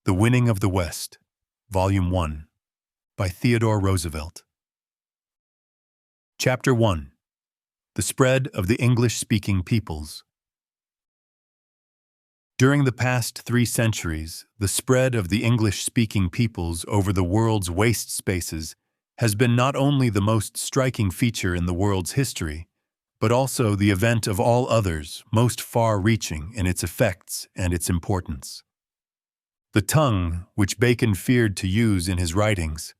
The Winning of the West, Volume 1, by Theodore Roosevelt. Chapter 1. The Spread of the English-Speaking Peoples. During the past 3 centuries, the spread of the English-speaking peoples over the world's waste spaces has been not only the most striking feature in the world's history, but also the event of all others most far-reaching in its effects and its importance. The tongue, which Bacon feared to use in his writings,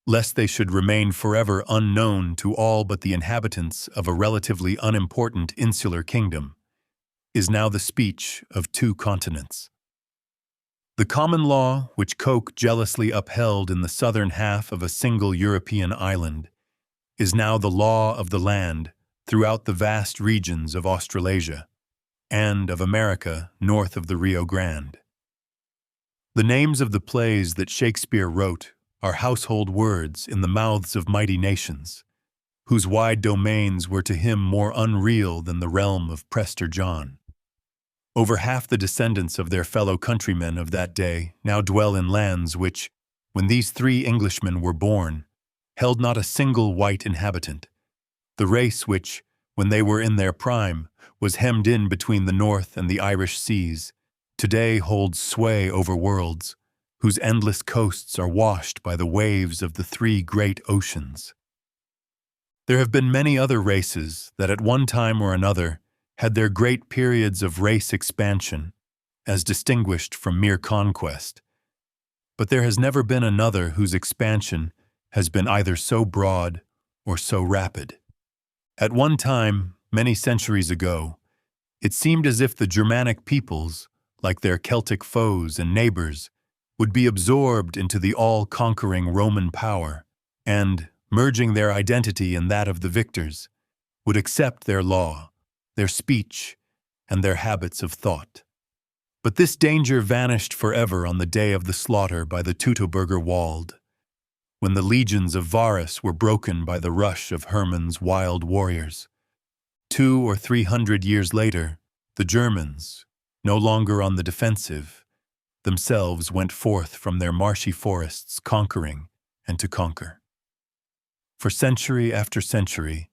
lest they should remain forever unknown to all but the inhabitants of a relatively unimportant insular kingdom, is now the speech of 2 continents. The common law, which Coke jealously upheld in the southern half of a single European island, is now the law of the land throughout the vast regions of Australasia and of America north of the Rio Grande. The names of the plays that Shakespeare wrote are household words in the mouths of mighty nations, whose wide domains were to him more unreal than the realm of Prester John. Over half the descendants of their fellow countrymen of that day now dwell in lands which, when these 3 Englishmen were born, held not a single white inhabitant. The race which, when they were in their prime, was hemmed in between the North and the Irish seas, today holds sway over worlds, whose endless coasts are washed by the waves of the 3 great oceans. There have been many other races that at one time or another had their great periods of race expansion, as distinguished from mere conquest, but there has never been another whose expansion has been either so broad or so rapid. At one time, many centuries ago, it seemed as if the Germanic peoples, like their Celtic foes and neighbors, would be absorbed into the all-conquering Roman power and, merging their identity in that of the victors, would accept their law, their speech, and their habits of thought. But this danger vanished forever on the day of the slaughter by the Teutoburger Wald, when the legions of Varus were broken by the rush of Hermann's wild warriors. 200 or 300 years later, the Germans, no longer on the defensive, themselves went forth from their marshy forests conquering and to conquer. For century after century,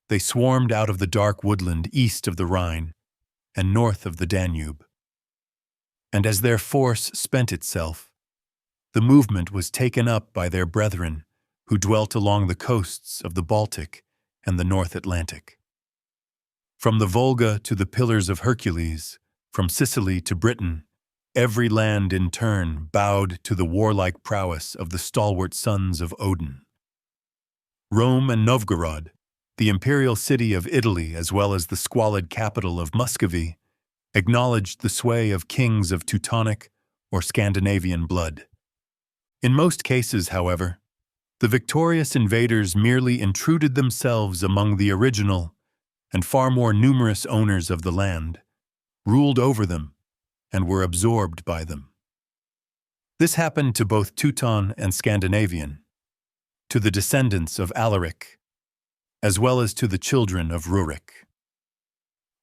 they swarmed out of the dark woodland east of the Rhine and north of the Danube. And as their force spent itself, the movement was taken up by their brethren who dwelt along the coasts of the Baltic and the North Atlantic. From the Volga to the Pillars of Hercules, from Sicily to Britain, every land in turn bowed to the warlike prowess of the stalwart sons of Odin. Rome and Novgorod, the imperial city of Italy as well as the squalid capital of Muscovy, acknowledged the sway of kings of Teutonic or Scandinavian blood. In most cases, however, the victorious invaders merely intruded themselves among the original and far more numerous owners of the land, ruled over them, and were absorbed by them. This happened to both Teuton and Scandinavian, to the descendants of Alaric, as well as to the children of Rurik.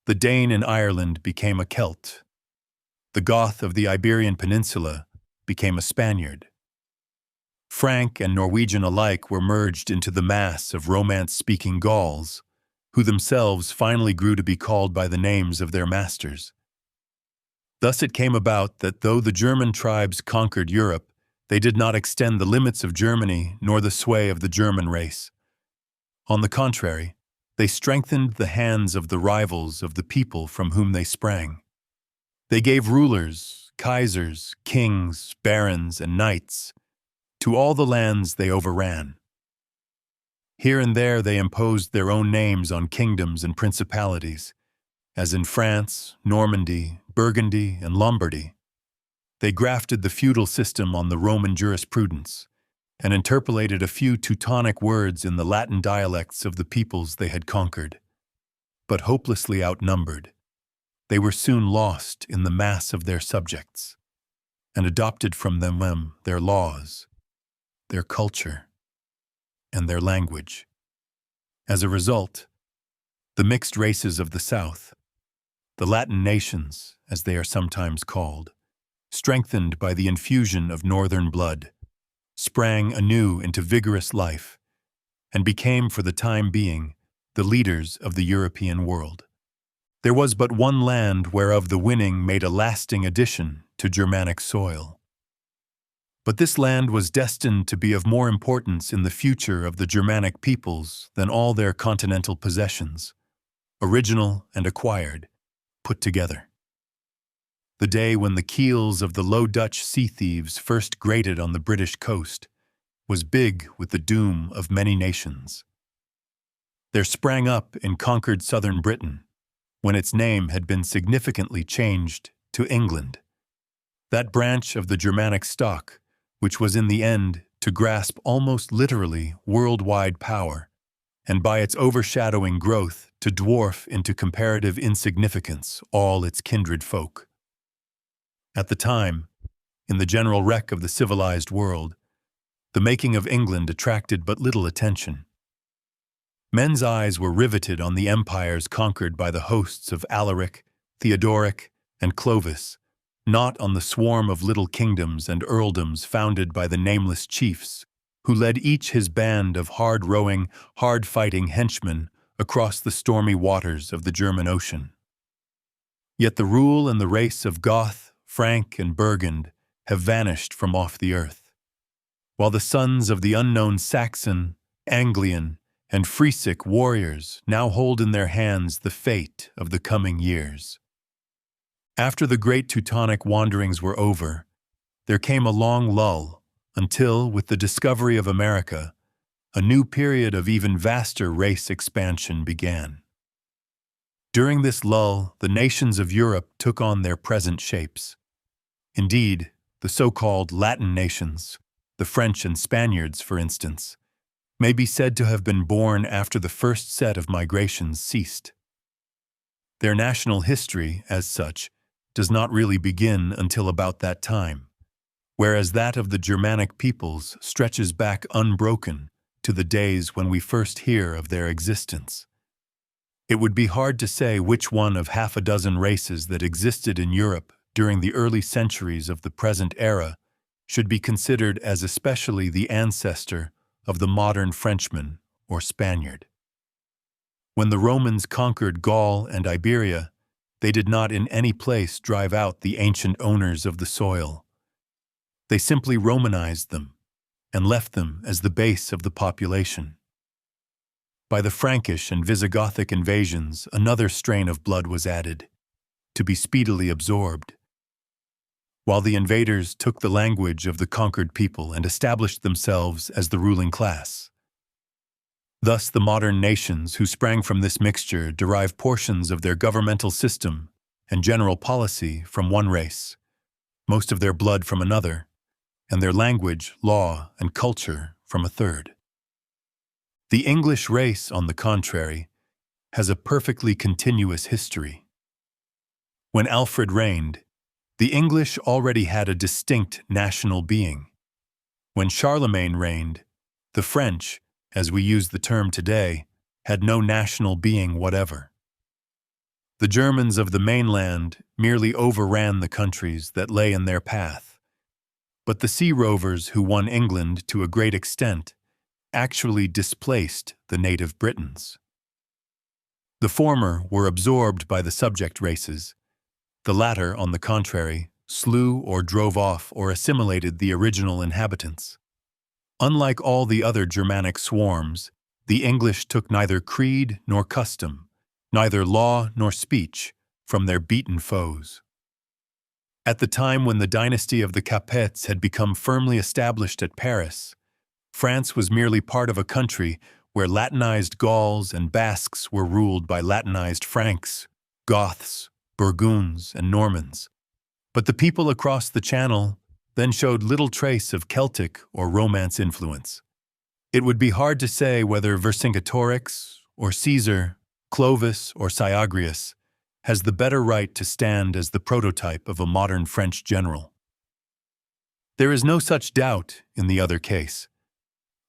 The Dane in Ireland became a Celt. The Goth of the Iberian Peninsula became a Spaniard. Frank and Norwegian alike were merged into the mass of Romance-speaking Gauls, who themselves finally grew to be called by the names of their masters. Thus it came about that though the German tribes conquered Europe, they did not extend the limits of Germany nor the sway of the German race. On the contrary, they strengthened the hands of the rivals of the people from whom they sprang. They gave rulers, kaisers, kings, barons, and knights to all the lands they overran. Here and there they imposed their own names on kingdoms and principalities, as in France, Normandy, Burgundy, and Lombardy. They grafted the feudal system on the Roman jurisprudence and interpolated a few Teutonic words in the Latin dialects of the peoples they had conquered. But hopelessly outnumbered, they were soon lost in the mass of their subjects and adopted from them their laws, their culture, and their language. As a result, the mixed races of the South, the Latin nations, as they are sometimes called, strengthened by the infusion of northern blood, sprang anew into vigorous life, and became, for the time being, the leaders of the European world. There was but one land whereof the winning made a lasting addition to Germanic soil. But this land was destined to be of more importance in the future of the Germanic peoples than all their continental possessions, original and acquired, put together. The day when the keels of the Low Dutch sea thieves first grated on the British coast was big with the doom of many nations. There sprang up in conquered southern Britain, when its name had been significantly changed to England, that branch of the Germanic stock which was in the end to grasp almost literally worldwide power, and by its overshadowing growth to dwarf into comparative insignificance all its kindred folk. At the time, in the general wreck of the civilized world, the making of England attracted but little attention. Men's eyes were riveted on the empires conquered by the hosts of Alaric, Theodoric, and Clovis, not on the swarm of little kingdoms and earldoms founded by the nameless chiefs, who led each his band of hard-rowing, hard-fighting henchmen across the stormy waters of the German Ocean. Yet the rule and the race of Goth, Frank, and Burgund have vanished from off the earth, while the sons of the unknown Saxon, Anglian, and Frisic warriors now hold in their hands the fate of the coming years. After the great Teutonic wanderings were over, there came a long lull until, with the discovery of America, a new period of even vaster race expansion began. During this lull, the nations of Europe took on their present shapes. Indeed, the so-called Latin nations, the French and Spaniards, for instance, may be said to have been born after the first set of migrations ceased. Their national history, as such, does not really begin until about that time, whereas that of the Germanic peoples stretches back unbroken to the days when we first hear of their existence. It would be hard to say which one of half a dozen races that existed in Europe during the early centuries of the present era should be considered as especially the ancestor of the modern Frenchman or Spaniard. When the Romans conquered Gaul and Iberia, they did not in any place drive out the ancient owners of the soil. They simply Romanized them and left them as the base of the population. By the Frankish and Visigothic invasions, another strain of blood was added, to be speedily absorbed. While the invaders took the language of the conquered people and established themselves as the ruling class. Thus, the modern nations who sprang from this mixture derive portions of their governmental system and general policy from one race, most of their blood from another, and their language, law, and culture from a third. The English race, on the contrary, has a perfectly continuous history. When Alfred reigned, the English already had a distinct national being. When Charlemagne reigned, the French, as we use the term today, had no national being whatever. The Germans of the mainland merely overran the countries that lay in their path, but the sea rovers who won England to a great extent actually displaced the native Britons. The former were absorbed by the subject races. The latter, on the contrary, slew or drove off or assimilated the original inhabitants. Unlike all the other Germanic swarms, the English took neither creed nor custom, neither law nor speech, from their beaten foes. At the time when the dynasty of the Capets had become firmly established at Paris, France was merely part of a country where Latinized Gauls and Basques were ruled by Latinized Franks, Goths, Burgunds, and Normans. But the people across the Channel then showed little trace of Celtic or Romance influence. It would be hard to say whether Vercingetorix or Caesar, Clovis or Syagrius has the better right to stand as the prototype of a modern French general. There is no such doubt in the other case.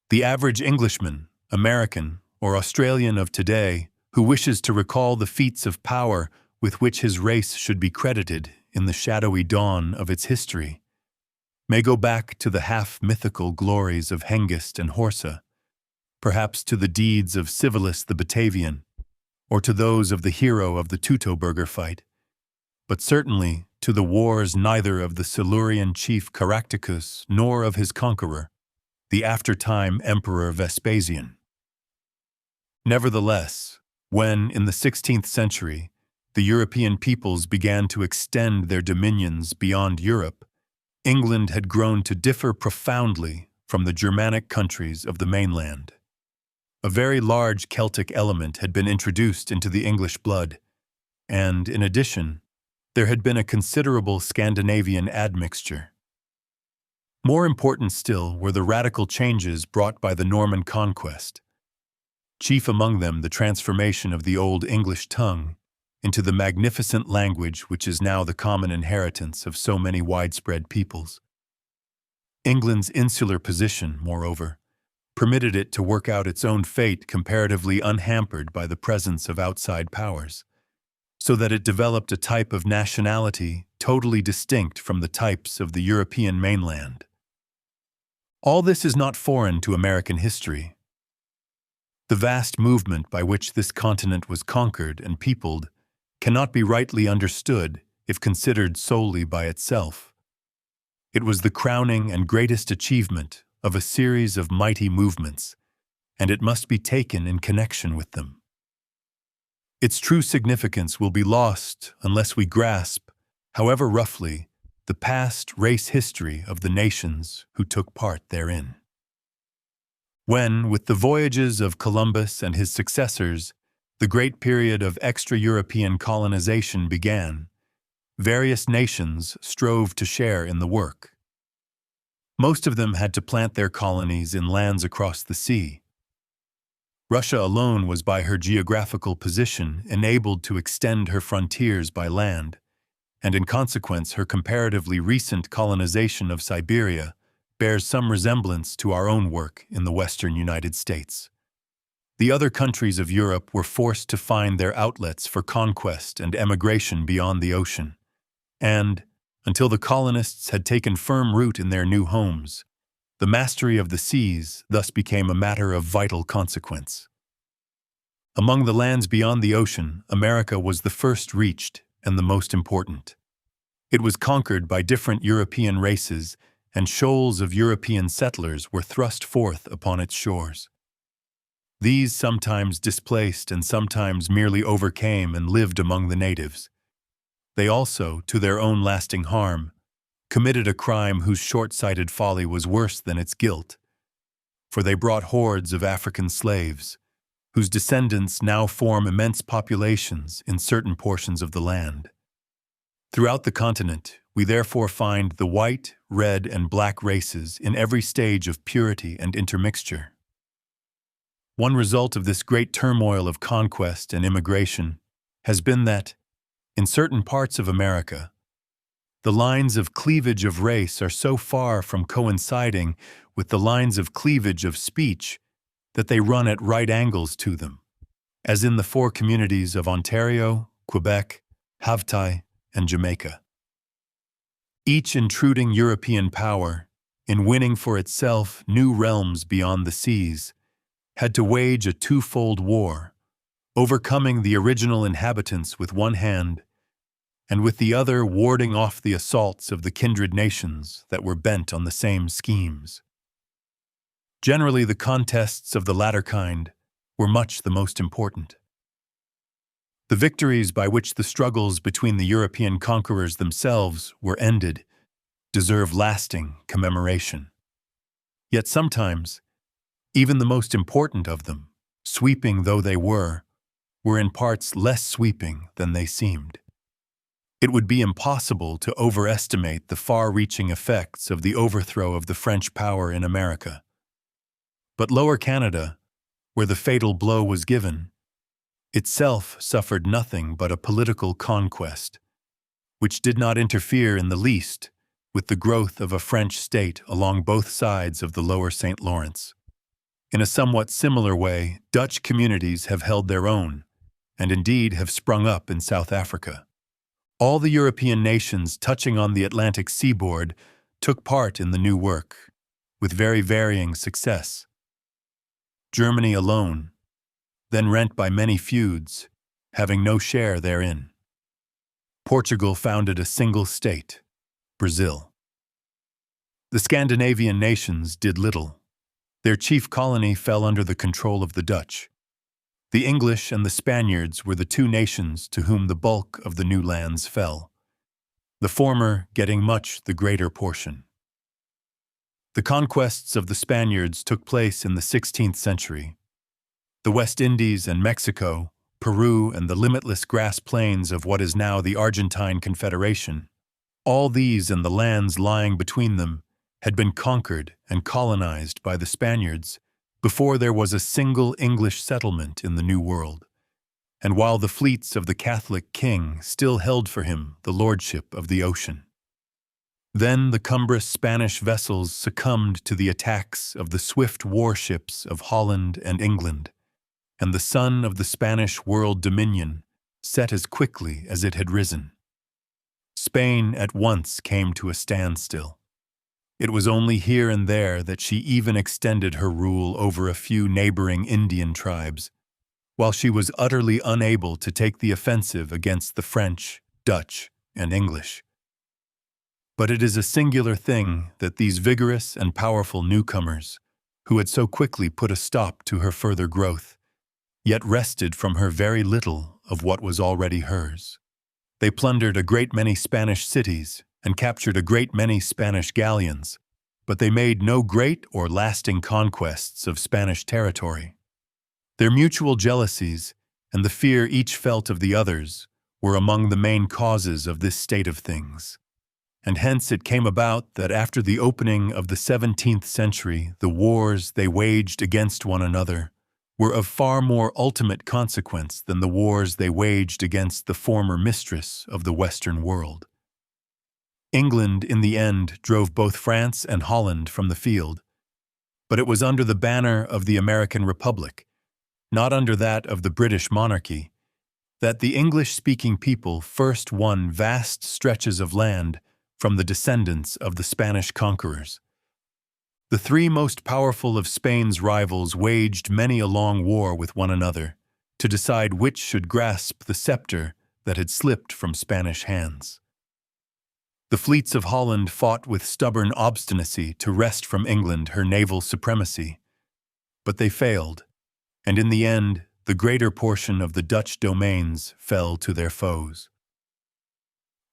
The average Englishman, American, or Australian of today who wishes to recall the feats of power with which his race should be credited in the shadowy dawn of its history may go back to the half-mythical glories of Hengist and Horsa, perhaps to the deeds of Civilis the Batavian, or to those of the hero of the Teutoburger fight, but certainly to the wars neither of the Silurian chief Caractacus nor of his conqueror, the aftertime Emperor Vespasian. Nevertheless, when, in the 16th century, the European peoples began to extend their dominions beyond Europe, England had grown to differ profoundly from the Germanic countries of the mainland. A very large Celtic element had been introduced into the English blood, and, in addition, there had been a considerable Scandinavian admixture. More important still were the radical changes brought by the Norman conquest, chief among them the transformation of the Old English tongue into the magnificent language which is now the common inheritance of so many widespread peoples. England's insular position, moreover, permitted it to work out its own fate comparatively unhampered by the presence of outside powers, so that it developed a type of nationality totally distinct from the types of the European mainland. All this is not foreign to American history. The vast movement by which this continent was conquered and peopled cannot be rightly understood if considered solely by itself. It was the crowning and greatest achievement of a series of mighty movements, and it must be taken in connection with them. Its true significance will be lost unless we grasp, however roughly, the past race history of the nations who took part therein. When, with the voyages of Columbus and his successors, the great period of extra-European colonization began, various nations strove to share in the work. Most of them had to plant their colonies in lands across the sea. Russia alone was by her geographical position enabled to extend her frontiers by land, and in consequence her comparatively recent colonization of Siberia bears some resemblance to our own work in the western United States. The other countries of Europe were forced to find their outlets for conquest and emigration beyond the ocean, and, until the colonists had taken firm root in their new homes, the mastery of the seas thus became a matter of vital consequence. Among the lands beyond the ocean, America was the first reached and the most important. It was conquered by different European races, and shoals of European settlers were thrust forth upon its shores. These sometimes displaced and sometimes merely overcame and lived among the natives. They also, to their own lasting harm, committed a crime whose short-sighted folly was worse than its guilt, for they brought hordes of African slaves, whose descendants now form immense populations in certain portions of the land. Throughout the continent, we therefore find the white, red, and black races in every stage of purity and intermixture. One result of this great turmoil of conquest and immigration has been that, in certain parts of America, the lines of cleavage of race are so far from coinciding with the lines of cleavage of speech that they run at right angles to them, as in the four communities of Ontario, Quebec, Hawaii, and Jamaica. Each intruding European power, in winning for itself new realms beyond the seas, had to wage a twofold war, overcoming the original inhabitants with one hand, and with the other warding off the assaults of the kindred nations that were bent on the same schemes. Generally, the contests of the latter kind were much the most important. The victories by which the struggles between the European conquerors themselves were ended deserve lasting commemoration. Yet sometimes, even the most important of them, sweeping though they were in parts less sweeping than they seemed. It would be impossible to overestimate the far-reaching effects of the overthrow of the French power in America. But Lower Canada, where the fatal blow was given, itself suffered nothing but a political conquest, which did not interfere in the least with the growth of a French state along both sides of the lower St. Lawrence. In a somewhat similar way, Dutch communities have held their own, and indeed have sprung up in South Africa. All the European nations touching on the Atlantic seaboard took part in the new work, with very varying success. Germany alone, then rent by many feuds, having no share therein. Portugal founded a single state, Brazil. The Scandinavian nations did little. Their chief colony fell under the control of the Dutch. The English and the Spaniards were the two nations to whom the bulk of the new lands fell, the former getting much the greater portion. The conquests of the Spaniards took place in the 16th century. The West Indies and Mexico, Peru, and the limitless grass plains of what is now the Argentine Confederation, all these and the lands lying between them had been conquered and colonized by the Spaniards before there was a single English settlement in the New World, and while the fleets of the Catholic king still held for him the lordship of the ocean. Then the cumbrous Spanish vessels succumbed to the attacks of the swift warships of Holland and England, and the sun of the Spanish world dominion set as quickly as it had risen. Spain at once came to a standstill. It was only here and there that she even extended her rule over a few neighboring Indian tribes, while she was utterly unable to take the offensive against the French, Dutch, and English. But it is a singular thing that these vigorous and powerful newcomers, who had so quickly put a stop to her further growth, yet wrested from her very little of what was already hers. They plundered a great many Spanish cities and captured a great many Spanish galleons, but they made no great or lasting conquests of Spanish territory. Their mutual jealousies and the fear each felt of the others were among the main causes of this state of things. And hence it came about that after the opening of the 17th century, the wars they waged against one another were of far more ultimate consequence than the wars they waged against the former mistress of the Western world. England, in the end, drove both France and Holland from the field, but it was under the banner of the American Republic, not under that of the British monarchy, that the English-speaking people first won vast stretches of land from the descendants of the Spanish conquerors. The three most powerful of Spain's rivals waged many a long war with one another to decide which should grasp the scepter that had slipped from Spanish hands. The fleets of Holland fought with stubborn obstinacy to wrest from England her naval supremacy, but they failed, and in the end, the greater portion of the Dutch domains fell to their foes.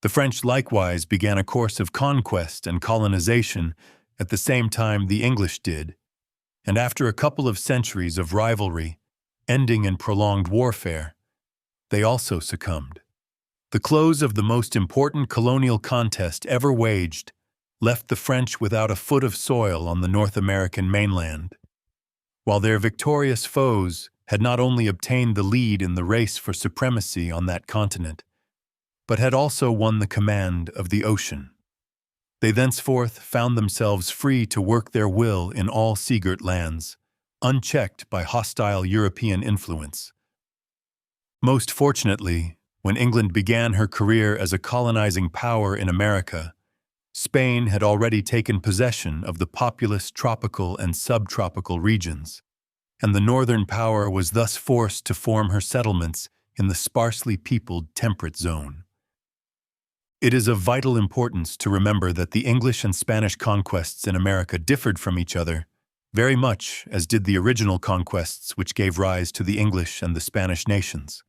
The French likewise began a course of conquest and colonization at the same time the English did, and after a couple of centuries of rivalry, ending in prolonged warfare, they also succumbed. The close of the most important colonial contest ever waged left the French without a foot of soil on the North American mainland, while their victorious foes had not only obtained the lead in the race for supremacy on that continent, but had also won the command of the ocean. They thenceforth found themselves free to work their will in all seagirt lands, unchecked by hostile European influence. Most fortunately, when England began her career as a colonizing power in America, Spain had already taken possession of the populous tropical and subtropical regions, and the northern power was thus forced to form her settlements in the sparsely peopled temperate zone. It is of vital importance to remember that the English and Spanish conquests in America differed from each other very much as did the original conquests which gave rise to the English and the Spanish nations.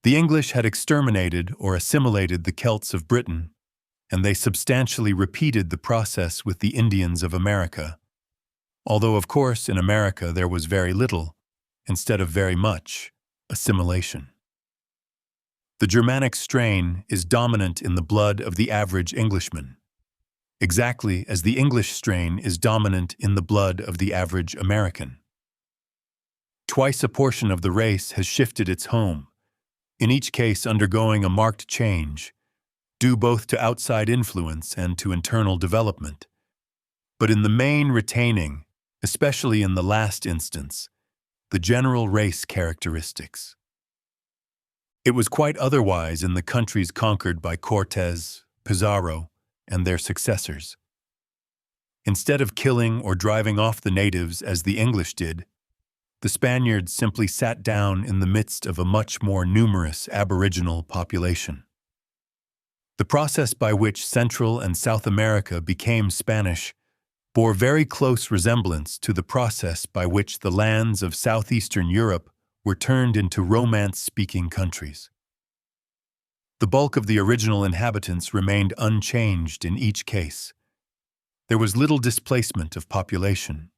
The English had exterminated or assimilated the Celts of Britain, and they substantially repeated the process with the Indians of America, although of course in America there was very little, instead of very much, assimilation. The Germanic strain is dominant in the blood of the average Englishman, exactly as the English strain is dominant in the blood of the average American. Twice a portion of the race has shifted its home, in each case undergoing a marked change, due both to outside influence and to internal development, but in the main retaining, especially in the last instance, the general race characteristics. It was quite otherwise in the countries conquered by Cortés, Pizarro, and their successors. Instead of killing or driving off the natives as the English did, the Spaniards simply sat down in the midst of a much more numerous aboriginal population. The process by which Central and South America became Spanish bore very close resemblance to the process by which the lands of southeastern Europe were turned into Romance-speaking countries. The bulk of the original inhabitants remained unchanged in each case. There was little displacement of population.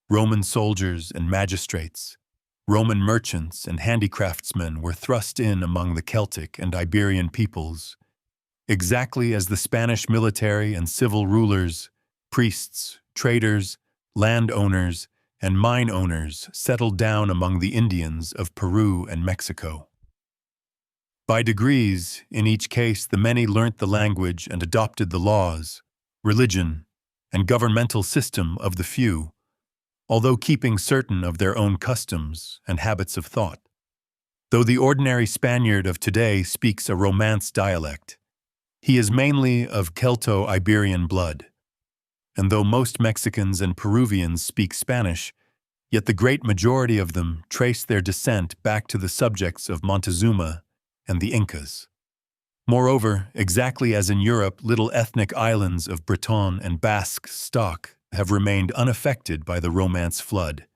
Roman soldiers and magistrates, Roman merchants and handicraftsmen were thrust in among the Celtic and Iberian peoples, exactly as the Spanish military and civil rulers, priests, traders, landowners, and mine owners settled down among the Indians of Peru and Mexico. By degrees, in each case, the many learnt the language and adopted the laws, religion, and governmental system of the few, although keeping certain of their own customs and habits of thought. Though the ordinary Spaniard of today speaks a Romance dialect, he is mainly of Celto-Iberian blood. And though most Mexicans and Peruvians speak Spanish, yet the great majority of them trace their descent back to the subjects of Montezuma and the Incas. Moreover, exactly as in Europe, little ethnic islands of Breton and Basque stock have remained unaffected by the Romance flood,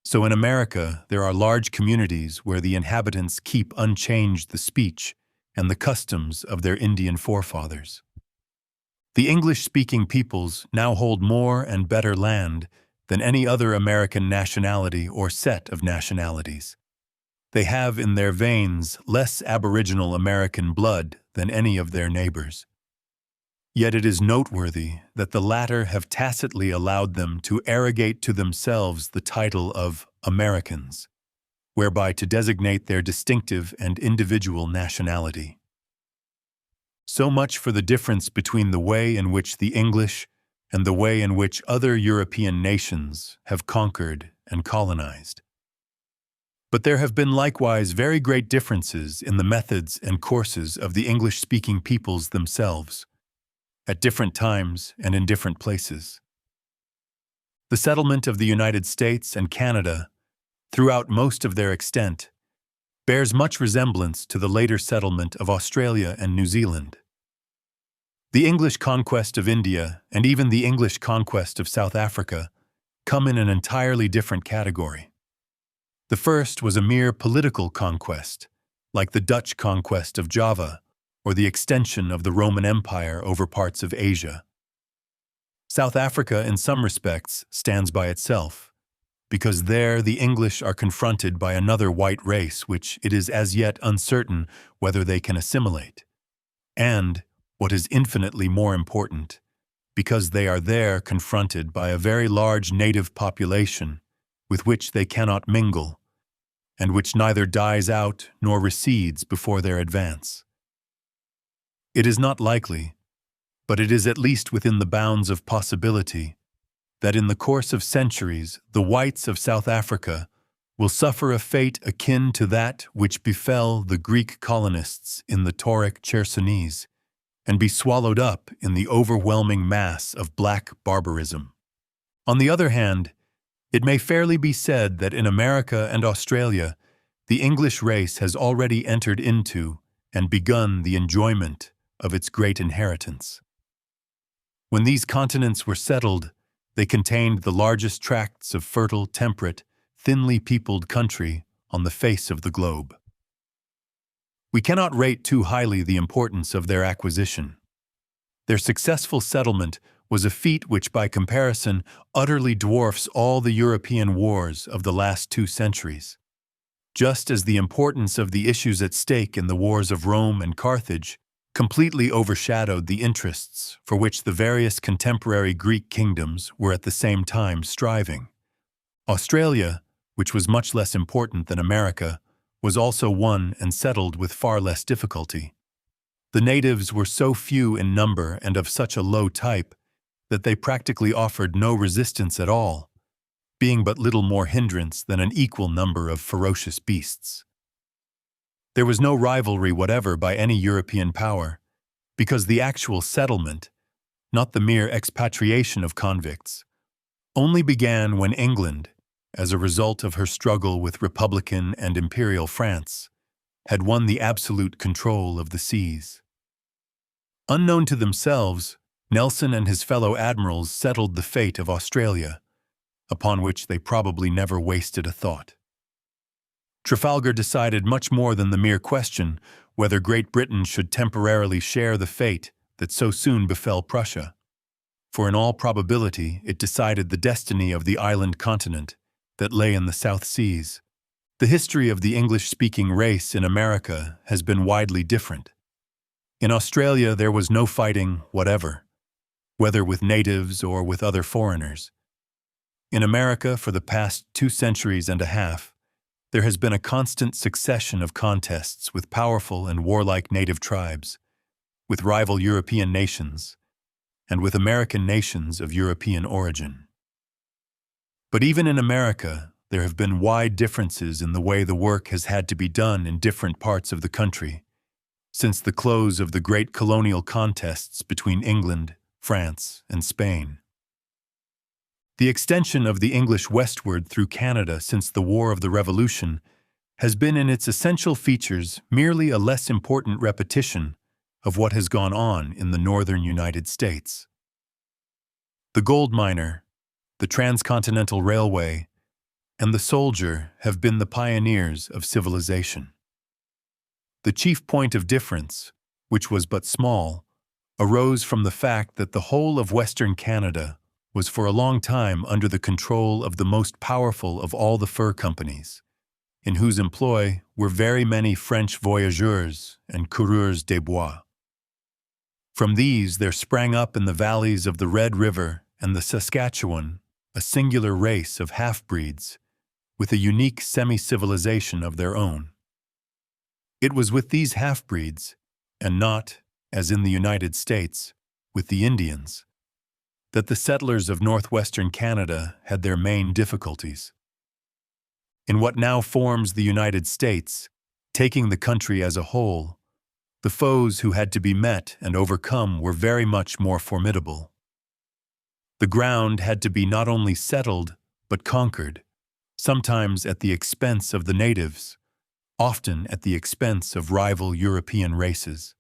so in America there are large communities where the inhabitants keep unchanged the speech and the customs of their Indian forefathers. The English-speaking peoples now hold more and better land than any other American nationality or set of nationalities. They have in their veins less Aboriginal American blood than any of their neighbors. Yet it is noteworthy that the latter have tacitly allowed them to arrogate to themselves the title of Americans, whereby to designate their distinctive and individual nationality. So much for the difference between the way in which the English and the way in which other European nations have conquered and colonized. But there have been likewise very great differences in the methods and courses of the English-speaking peoples themselves, at different times and in different places. The settlement of the United States and Canada, throughout most of their extent, bears much resemblance to the later settlement of Australia and New Zealand. The English conquest of India and even the English conquest of South Africa come in an entirely different category. The first was a mere political conquest, like the Dutch conquest of Java or the extension of the Roman Empire over parts of Asia. South Africa, in some respects, stands by itself, because there the English are confronted by another white race which it is as yet uncertain whether they can assimilate, and, what is infinitely more important, because they are there confronted by a very large native population with which they cannot mingle, and which neither dies out nor recedes before their advance. It is not likely, but it is at least within the bounds of possibility, that in the course of centuries the whites of South Africa will suffer a fate akin to that which befell the Greek colonists in the Tauric Chersonese, and be swallowed up in the overwhelming mass of black barbarism. On the other hand, it may fairly be said that in America and Australia, the English race has already entered into and begun the enjoyment of its great inheritance. When these continents were settled, they contained the largest tracts of fertile, temperate, thinly peopled country on the face of the globe. We cannot rate too highly the importance of their acquisition. Their successful settlement was a feat which, by comparison, utterly dwarfs all the European wars of the last 2 centuries. Just as the importance of the issues at stake in the wars of Rome and Carthage completely overshadowed the interests for which the various contemporary Greek kingdoms were at the same time striving. Australia, which was much less important than America, was also won and settled with far less difficulty. The natives were so few in number and of such a low type that they practically offered no resistance at all, being but little more hindrance than an equal number of ferocious beasts. There was no rivalry whatever by any European power, because the actual settlement, not the mere expatriation of convicts, only began when England, as a result of her struggle with Republican and Imperial France, had won the absolute control of the seas. Unknown to themselves, Nelson and his fellow admirals settled the fate of Australia, upon which they probably never wasted a thought. Trafalgar decided much more than the mere question whether Great Britain should temporarily share the fate that so soon befell Prussia, for in all probability it decided the destiny of the island continent that lay in the South Seas. The history of the English-speaking race in America has been widely different. In Australia there was no fighting whatever, whether with natives or with other foreigners. In America, for the past 2 centuries and a half, there has been a constant succession of contests with powerful and warlike native tribes, with rival European nations, and with American nations of European origin. But even in America, there have been wide differences in the way the work has had to be done in different parts of the country, since the close of the great colonial contests between England, France, and Spain. The extension of the English westward through Canada since the War of the Revolution has been in its essential features merely a less important repetition of what has gone on in the northern United States. The gold miner, the transcontinental railway, and the soldier have been the pioneers of civilization. The chief point of difference, which was but small, arose from the fact that the whole of Western Canada was for a long time under the control of the most powerful of all the fur companies, in whose employ were very many French voyageurs and coureurs des bois. From these there sprang up in the valleys of the Red River and the Saskatchewan a singular race of half-breeds, with a unique semi-civilization of their own. It was with these half-breeds, and not, as in the United States, with the Indians, that the settlers of northwestern Canada had their main difficulties. In what now forms the United States, taking the country as a whole, the foes who had to be met and overcome were very much more formidable. The ground had to be not only settled, but conquered, sometimes at the expense of the natives, often at the expense of rival European races.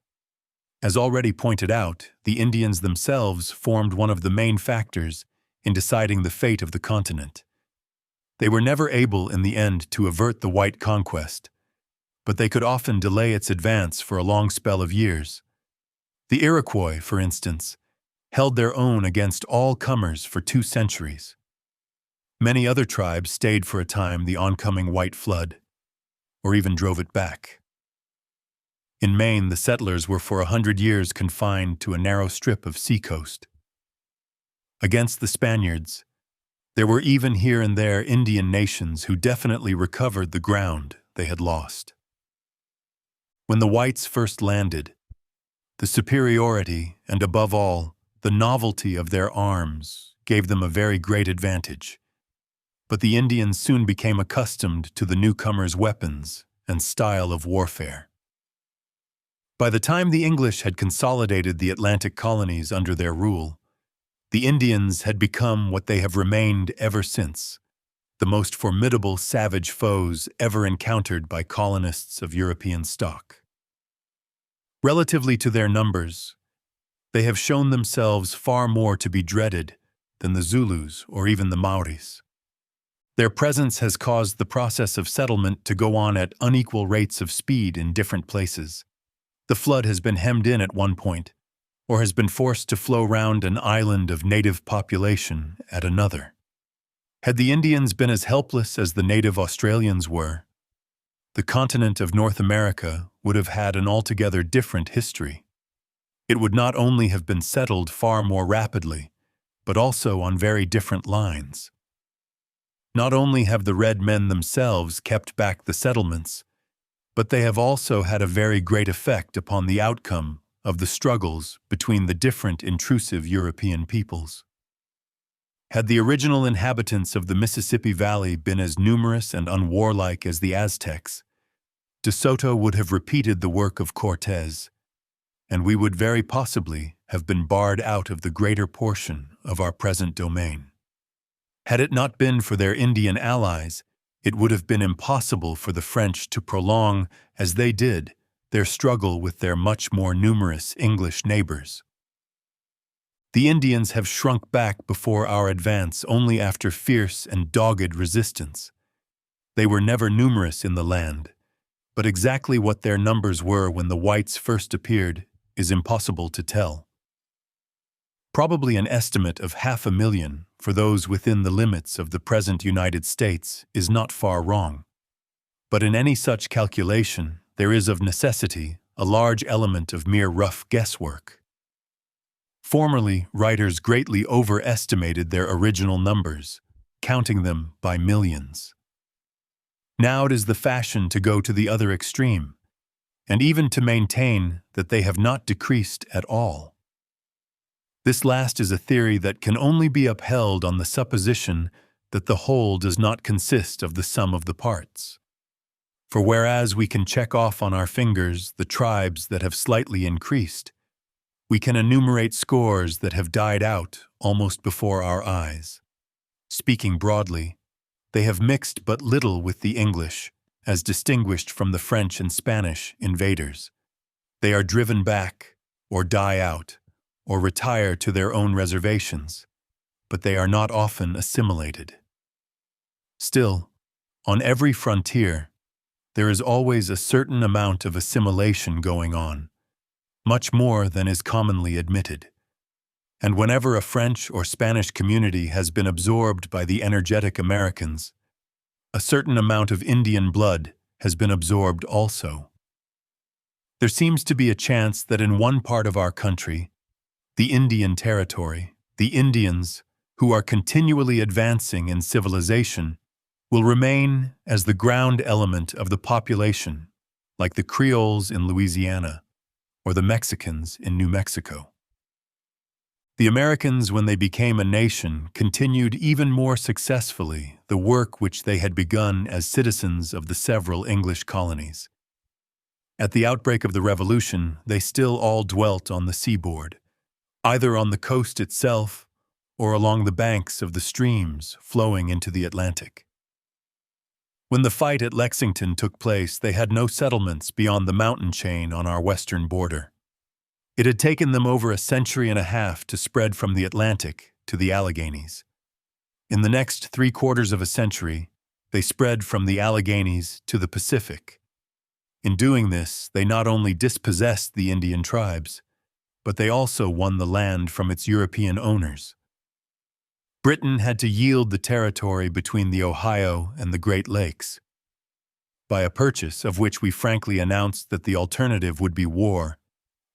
As already pointed out, the Indians themselves formed one of the main factors in deciding the fate of the continent. They were never able in the end to avert the white conquest, but they could often delay its advance for a long spell of years. The Iroquois, for instance, held their own against all comers for 2 centuries. Many other tribes stayed for a time the oncoming white flood, or even drove it back. In Maine, the settlers were for 100 years confined to a narrow strip of seacoast. Against the Spaniards, there were even here and there Indian nations who definitely recovered the ground they had lost. When the whites first landed, the superiority and, above all, the novelty of their arms gave them a very great advantage. But the Indians soon became accustomed to the newcomers' weapons and style of warfare. By the time the English had consolidated the Atlantic colonies under their rule, the Indians had become what they have remained ever since, the most formidable savage foes ever encountered by colonists of European stock. Relatively to their numbers, they have shown themselves far more to be dreaded than the Zulus or even the Maoris. Their presence has caused the process of settlement to go on at unequal rates of speed in different places. The flood has been hemmed in at one point, or has been forced to flow round an island of native population at another. Had the Indians been as helpless as the native Australians were, the continent of North America would have had an altogether different history. It would not only have been settled far more rapidly, but also on very different lines. Not only have the red men themselves kept back the settlements, but they have also had a very great effect upon the outcome of the struggles between the different intrusive European peoples. Had the original inhabitants of the Mississippi Valley been as numerous and unwarlike as the Aztecs, De Soto would have repeated the work of Cortés, and we would very possibly have been barred out of the greater portion of our present domain. Had it not been for their Indian allies, it would have been impossible for the French to prolong, as they did, their struggle with their much more numerous English neighbors. The Indians have shrunk back before our advance only after fierce and dogged resistance. They were never numerous in the land, but exactly what their numbers were when the whites first appeared is impossible to tell. Probably an estimate of 500,000 for those within the limits of the present United States is not far wrong. But in any such calculation, there is of necessity a large element of mere rough guesswork. Formerly, writers greatly overestimated their original numbers, counting them by millions. Now it is the fashion to go to the other extreme, and even to maintain that they have not decreased at all. This last is a theory that can only be upheld on the supposition that the whole does not consist of the sum of the parts. For whereas we can check off on our fingers the tribes that have slightly increased, we can enumerate scores that have died out almost before our eyes. Speaking broadly, they have mixed but little with the English, as distinguished from the French and Spanish invaders. They are driven back, or die out, or retire to their own reservations, but they are not often assimilated. Still, on every frontier, there is always a certain amount of assimilation going on, much more than is commonly admitted. And whenever a French or Spanish community has been absorbed by the energetic Americans, a certain amount of Indian blood has been absorbed also. There seems to be a chance that in one part of our country, the Indian Territory, the Indians, who are continually advancing in civilization, will remain as the ground element of the population, like the Creoles in Louisiana or the Mexicans in New Mexico. The Americans, when they became a nation, continued even more successfully the work which they had begun as citizens of the several English colonies. At the outbreak of the Revolution, they still all dwelt on the seaboard, either on the coast itself or along the banks of the streams flowing into the Atlantic. When the fight at Lexington took place, they had no settlements beyond the mountain chain on our western border. It had taken them over a century and a half to spread from the Atlantic to the Alleghenies. In the next 3/4 of a century, they spread from the Alleghenies to the Pacific. In doing this, they not only dispossessed the Indian tribes, but they also won the land from its European owners. Britain had to yield the territory between the Ohio and the Great Lakes. By a purchase of which we frankly announced that the alternative would be war,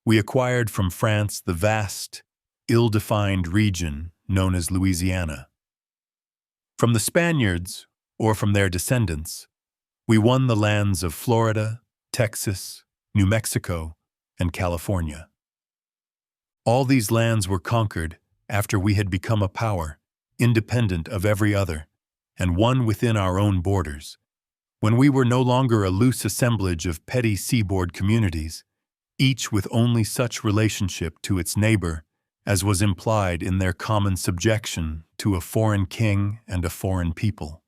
we acquired from France the vast, ill-defined region known as Louisiana. From the Spaniards, or from their descendants, we won the lands of Florida, Texas, New Mexico, and California. All these lands were conquered after we had become a power, independent of every other, and one within our own borders, when we were no longer a loose assemblage of petty seaboard communities, each with only such relationship to its neighbor as was implied in their common subjection to a foreign king and a foreign people.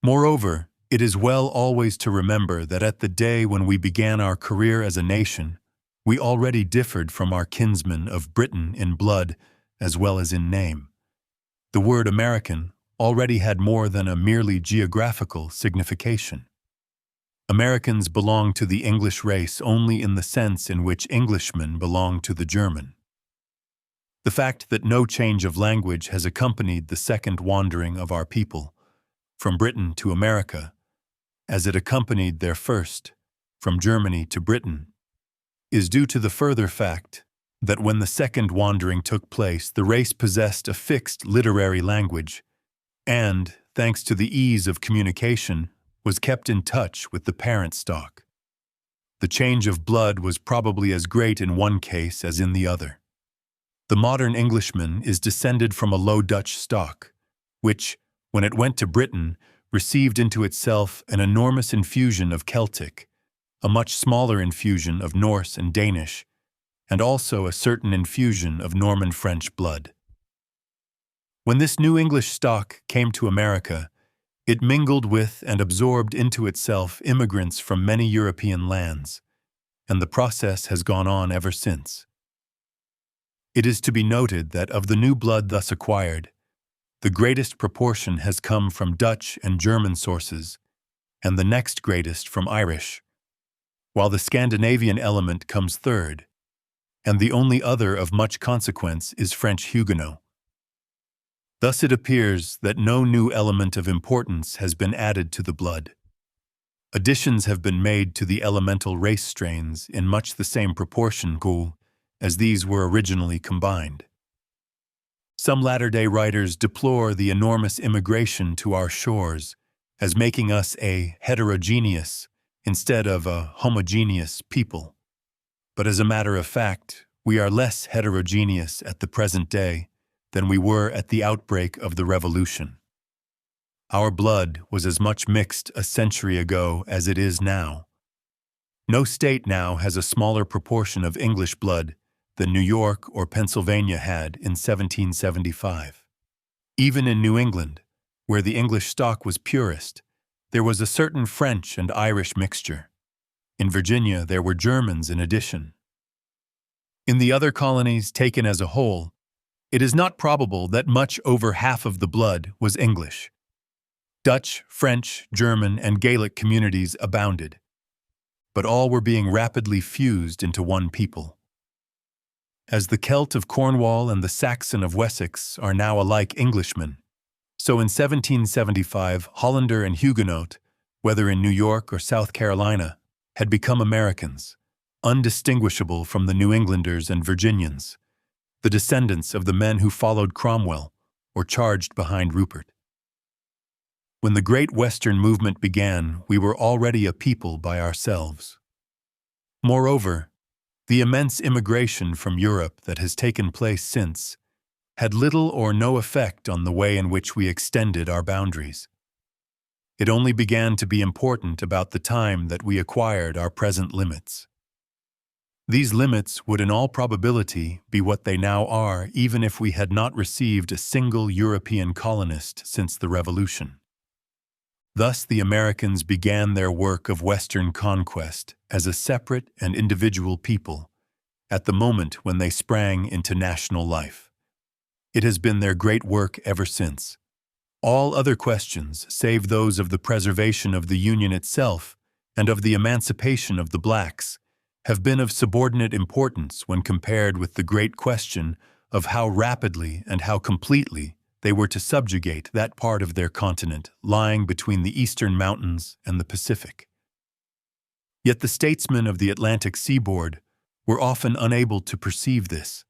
Moreover, it is well always to remember that at the day when we began our career as a nation, we already differed from our kinsmen of Britain in blood as well as in name. The word American already had more than a merely geographical signification. Americans belong to the English race only in the sense in which Englishmen belong to the German. The fact that no change of language has accompanied the second wandering of our people, from Britain to America, as it accompanied their first, from Germany to Britain, is due to the further fact that when the second wandering took place, the race possessed a fixed literary language and, thanks to the ease of communication, was kept in touch with the parent stock. The change of blood was probably as great in one case as in the other. The modern Englishman is descended from a Low Dutch stock, which, when it went to Britain, received into itself an enormous infusion of Celtic, a much smaller infusion of Norse and Danish, and also a certain infusion of Norman French blood. When this new English stock came to America, it mingled with and absorbed into itself immigrants from many European lands, and the process has gone on ever since. It is to be noted that of the new blood thus acquired, the greatest proportion has come from Dutch and German sources, and the next greatest from Irish, while the Scandinavian element comes third, and the only other of much consequence is French Huguenot. Thus it appears that no new element of importance has been added to the blood. Additions have been made to the elemental race strains in much the same proportion as these were originally combined. Some latter-day writers deplore the enormous immigration to our shores as making us a heterogeneous instead of a homogeneous people. But as a matter of fact, we are less heterogeneous at the present day than we were at the outbreak of the Revolution. Our blood was as much mixed a century ago as it is now. No state now has a smaller proportion of English blood than New York or Pennsylvania had in 1775. Even in New England, where the English stock was purest, there was a certain French and Irish mixture. In Virginia, there were Germans in addition. In the other colonies taken as a whole, it is not probable that much over half of the blood was English. Dutch, French, German, and Gaelic communities abounded, but all were being rapidly fused into one people. As the Celt of Cornwall and the Saxon of Wessex are now alike Englishmen, so in 1775 Hollander and Huguenot, whether in New York or South Carolina, had become Americans, undistinguishable from the New Englanders and Virginians, the descendants of the men who followed Cromwell or charged behind Rupert. When the Great Western Movement began, we were already a people by ourselves. Moreover, the immense immigration from Europe that has taken place since had little or no effect on the way in which we extended our boundaries. It only began to be important about the time that we acquired our present limits. These limits would in all probability be what they now are even if we had not received a single European colonist since the Revolution. Thus the Americans began their work of Western conquest as a separate and individual people at the moment when they sprang into national life. It has been their great work ever since. All other questions, save those of the preservation of the Union itself and of the emancipation of the blacks, have been of subordinate importance when compared with the great question of how rapidly and how completely they were to subjugate that part of their continent lying between the eastern mountains and the Pacific. Yet the statesmen of the Atlantic seaboard were often unable to perceive this,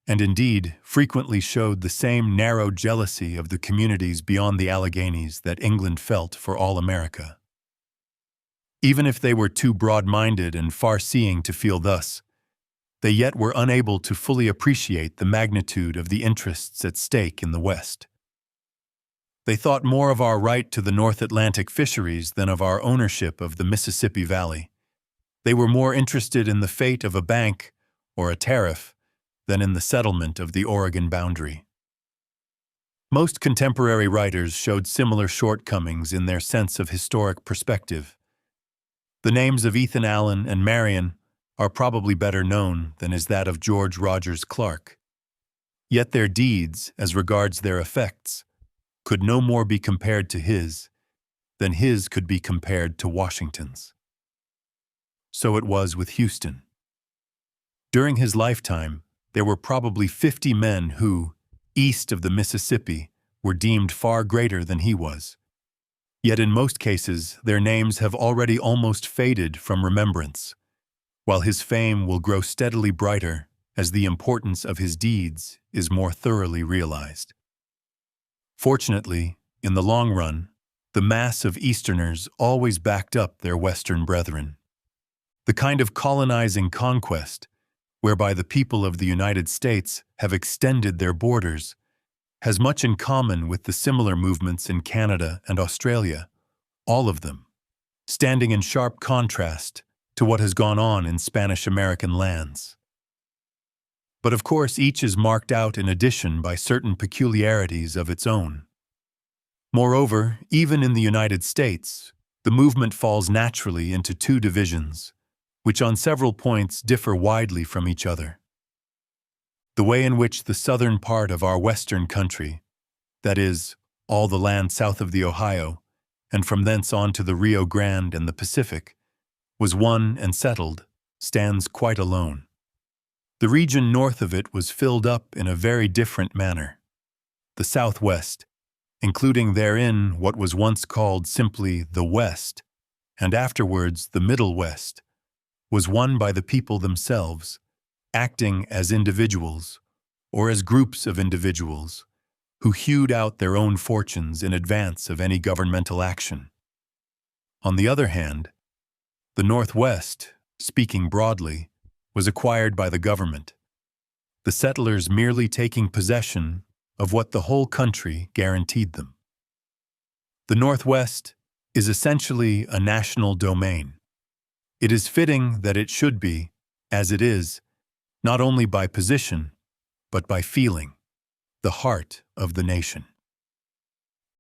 and indeed frequently showed the same narrow jealousy of the communities beyond the Alleghanies that England felt for all America. Even if they were too broad-minded and far-seeing to feel thus, they yet were unable to fully appreciate the magnitude of the interests at stake in the West. They thought more of our right to the North Atlantic fisheries than of our ownership of the Mississippi Valley. They were more interested in the fate of a bank or a tariff than in the settlement of the Oregon boundary. Most contemporary writers showed similar shortcomings in their sense of historic perspective. The names of Ethan Allen and Marion are probably better known than is that of George Rogers Clark. Yet their deeds, as regards their effects, could no more be compared to his than his could be compared to Washington's. So it was with Houston. During his lifetime, there were probably 50 men who, east of the Mississippi, were deemed far greater than he was. Yet in most cases, their names have already almost faded from remembrance, while his fame will grow steadily brighter as the importance of his deeds is more thoroughly realized. Fortunately, in the long run, the mass of Easterners always backed up their Western brethren. The kind of colonizing conquest, whereby the people of the United States have extended their borders, has much in common with the similar movements in Canada and Australia, all of them standing in sharp contrast to what has gone on in Spanish-American lands. But of course, each is marked out in addition by certain peculiarities of its own. Moreover, even in the United States, the movement falls naturally into two divisions, which on several points differ widely from each other. The way in which the southern part of our western country, that is, all the land south of the Ohio, and from thence on to the Rio Grande and the Pacific, was won and settled, stands quite alone. The region north of it was filled up in a very different manner. The Southwest, including therein what was once called simply the West, and afterwards the Middle West, was won by the people themselves, acting as individuals, or as groups of individuals, who hewed out their own fortunes in advance of any governmental action. On the other hand, the Northwest, speaking broadly, was acquired by the government, the settlers merely taking possession of what the whole country guaranteed them. The Northwest is essentially a national domain. It is fitting that it should be, as it is, not only by position, but by feeling, the heart of the nation.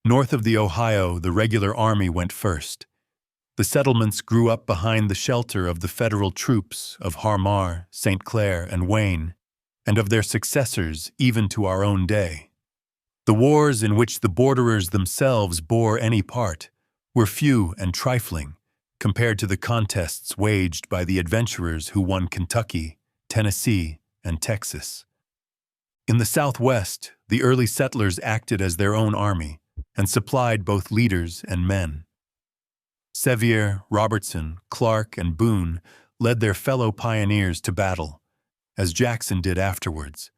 North of the Ohio, the regular army went first. The settlements grew up behind the shelter of the federal troops of Harmar, St. Clair, and Wayne, and of their successors even to our own day. The wars in which the borderers themselves bore any part were few and trifling compared to the contests waged by the adventurers who won Kentucky, Tennessee, and Texas. In the Southwest, the early settlers acted as their own army and supplied both leaders and men. Sevier, Robertson, Clark, and Boone led their fellow pioneers to battle, as Jackson did afterwards,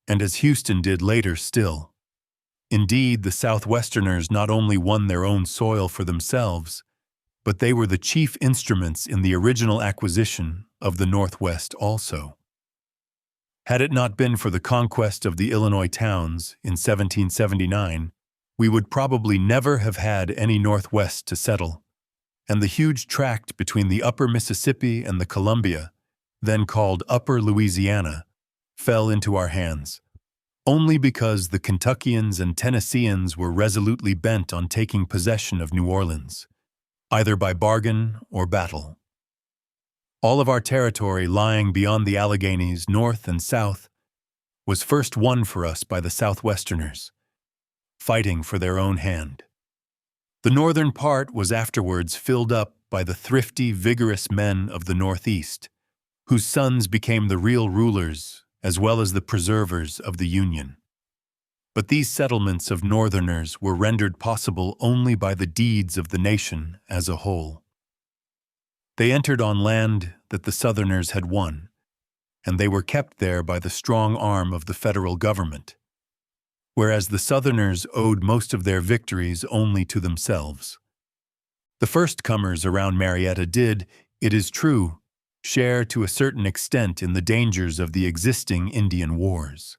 and as Houston did later still. Indeed, the Southwesterners not only won their own soil for themselves, but they were the chief instruments in the original acquisition of the Northwest also. Had it not been for the conquest of the Illinois towns in 1779, we would probably never have had any Northwest to settle, and the huge tract between the upper Mississippi and the Columbia, then called Upper Louisiana, fell into our hands, only because the Kentuckians and Tennesseans were resolutely bent on taking possession of New Orleans, either by bargain or battle. All of our territory lying beyond the Alleghanies, north and south, was first won for us by the Southwesterners, fighting for their own hand. The northern part was afterwards filled up by the thrifty, vigorous men of the Northeast, whose sons became the real rulers as well as the preservers of the Union. But these settlements of Northerners were rendered possible only by the deeds of the nation as a whole. They entered on land that the Southerners had won, and they were kept there by the strong arm of the federal government, whereas the Southerners owed most of their victories only to themselves. The first comers around Marietta did, it is true, share to a certain extent in the dangers of the existing Indian wars.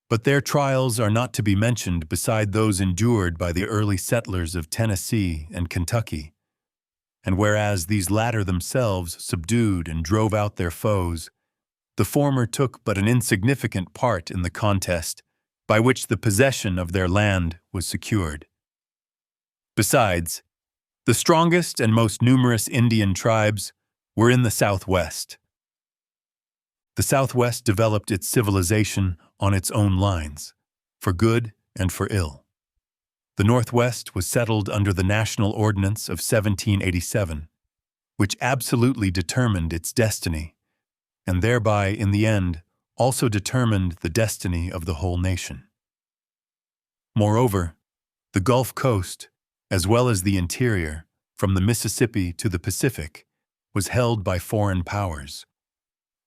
But their trials are not to be mentioned beside those endured by the early settlers of Tennessee and Kentucky. And whereas these latter themselves subdued and drove out their foes, the former took but an insignificant part in the contest by which the possession of their land was secured. Besides, the strongest and most numerous Indian tribes were in the Southwest. The Southwest developed its civilization on its own lines, for good and for ill. The Northwest was settled under the National Ordinance of 1787, which absolutely determined its destiny, and thereby, in the end, also determined the destiny of the whole nation. Moreover, the Gulf Coast, as well as the interior, from the Mississippi to the Pacific, was held by foreign powers,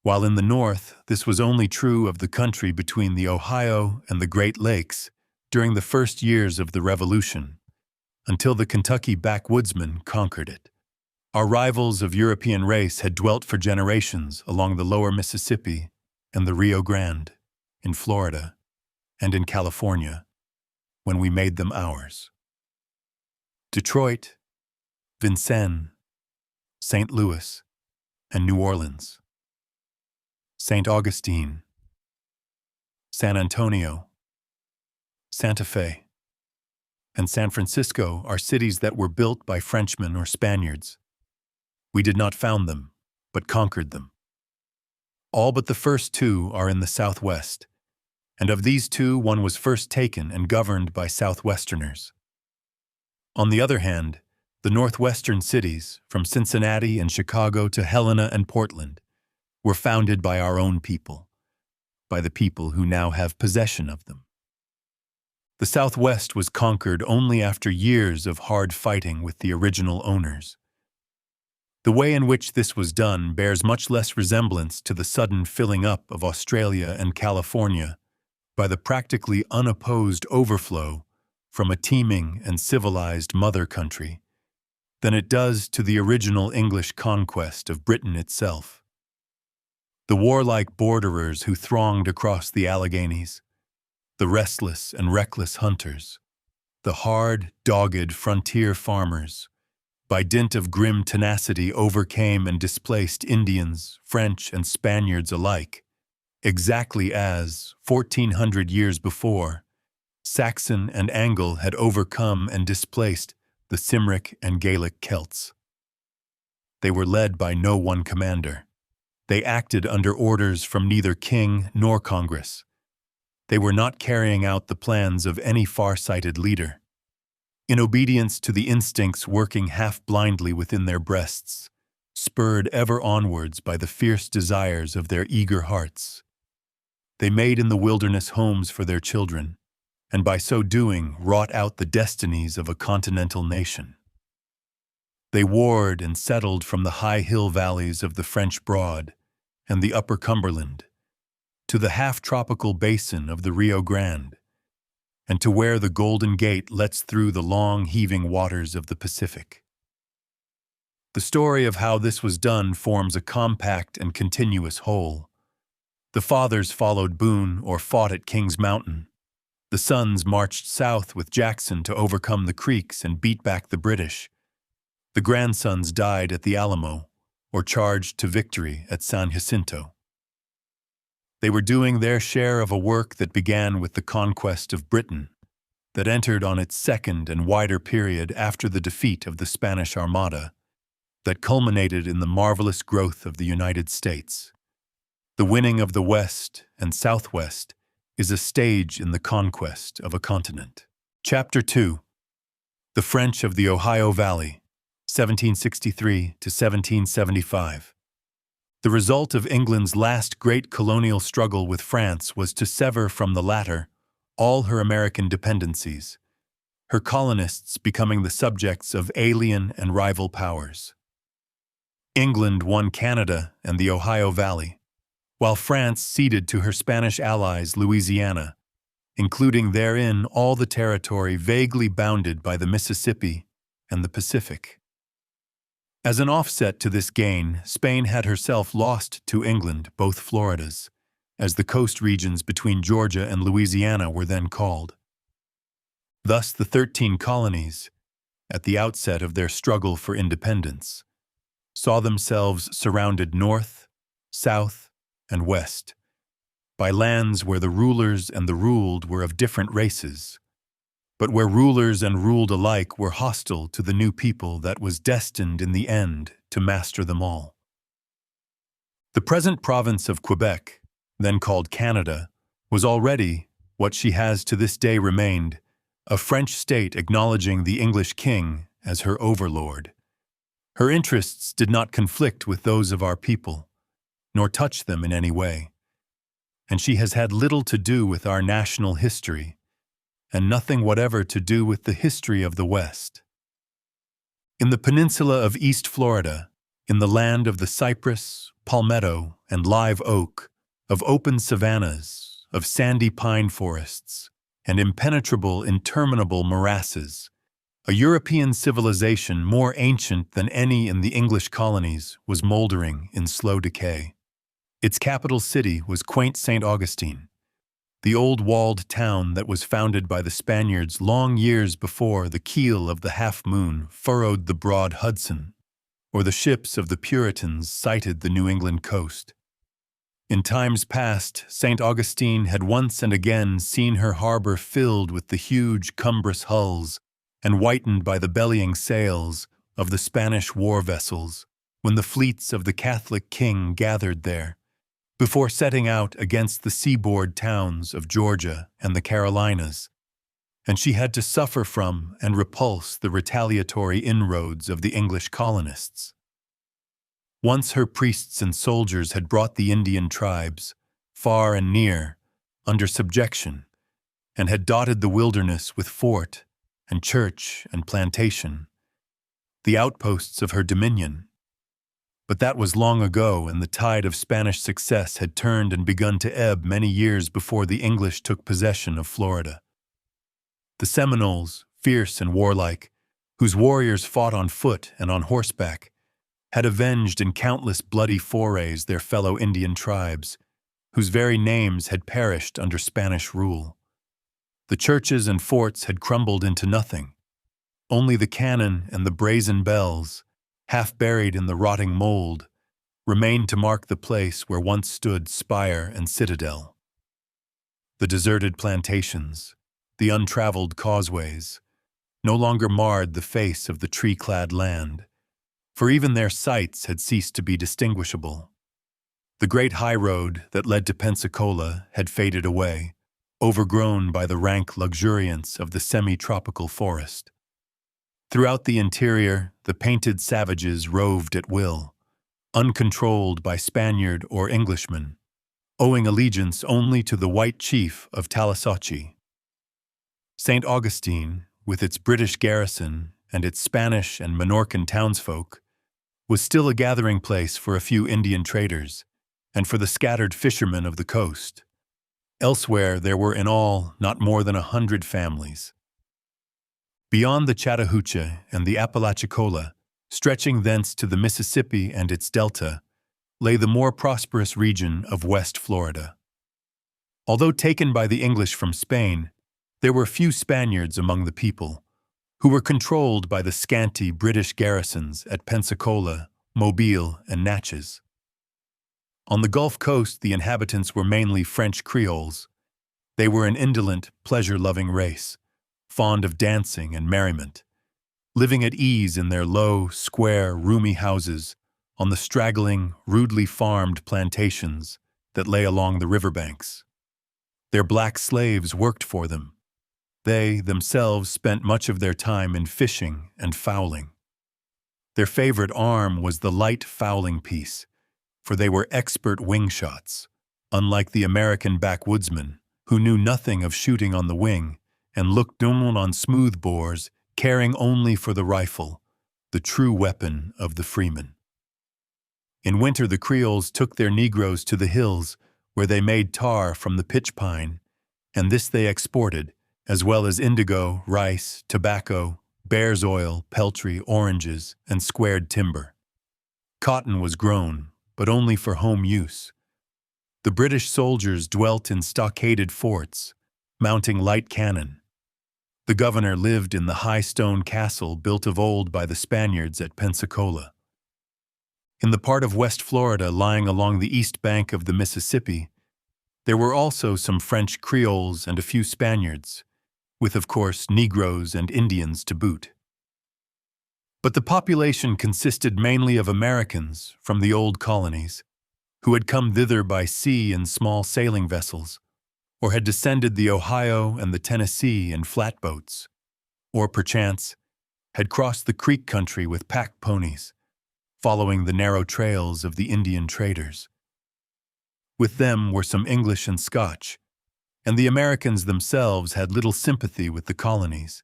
while in the North this was only true of the country between the Ohio and the Great Lakes during the first years of the Revolution, until the Kentucky backwoodsmen conquered it. Our rivals of European race had dwelt for generations along the lower Mississippi and the Rio Grande, in Florida, and in California, when we made them ours. Detroit, Vincennes, St. Louis, and New Orleans. St. Augustine, San Antonio, Santa Fe, and San Francisco are cities that were built by Frenchmen or Spaniards. We did not found them, but conquered them. All but the first two are in the Southwest, and of these two one was first taken and governed by Southwesterners. On the other hand, the Northwestern cities, from Cincinnati and Chicago to Helena and Portland, were founded by our own people, by the people who now have possession of them. The Southwest was conquered only after years of hard fighting with the original owners. The way in which this was done bears much less resemblance to the sudden filling up of Australia and California by the practically unopposed overflow from a teeming and civilized mother country than it does to the original English conquest of Britain itself. The warlike borderers who thronged across the Alleghenies, the restless and reckless hunters, the hard, dogged frontier farmers, by dint of grim tenacity overcame and displaced Indians, French, and Spaniards alike, exactly as, 1400 years before, Saxon and Angle had overcome and displaced the Cymric and Gaelic Celts. They were led by no one commander. They acted under orders from neither king nor Congress. They were not carrying out the plans of any far-sighted leader. In obedience to the instincts working half-blindly within their breasts, spurred ever onwards by the fierce desires of their eager hearts, they made in the wilderness homes for their children, and by so doing wrought out the destinies of a continental nation. They warred and settled from the high hill valleys of the French Broad and the Upper Cumberland to the half-tropical basin of the Rio Grande, and to where the Golden Gate lets through the long, heaving waters of the Pacific. The story of how this was done forms a compact and continuous whole. The fathers followed Boone or fought at Kings Mountain. The sons marched south with Jackson to overcome the Creeks and beat back the British. The grandsons died at the Alamo or charged to victory at San Jacinto. They were doing their share of a work that began with the conquest of Britain, that entered on its second and wider period after the defeat of the Spanish Armada, that culminated in the marvelous growth of the United States. The winning of the West and Southwest is a stage in the conquest of a continent. Chapter 2. The French of the Ohio Valley, 1763 to 1775. The result of England's last great colonial struggle with France was to sever from the latter all her American dependencies, her colonists becoming the subjects of alien and rival powers. England won Canada and the Ohio Valley, while France ceded to her Spanish allies Louisiana, including therein all the territory vaguely bounded by the Mississippi and the Pacific. As an offset to this gain, Spain had herself lost to England both Floridas, as the coast regions between Georgia and Louisiana were then called. Thus the 13 colonies, at the outset of their struggle for independence, saw themselves surrounded north, south, and west by lands where the rulers and the ruled were of different races, but where rulers and ruled alike were hostile to the new people that was destined in the end to master them all. The present province of Quebec, then called Canada, was already, what she has to this day remained, a French state acknowledging the English king as her overlord. Her interests did not conflict with those of our people, nor touch them in any way, and she has had little to do with our national history, and nothing whatever to do with the history of the West. In the peninsula of East Florida, in the land of the cypress, palmetto, and live oak, of open savannas, of sandy pine forests, and impenetrable, interminable morasses, a European civilization more ancient than any in the English colonies was moldering in slow decay. Its capital city was quaint St. Augustine, the old walled town that was founded by the Spaniards long years before the keel of the Half Moon furrowed the broad Hudson, or the ships of the Puritans sighted the New England coast. In times past, St. Augustine had once and again seen her harbor filled with the huge, cumbrous hulls and whitened by the bellying sails of the Spanish war vessels when the fleets of the Catholic king gathered there, before setting out against the seaboard towns of Georgia and the Carolinas, and she had to suffer from and repulse the retaliatory inroads of the English colonists. Once her priests and soldiers had brought the Indian tribes, far and near, under subjection, and had dotted the wilderness with fort and church and plantation, the outposts of her dominion. But that was long ago, and the tide of Spanish success had turned and begun to ebb many years before the English took possession of Florida. The Seminoles, fierce and warlike, whose warriors fought on foot and on horseback, had avenged in countless bloody forays their fellow Indian tribes, whose very names had perished under Spanish rule. The churches and forts had crumbled into nothing. Only the cannon and the brazen bells, half buried in the rotting mold, remained to mark the place where once stood spire and citadel. The deserted plantations, the untraveled causeways, no longer marred the face of the tree-clad land, for even their sites had ceased to be distinguishable. The great high road that led to Pensacola had faded away, overgrown by the rank luxuriance of the semi-tropical forest. Throughout the interior, the painted savages roved at will, uncontrolled by Spaniard or Englishman, owing allegiance only to the white chief of Talasoche. St. Augustine, with its British garrison and its Spanish and Minorcan townsfolk, was still a gathering place for a few Indian traders and for the scattered fishermen of the coast. Elsewhere, there were in all not more than 100 families. Beyond the Chattahoochee and the Apalachicola, stretching thence to the Mississippi and its delta, lay the more prosperous region of West Florida. Although taken by the English from Spain, there were few Spaniards among the people, who were controlled by the scanty British garrisons at Pensacola, Mobile, and Natchez. On the Gulf Coast, the inhabitants were mainly French Creoles. They were an indolent, pleasure-loving race, fond of dancing and merriment, living at ease in their low, square, roomy houses on the straggling, rudely farmed plantations that lay along the riverbanks. Their black slaves worked for them. They, themselves, spent much of their time in fishing and fowling. Their favorite arm was the light fowling piece, for they were expert wing shots, unlike the American backwoodsmen, who knew nothing of shooting on the wing and looked down on smooth bores, caring only for the rifle, the true weapon of the freeman. In winter, the Creoles took their Negroes to the hills, where they made tar from the pitch pine, and this they exported, as well as indigo, rice, tobacco, bear's oil, peltry, oranges, and squared timber. Cotton was grown, but only for home use. The British soldiers dwelt in stockaded forts, mounting light cannon. The governor lived in the high stone castle built of old by the Spaniards at Pensacola. In the part of West Florida lying along the east bank of the Mississippi, there were also some French Creoles and a few Spaniards, with, of course, Negroes and Indians to boot. But the population consisted mainly of Americans from the old colonies, who had come thither by sea in small sailing vessels, or had descended the Ohio and the Tennessee in flatboats, or, perchance, had crossed the creek country with pack ponies, following the narrow trails of the Indian traders. With them were some English and Scotch, and the Americans themselves had little sympathy with the colonies,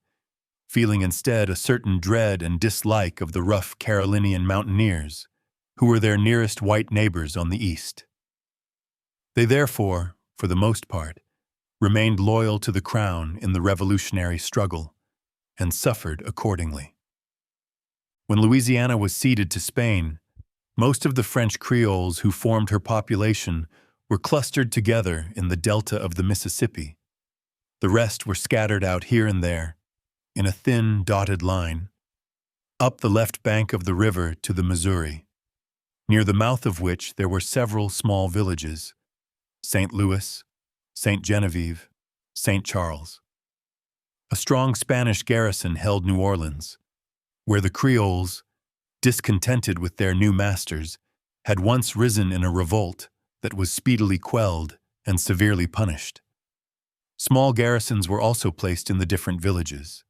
feeling instead a certain dread and dislike of the rough Carolinian mountaineers, who were their nearest white neighbors on the east. They therefore, for the most part, remained loyal to the crown in the Revolutionary struggle, and suffered accordingly. When Louisiana was ceded to Spain, most of the French Creoles who formed her population were clustered together in the delta of the Mississippi. The rest were scattered out here and there, in a thin, dotted line. up the left bank of the river to the Missouri, near the mouth of which there were several small villages: St. Louis, St. Genevieve, St. Charles. A strong Spanish garrison held New Orleans, where the Creoles, discontented with their new masters, had once risen in a revolt that was speedily quelled and severely punished. Small garrisons were also placed in the different villages.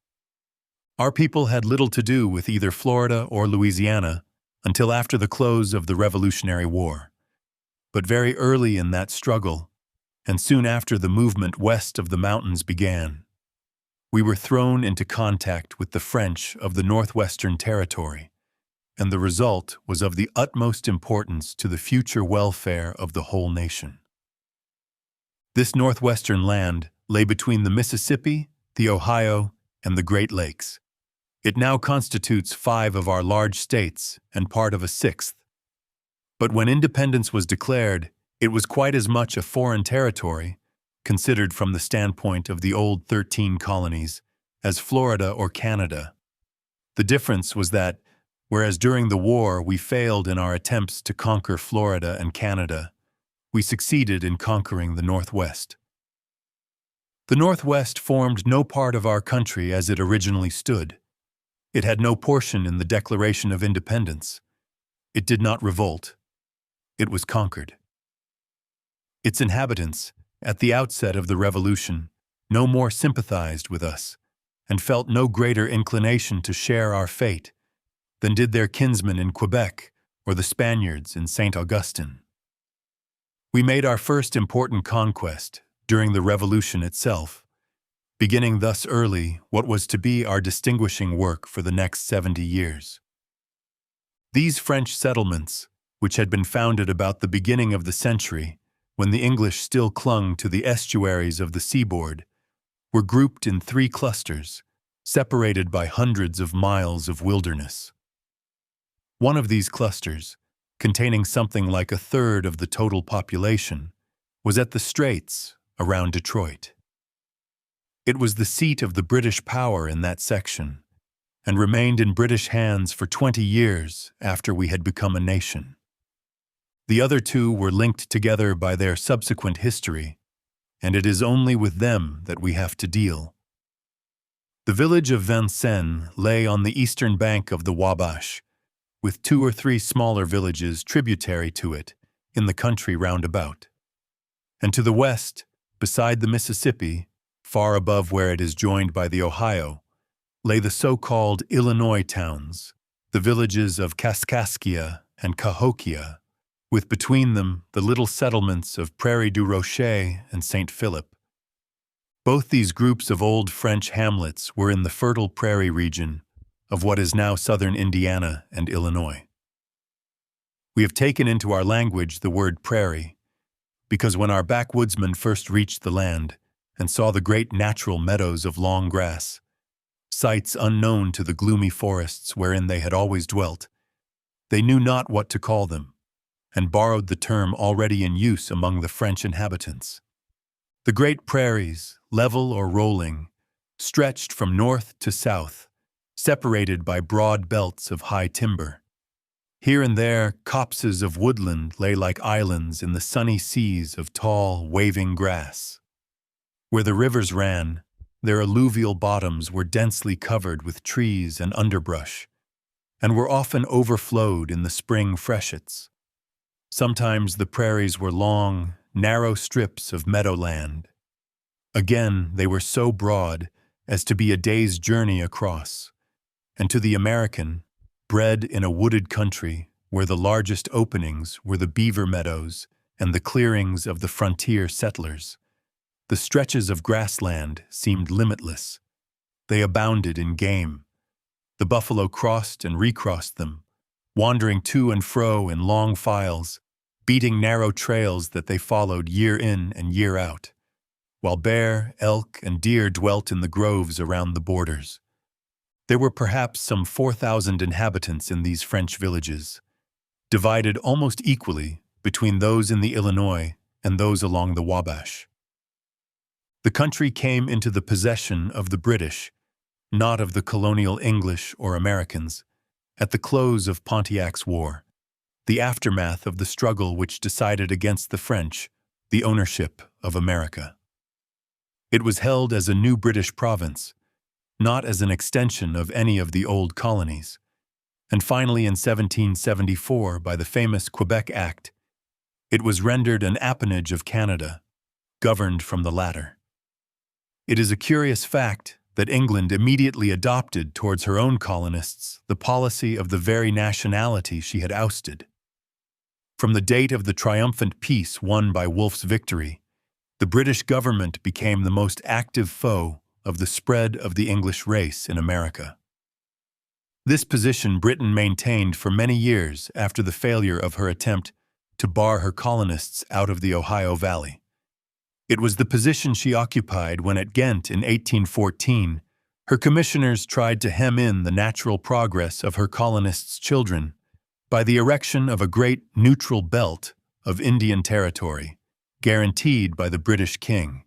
Our people had little to do with either Florida or Louisiana until after the close of the Revolutionary War. But very early in that struggle, and soon after the movement west of the mountains began, we were thrown into contact with the French of the Northwestern Territory, and the result was of the utmost importance to the future welfare of the whole nation. This northwestern land lay between the Mississippi, the Ohio, and the Great Lakes. It now constitutes 5 of our large states and part of a 6th. But when independence was declared, it was quite as much a foreign territory, considered from the standpoint of the old 13 colonies, as Florida or Canada. The difference was that, whereas during the war we failed in our attempts to conquer Florida and Canada, we succeeded in conquering the Northwest. The Northwest formed no part of our country as it originally stood. It had no portion in the Declaration of Independence. It did not revolt. It was conquered. Its inhabitants, at the outset of the Revolution, no more sympathized with us, and felt no greater inclination to share our fate than did their kinsmen in Quebec or the Spaniards in St. Augustine. We made our first important conquest during the Revolution itself, beginning thus early what was to be our distinguishing work for the next 70 years. These French settlements, which had been founded about the beginning of the century, when the English still clung to the estuaries of the seaboard, were grouped in 3 clusters, separated by hundreds of miles of wilderness. One of these clusters, containing something like 1/3 of the total population, was at the Straits around Detroit. It was the seat of the British power in that section, and remained in British hands for 20 years after we had become a nation. The other 2 were linked together by their subsequent history, and it is only with them that we have to deal. The village of Vincennes lay on the eastern bank of the Wabash, with 2 or 3 smaller villages tributary to it in the country round about. And to the west, beside the Mississippi, far above where it is joined by the Ohio, lay the so-called Illinois towns, the villages of Kaskaskia and Cahokia, with between them the little settlements of Prairie du Rocher and St. Philip. Both these groups of old French hamlets were in the fertile prairie region of what is now southern Indiana and Illinois. We have taken into our language the word prairie, because when our backwoodsmen first reached the land and saw the great natural meadows of long grass, sights unknown to the gloomy forests wherein they had always dwelt, they knew not what to call them, and borrowed the term already in use among the French inhabitants. The great prairies, level or rolling, stretched from north to south, separated by broad belts of high timber. Here and there, copses of woodland lay like islands in the sunny seas of tall, waving grass. Where the rivers ran, their alluvial bottoms were densely covered with trees and underbrush, and were often overflowed in the spring freshets. Sometimes the prairies were long, narrow strips of meadowland. Again, they were so broad as to be a day's journey across, and to the American, bred in a wooded country where the largest openings were the beaver meadows and the clearings of the frontier settlers, the stretches of grassland seemed limitless. They abounded in game. The buffalo crossed and recrossed them, wandering to and fro in long files, beating narrow trails that they followed year in and year out, while bear, elk, and deer dwelt in the groves around the borders. There were perhaps some 4,000 inhabitants in these French villages, divided almost equally between those in the Illinois and those along the Wabash. The country came into the possession of the British, not of the colonial English or Americans, at the close of Pontiac's War, the aftermath of the struggle which decided against the French the ownership of America. It was held as a new British province, not as an extension of any of the old colonies, and finally in 1774, by the famous Quebec Act, it was rendered an appanage of Canada, governed from the latter. It is a curious fact that England immediately adopted towards her own colonists the policy of the very nationality she had ousted. From the date of the triumphant peace won by Wolfe's victory, the British government became the most active foe of the spread of the English race in America. This position Britain maintained for many years after the failure of her attempt to bar her colonists out of the Ohio Valley. It was the position she occupied when at Ghent in 1814, her commissioners tried to hem in the natural progress of her colonists' children by the erection of a great neutral belt of Indian territory, guaranteed by the British king.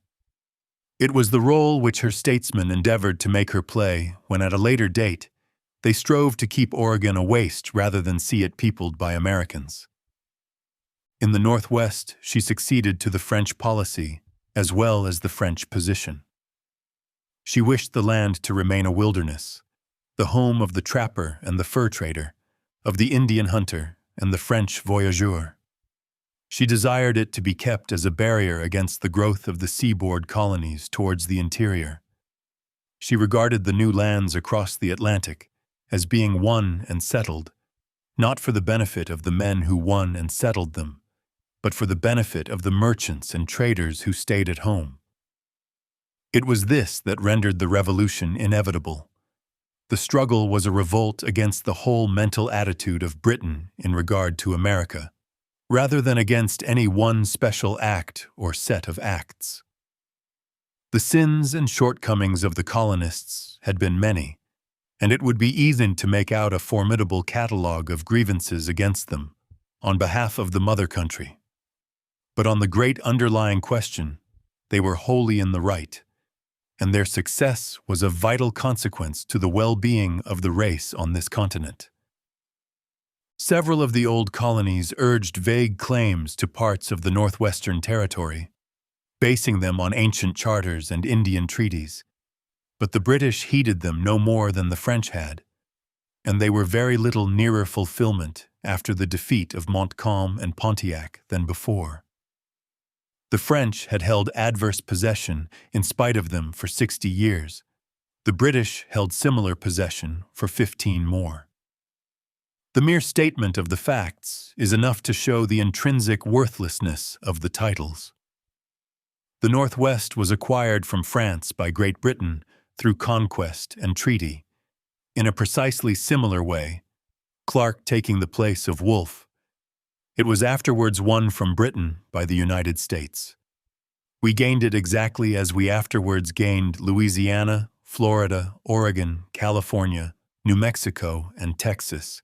It was the role which her statesmen endeavored to make her play when at a later date they strove to keep Oregon a waste rather than see it peopled by Americans. In the Northwest, she succeeded to the French policy as well as the French position. She wished the land to remain a wilderness, the home of the trapper and the fur trader, of the Indian hunter and the French voyageur. She desired it to be kept as a barrier against the growth of the seaboard colonies towards the interior. She regarded the new lands across the Atlantic as being won and settled, not for the benefit of the men who won and settled them, but for the benefit of the merchants and traders who stayed at home. It was this that rendered the revolution inevitable. The struggle was a revolt against the whole mental attitude of Britain in regard to America, rather than against any one special act or set of acts. The sins and shortcomings of the colonists had been many, and it would be easy to make out a formidable catalogue of grievances against them on behalf of the mother country. But on the great underlying question, they were wholly in the right, and their success was of vital consequence to the well-being of the race on this continent. Several of the old colonies urged vague claims to parts of the Northwestern Territory, basing them on ancient charters and Indian treaties, but the British heeded them no more than the French had, and they were very little nearer fulfillment after the defeat of Montcalm and Pontiac than before. The French had held adverse possession in spite of them for 60 years. The British held similar possession for 15 more. The mere statement of the facts is enough to show the intrinsic worthlessness of the titles. The Northwest was acquired from France by Great Britain through conquest and treaty, in a precisely similar way, Clark taking the place of Wolfe. It was afterwards won from Britain by the United States. We gained it exactly as we afterwards gained Louisiana, Florida, Oregon, California, New Mexico, and Texas,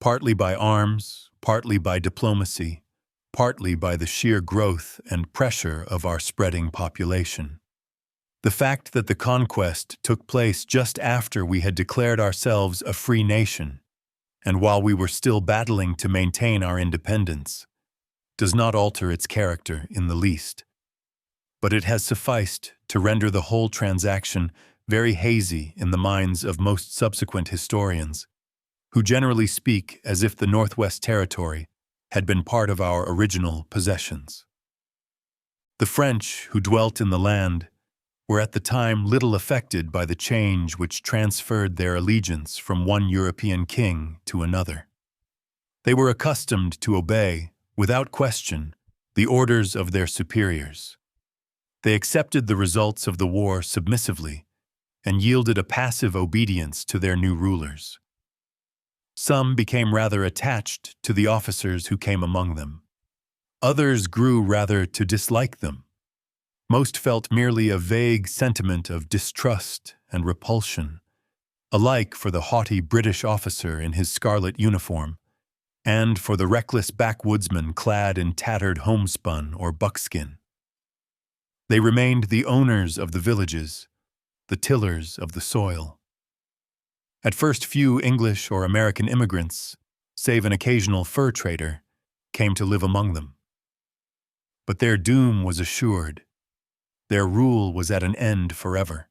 partly by arms, partly by diplomacy, partly by the sheer growth and pressure of our spreading population. The fact that the conquest took place just after we had declared ourselves a free nation, and while we were still battling to maintain our independence, does not alter its character in the least. But it has sufficed to render the whole transaction very hazy in the minds of most subsequent historians, who generally speak as if the Northwest Territory had been part of our original possessions. The French who dwelt in the land were at the time little affected by the change which transferred their allegiance from one European king to another. They were accustomed to obey, without question, the orders of their superiors. They accepted the results of the war submissively and yielded a passive obedience to their new rulers. Some became rather attached to the officers who came among them. Others grew rather to dislike them. Most felt merely a vague sentiment of distrust and repulsion, alike for the haughty British officer in his scarlet uniform, and for the reckless backwoodsman clad in tattered homespun or buckskin. They remained the owners of the villages, the tillers of the soil. At first, few English or American immigrants, save an occasional fur trader, came to live among them. But their doom was assured. Their rule was at an end forever.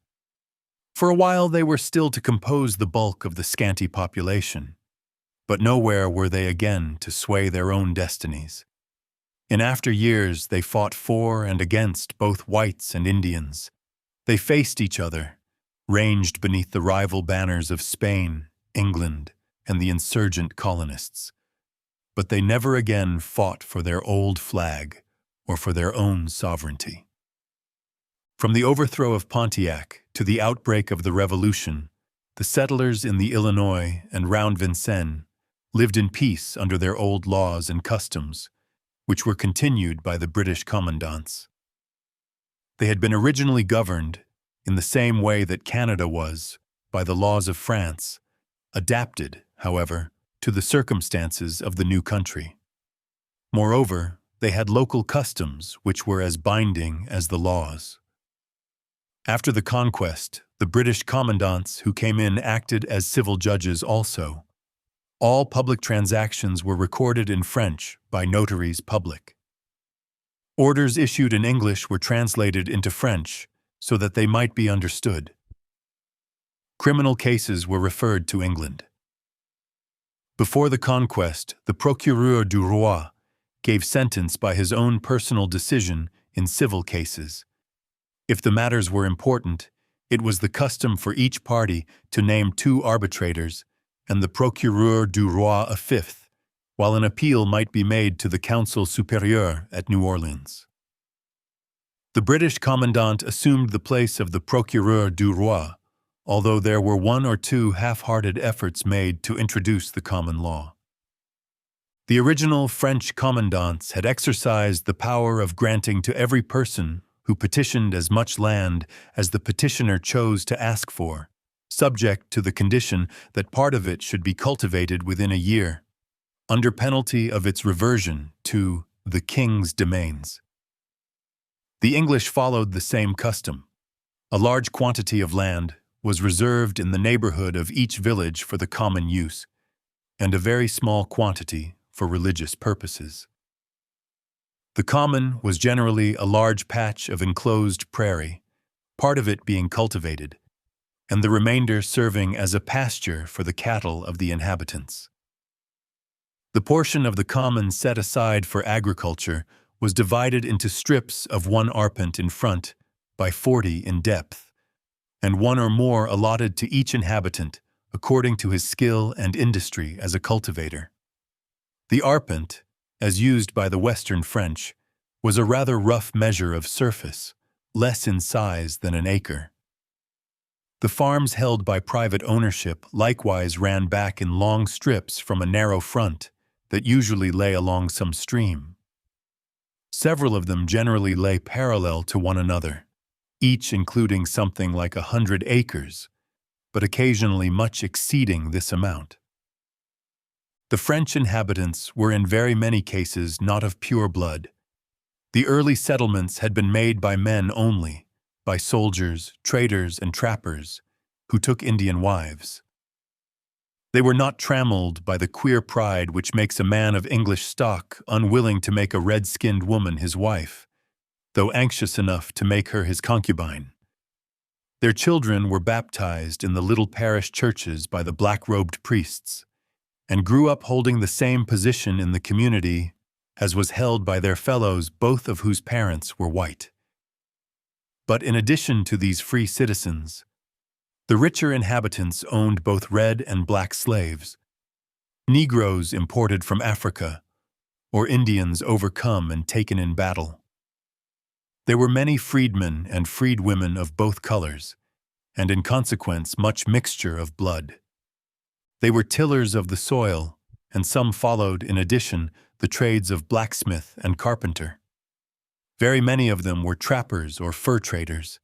For a while they were still to compose the bulk of the scanty population, but nowhere were they again to sway their own destinies. In after years they fought for and against both whites and Indians. They faced each other, ranged beneath the rival banners of Spain, England, and the insurgent colonists. But they never again fought for their old flag or for their own sovereignty. From the overthrow of Pontiac to the outbreak of the Revolution, the settlers in the Illinois and round Vincennes lived in peace under their old laws and customs, which were continued by the British commandants. They had been originally governed, in the same way that Canada was, by the laws of France, adapted, however, to the circumstances of the new country. Moreover, they had local customs which were as binding as the laws. After the conquest, the British commandants who came in acted as civil judges also. All public transactions were recorded in French by notaries public. Orders issued in English were translated into French so that they might be understood. Criminal cases were referred to England. Before the conquest, the Procureur du Roi gave sentence by his own personal decision in civil cases. If the matters were important, it was the custom for each party to name 2 arbitrators and the Procureur du Roi a 5th, while an appeal might be made to the Council Supérieur at New Orleans. The British commandant assumed the place of the Procureur du Roi, although there were 1 or 2 half-hearted efforts made to introduce the common law. The original French commandants had exercised the power of granting to every person who petitioned as much land as the petitioner chose to ask for, subject to the condition that part of it should be cultivated within a year, under penalty of its reversion to the king's domains. The English followed the same custom. A large quantity of land was reserved in the neighborhood of each village for the common use, and a very small quantity for religious purposes. The common was generally a large patch of enclosed prairie, part of it being cultivated, and the remainder serving as a pasture for the cattle of the inhabitants. The portion of the common set aside for agriculture was divided into strips of 1 arpent in front by 40 in depth, and 1 or more allotted to each inhabitant according to his skill and industry as a cultivator. The arpent, as used by the Western French, was a rather rough measure of surface, less in size than an acre. The farms held by private ownership likewise ran back in long strips from a narrow front that usually lay along some stream. Several of them generally lay parallel to one another, each including something like 100 acres, but occasionally much exceeding this amount. The French inhabitants were in very many cases not of pure blood. The early settlements had been made by men only, by soldiers, traders, and trappers, who took Indian wives. They were not trammeled by the queer pride which makes a man of English stock unwilling to make a red-skinned woman his wife, though anxious enough to make her his concubine. Their children were baptized in the little parish churches by the black-robed priests, and grew up holding the same position in the community as was held by their fellows, both of whose parents were white. But in addition to these free citizens, the richer inhabitants owned both red and black slaves, Negroes imported from Africa, or Indians overcome and taken in battle. There were many freedmen and freedwomen of both colors, and in consequence much mixture of blood. They were tillers of the soil, and some followed, in addition, the trades of blacksmith and carpenter. Very many of them were trappers or fur traders.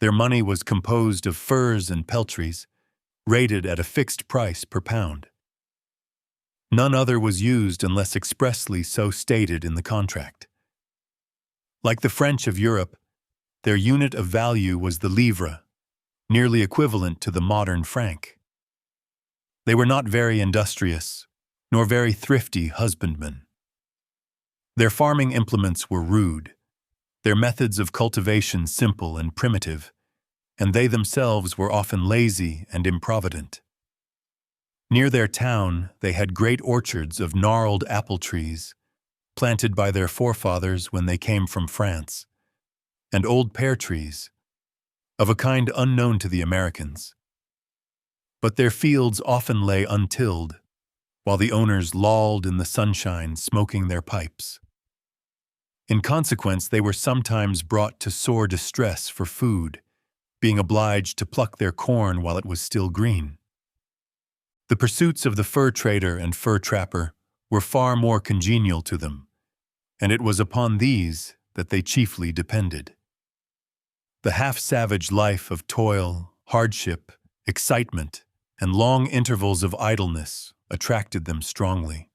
Their money was composed of furs and peltries, rated at a fixed price per pound. None other was used unless expressly so stated in the contract. Like the French of Europe, their unit of value was the livre, nearly equivalent to the modern franc. They were not very industrious, nor very thrifty husbandmen. Their farming implements were rude, their methods of cultivation simple and primitive, and they themselves were often lazy and improvident. Near their town, they had great orchards of gnarled apple trees, planted by their forefathers when they came from France, and old pear trees, of a kind unknown to the Americans. But their fields often lay untilled, while the owners lolled in the sunshine smoking their pipes. In consequence, they were sometimes brought to sore distress for food, being obliged to pluck their corn while it was still green. The pursuits of the fur trader and fur trapper were far more congenial to them, and it was upon these that they chiefly depended. The half-savage life of toil, hardship, excitement, and long intervals of idleness attracted them strongly.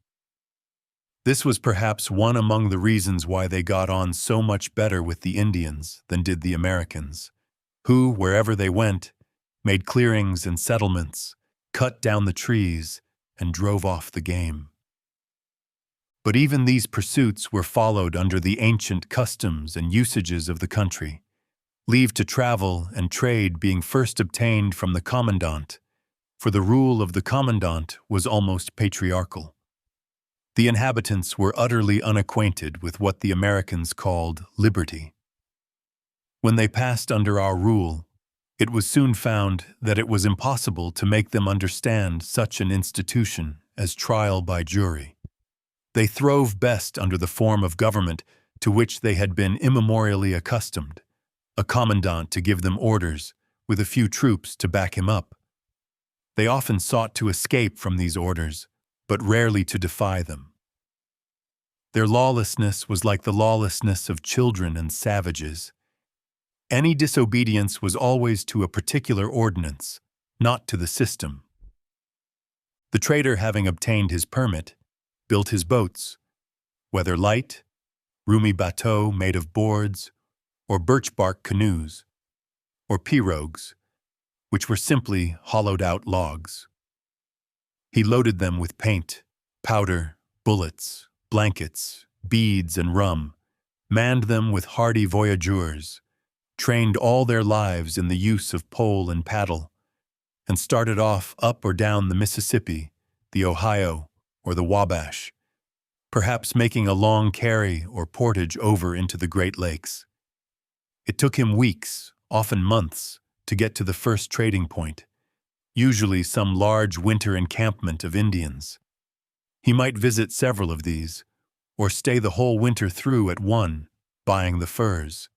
This was perhaps one among the reasons why they got on so much better with the Indians than did the Americans, who, wherever they went, made clearings and settlements, cut down the trees, and drove off the game. But even these pursuits were followed under the ancient customs and usages of the country, leave to travel and trade being first obtained from the commandant, for the rule of the commandant was almost patriarchal. The inhabitants were utterly unacquainted with what the Americans called liberty. When they passed under our rule, it was soon found that it was impossible to make them understand such an institution as trial by jury. They throve best under the form of government to which they had been immemorially accustomed, a commandant to give them orders, with a few troops to back him up. They often sought to escape from these orders, but rarely to defy them. Their lawlessness was like the lawlessness of children and savages. Any disobedience was always to a particular ordinance, not to the system. The trader, having obtained his permit, built his boats, whether light, roomy bateaux made of boards, or birch bark canoes, or pirogues, which were simply hollowed-out logs. He loaded them with paint, powder, bullets, blankets, beads, and rum, manned them with hardy voyageurs, trained all their lives in the use of pole and paddle, and started off up or down the Mississippi, the Ohio, or the Wabash, perhaps making a long carry or portage over into the Great Lakes. It took him weeks, often months, to get to the first trading point, usually some large winter encampment of Indians. He might visit several of these, or stay the whole winter through at one, buying the furs.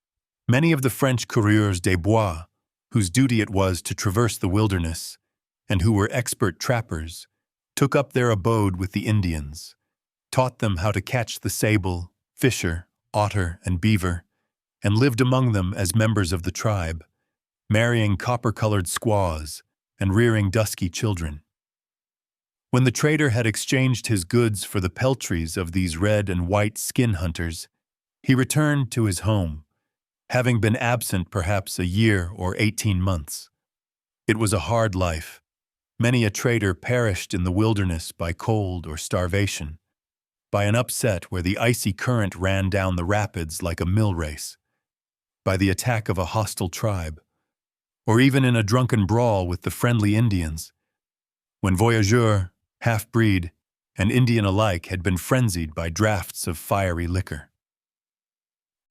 Many of the French coureurs des bois, whose duty it was to traverse the wilderness, and who were expert trappers, took up their abode with the Indians, taught them how to catch the sable, fisher, otter, and beaver, and lived among them as members of the tribe, marrying copper-colored squaws and rearing dusky children. When the trader had exchanged his goods for the peltries of these red and white skin hunters, he returned to his home, having been absent perhaps a year or 18 months. It was a hard life. Many a trader perished in the wilderness by cold or starvation, by an upset where the icy current ran down the rapids like a mill race, by the attack of a hostile tribe, or even in a drunken brawl with the friendly Indians, when voyageur, half-breed, and Indian alike had been frenzied by draughts of fiery liquor.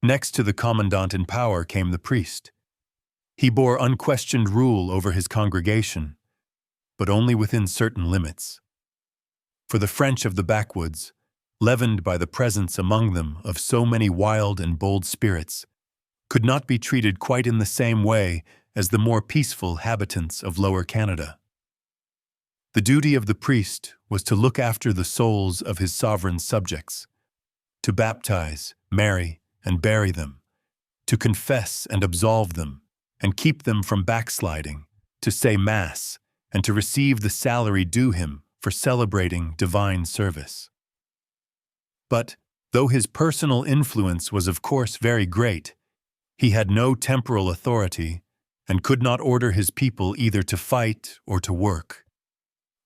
Next to the commandant in power came the priest. He bore unquestioned rule over his congregation, but only within certain limits. For the French of the backwoods, leavened by the presence among them of so many wild and bold spirits, could not be treated quite in the same way as the more peaceful habitants of Lower Canada. The duty of the priest was to look after the souls of his sovereign subjects, to baptize, marry, and bury them, to confess and absolve them, and keep them from backsliding, to say Mass, and to receive the salary due him for celebrating divine service. But, though his personal influence was of course very great, he had no temporal authority and could not order his people either to fight or to work.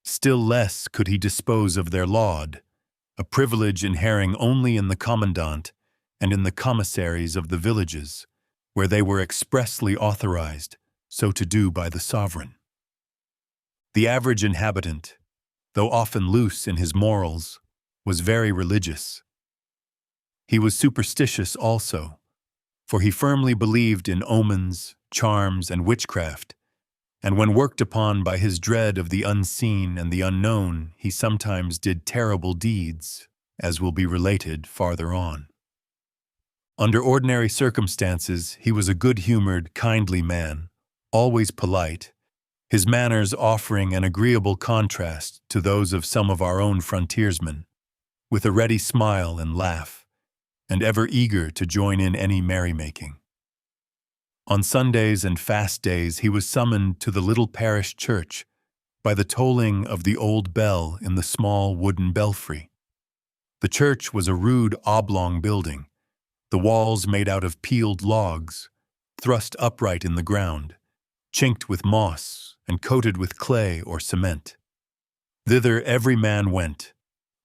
Still less could he dispose of their laud, a privilege inhering only in the commandant and in the commissaries of the villages, where they were expressly authorized so to do by the sovereign. The average inhabitant, though often loose in his morals, was very religious. He was superstitious also, for he firmly believed in omens, charms, and witchcraft, and when worked upon by his dread of the unseen and the unknown, he sometimes did terrible deeds, as will be related farther on. Under ordinary circumstances, he was a good-humored, kindly man, always polite, his manners offering an agreeable contrast to those of some of our own frontiersmen, with a ready smile and laugh, and ever eager to join in any merrymaking. On Sundays and fast days he was summoned to the little parish church by the tolling of the old bell in the small wooden belfry. The church was a rude oblong building, the walls made out of peeled logs, thrust upright in the ground, chinked with moss and coated with clay or cement. Thither every man went,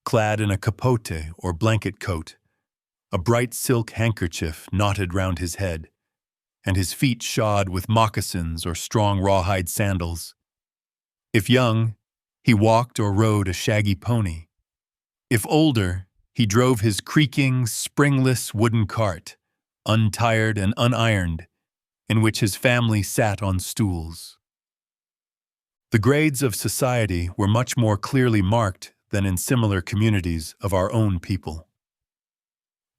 clad in a capote or blanket coat, a bright silk handkerchief knotted round his head, and his feet shod with moccasins or strong rawhide sandals. If young, he walked or rode a shaggy pony. If older, he drove his creaking, springless wooden cart, untired and unironed, in which his family sat on stools. The grades of society were much more clearly marked than in similar communities of our own people.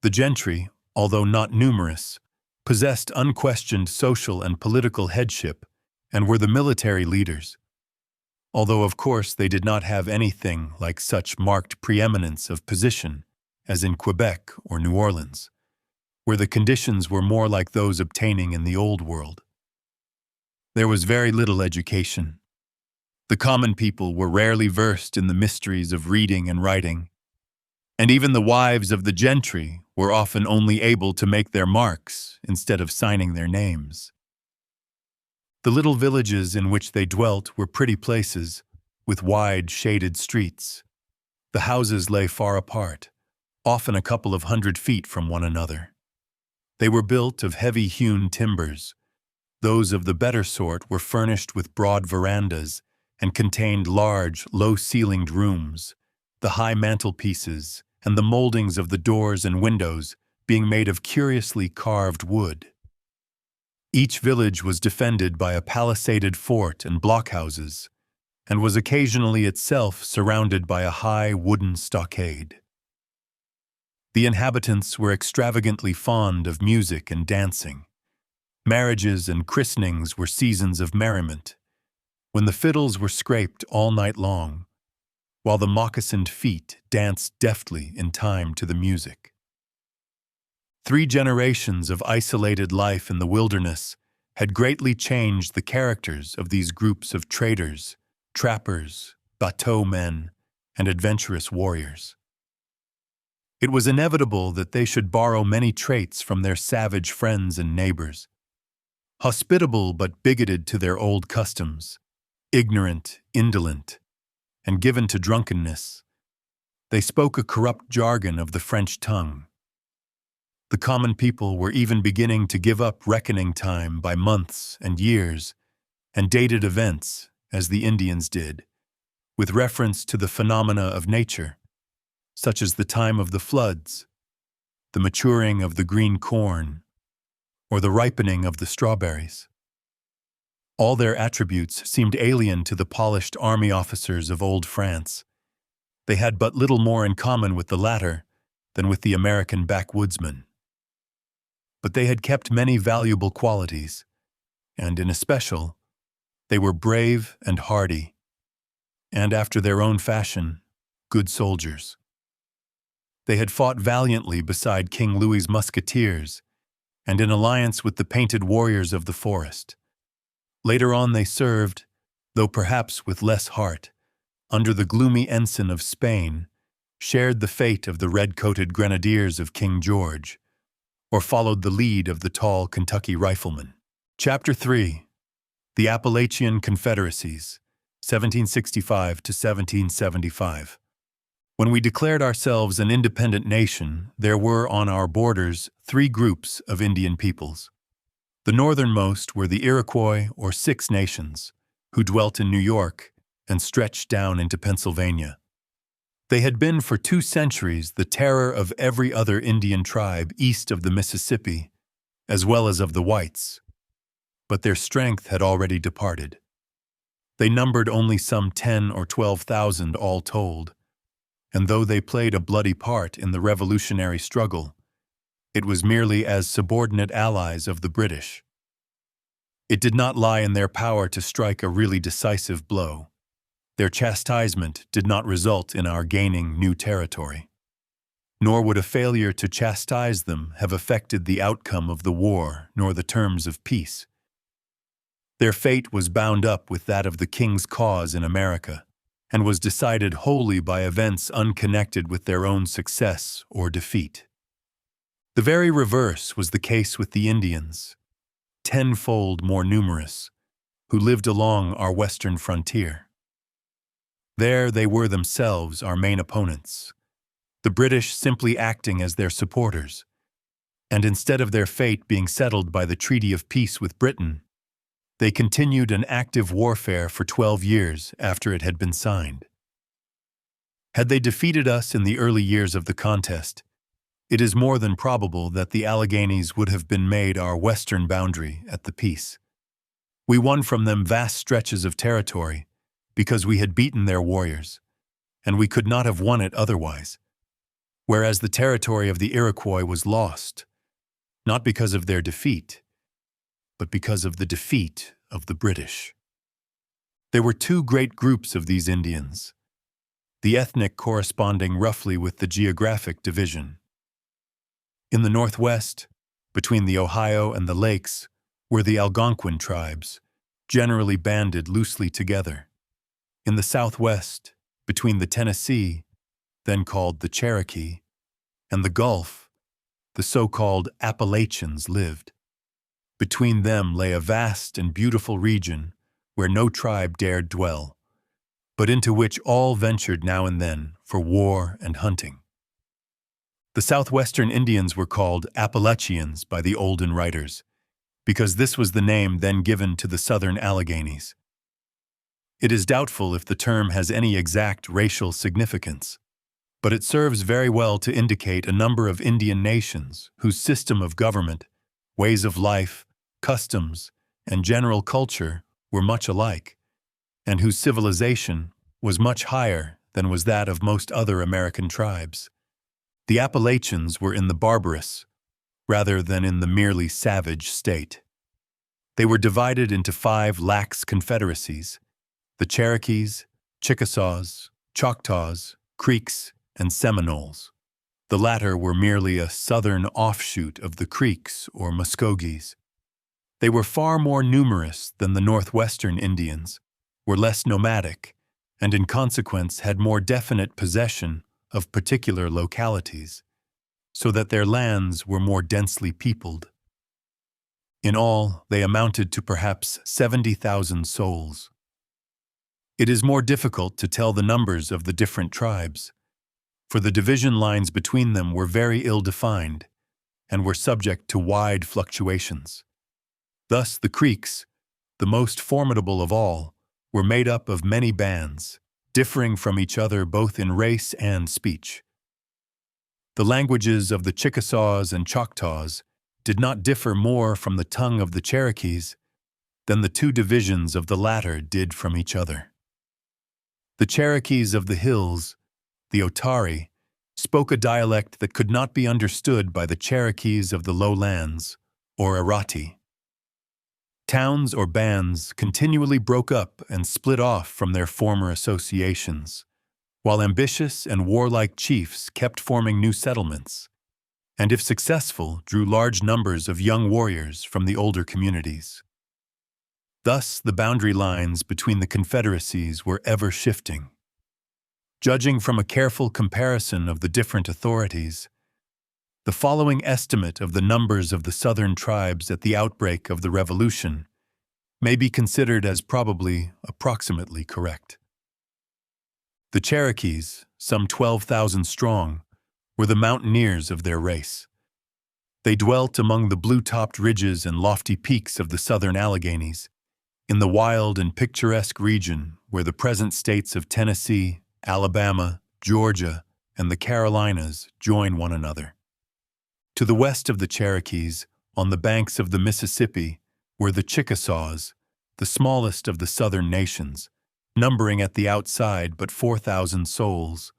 The gentry, although not numerous, possessed unquestioned social and political headship and were the military leaders, although of course they did not have anything like such marked preeminence of position as in Quebec or New Orleans, where the conditions were more like those obtaining in the Old World. There was very little education. The common people were rarely versed in the mysteries of reading and writing, and even the wives of the gentry were often only able to make their marks instead of signing their names. The little villages in which they dwelt were pretty places, with wide, shaded streets. The houses lay far apart, often a couple of 100 feet from one another. They were built of heavy-hewn timbers. Those of the better sort were furnished with broad verandas and contained large, low-ceilinged rooms, the high mantelpieces and the moldings of the doors and windows being made of curiously carved wood. Each village was defended by a palisaded fort and blockhouses, and was occasionally itself surrounded by a high wooden stockade. The inhabitants were extravagantly fond of music and dancing. Marriages and christenings were seasons of merriment, when the fiddles were scraped all night long, while the moccasined feet danced deftly in time to the music. 3 generations of isolated life in the wilderness had greatly changed the characters of these groups of traders, trappers, bateau men, and adventurous warriors. It was inevitable that they should borrow many traits from their savage friends and neighbors. Hospitable but bigoted to their old customs, ignorant, indolent, and given to drunkenness, they spoke a corrupt jargon of the French tongue. The common people were even beginning to give up reckoning time by months and years, and dated events, as the Indians did, with reference to the phenomena of nature, such as the time of the floods, the maturing of the green corn, or the ripening of the strawberries. All their attributes seemed alien to the polished army officers of old France. They had but little more in common with the latter than with the American backwoodsman. But they had kept many valuable qualities, and in especial, they were brave and hardy, and after their own fashion, good soldiers. They had fought valiantly beside King Louis's musketeers, and in alliance with the painted warriors of the forest. Later on they served, though perhaps with less heart, under the gloomy ensign of Spain, shared the fate of the red-coated grenadiers of King George, or followed the lead of the tall Kentucky riflemen. Chapter 3. The Appalachian Confederacies, 1765 to 1775. When we declared ourselves an independent nation, there were on our borders three groups of Indian peoples. The northernmost were the Iroquois, or Six Nations, who dwelt in New York and stretched down into Pennsylvania. They had been for 2 centuries the terror of every other Indian tribe east of the Mississippi, as well as of the whites. But their strength had already departed. They numbered only some 10 or 12,000 all told, and though they played a bloody part in the revolutionary struggle, it was merely as subordinate allies of the British. It did not lie in their power to strike a really decisive blow. Their chastisement did not result in our gaining new territory. Nor would a failure to chastise them have affected the outcome of the war nor the terms of peace. Their fate was bound up with that of the King's cause in America, and was decided wholly by events unconnected with their own success or defeat. The very reverse was the case with the Indians, tenfold more numerous, who lived along our western frontier. There they were themselves our main opponents, the British simply acting as their supporters, and instead of their fate being settled by the Treaty of Peace with Britain, they continued an active warfare for 12 years after it had been signed. Had they defeated us in the early years of the contest, it is more than probable that the Alleghenies would have been made our western boundary at the peace. We won from them vast stretches of territory because we had beaten their warriors, and we could not have won it otherwise, whereas the territory of the Iroquois was lost, not because of their defeat, but because of the defeat of the British. There were 2 great groups of these Indians, the ethnic corresponding roughly with the geographic division. In the northwest, between the Ohio and the lakes, were the Algonquin tribes, generally banded loosely together. In the southwest, between the Tennessee, then called the Cherokee, and the Gulf, the so-called Appalachians lived. Between them lay a vast and beautiful region where no tribe dared dwell, but into which all ventured now and then for war and hunting. The southwestern Indians were called Appalachians by the olden writers, because this was the name then given to the southern Alleghenies. It is doubtful if the term has any exact racial significance, but it serves very well to indicate a number of Indian nations whose system of government, ways of life, customs, and general culture were much alike, and whose civilization was much higher than was that of most other American tribes. The Appalachians were in the barbarous, rather than in the merely savage state. They were divided into 5 lax confederacies: the Cherokees, Chickasaws, Choctaws, Creeks, and Seminoles. The latter were merely a southern offshoot of the Creeks or Muskogees. They were far more numerous than the northwestern Indians, were less nomadic, and in consequence had more definite possession of particular localities, so that their lands were more densely peopled. In all, they amounted to perhaps 70,000 souls. It is more difficult to tell the numbers of the different tribes, for the division lines between them were very ill-defined and were subject to wide fluctuations. Thus the Creeks, the most formidable of all, were made up of many bands, differing from each other both in race and speech. The languages of the Chickasaws and Choctaws did not differ more from the tongue of the Cherokees than the 2 divisions of the latter did from each other. The Cherokees of the hills, the Otari, spoke a dialect that could not be understood by the Cherokees of the lowlands, or Arati. Towns or bands continually broke up and split off from their former associations, while ambitious and warlike chiefs kept forming new settlements, and if successful, drew large numbers of young warriors from the older communities. Thus, the boundary lines between the confederacies were ever shifting. Judging from a careful comparison of the different authorities, the following estimate of the numbers of the southern tribes at the outbreak of the Revolution may be considered as probably approximately correct. The Cherokees, some 12,000 strong, were the mountaineers of their race. They dwelt among the blue-topped ridges and lofty peaks of the southern Alleghanies, in the wild and picturesque region where the present states of Tennessee, Alabama, Georgia, and the Carolinas join one another. To the west of the Cherokees, on the banks of the Mississippi, were the Chickasaws, the smallest of the southern nations, numbering at the outside but 4,000 souls.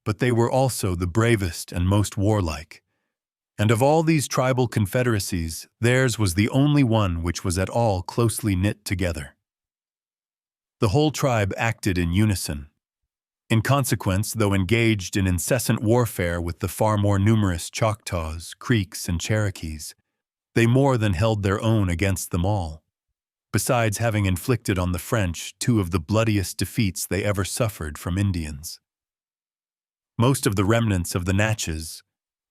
But they were also the bravest and most warlike. And of all these tribal confederacies, theirs was the only one which was at all closely knit together. The whole tribe acted in unison. In consequence, though engaged in incessant warfare with the far more numerous Choctaws, Creeks, and Cherokees, they more than held their own against them all, besides having inflicted on the French two of the bloodiest defeats they ever suffered from Indians. Most of the remnants of the Natchez,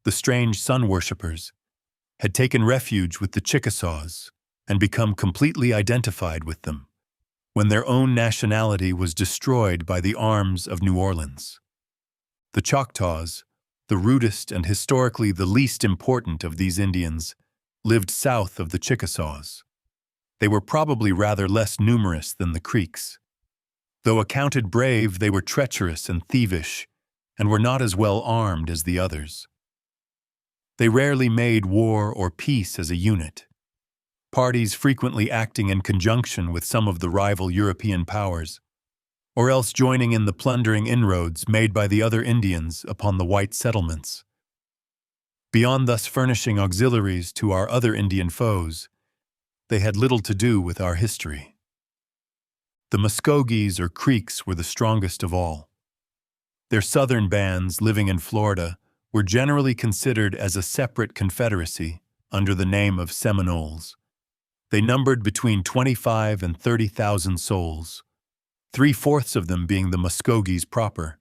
the strange sun-worshippers, had taken refuge with the Chickasaws and become completely identified with them, when their own nationality was destroyed by the arms of New Orleans. The Choctaws, the rudest and historically the least important of these Indians, lived south of the Chickasaws. They were probably rather less numerous than the Creeks. Though accounted brave, they were treacherous and thievish, and were not as well armed as the others. They rarely made war or peace as a unit, parties frequently acting in conjunction with some of the rival European powers, or else joining in the plundering inroads made by the other Indians upon the white settlements. Beyond thus furnishing auxiliaries to our other Indian foes, they had little to do with our history. The Muskogees or Creeks were the strongest of all. Their southern bands, living in Florida, were generally considered as a separate confederacy under the name of Seminoles. They numbered between 25 and 30,000 souls, 3/4 of them being the Muskogees proper,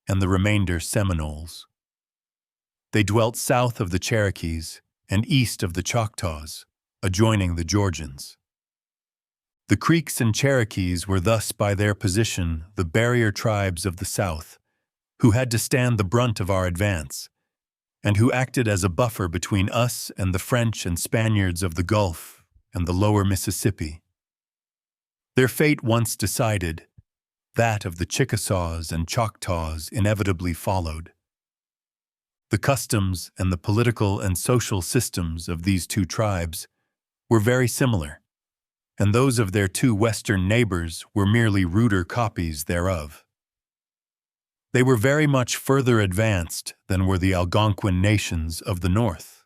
and the remainder Seminoles. They dwelt south of the Cherokees and east of the Choctaws, adjoining the Georgians. The Creeks and Cherokees were thus by their position the barrier tribes of the South, who had to stand the brunt of our advance, and who acted as a buffer between us and the French and Spaniards of the Gulf and the lower Mississippi. Their fate once decided, that of the Chickasaws and Choctaws inevitably followed. The customs and the political and social systems of these two tribes were very similar, and those of their two western neighbors were merely ruder copies thereof. They were very much further advanced than were the Algonquin nations of the north.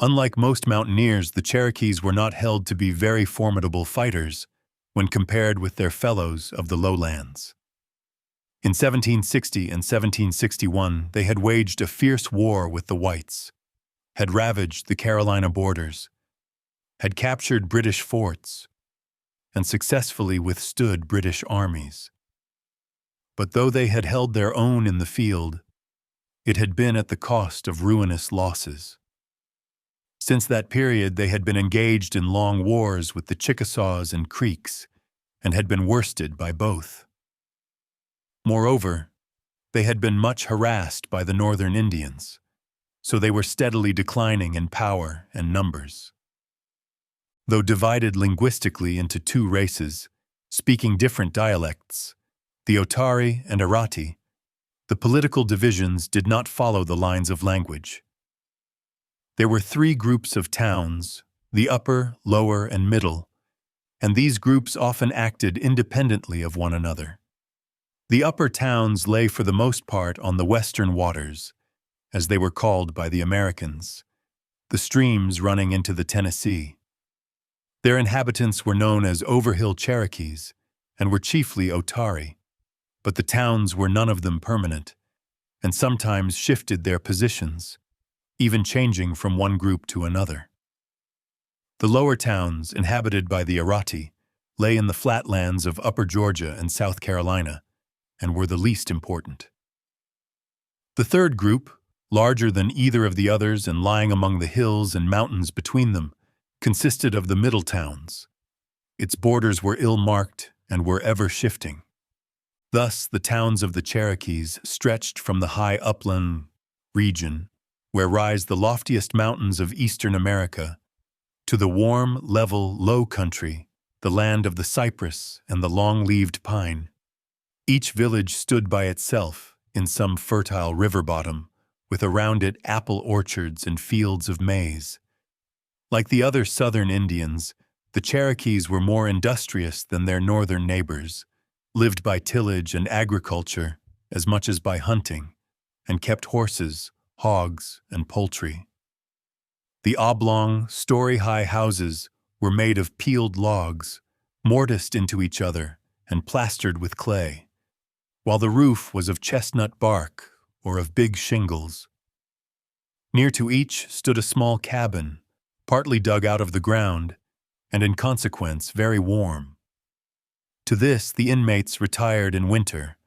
Unlike most mountaineers, the Cherokees were not held to be very formidable fighters when compared with their fellows of the lowlands. In 1760 and 1761, they had waged a fierce war with the whites, had ravaged the Carolina borders, had captured British forts, and successfully withstood British armies. But though they had held their own in the field, it had been at the cost of ruinous losses. Since that period, they had been engaged in long wars with the Chickasaws and Creeks, and had been worsted by both. Moreover, they had been much harassed by the northern Indians, so they were steadily declining in power and numbers. Though divided linguistically into two races, speaking different dialects, the Otari and Arati, the political divisions did not follow the lines of language. There were three groups of towns, the upper, lower, and middle, and these groups often acted independently of one another. The upper towns lay for the most part on the western waters, as they were called by the Americans, the streams running into the Tennessee. Their inhabitants were known as Overhill Cherokees and were chiefly Otari, but the towns were none of them permanent, and sometimes shifted their positions, even changing from one group to another. The lower towns, inhabited by the Arati, lay in the flatlands of Upper Georgia and South Carolina, and were the least important. The third group, larger than either of the others and lying among the hills and mountains between them, consisted of the middle towns. Its borders were ill-marked and were ever-shifting. Thus, the towns of the Cherokees stretched from the high upland region, where rise the loftiest mountains of eastern America, to the warm, level, low country, the land of the cypress and the long-leaved pine. Each village stood by itself in some fertile river bottom, with around it apple orchards and fields of maize. Like the other southern Indians, the Cherokees were more industrious than their northern neighbors, lived by tillage and agriculture as much as by hunting, and kept horses, hogs, and poultry. The oblong, story-high houses were made of peeled logs, mortised into each other and plastered with clay, while the roof was of chestnut bark or of big shingles. Near to each stood a small cabin, partly dug out of the ground, and in consequence very warm. To this the inmates retired in winter,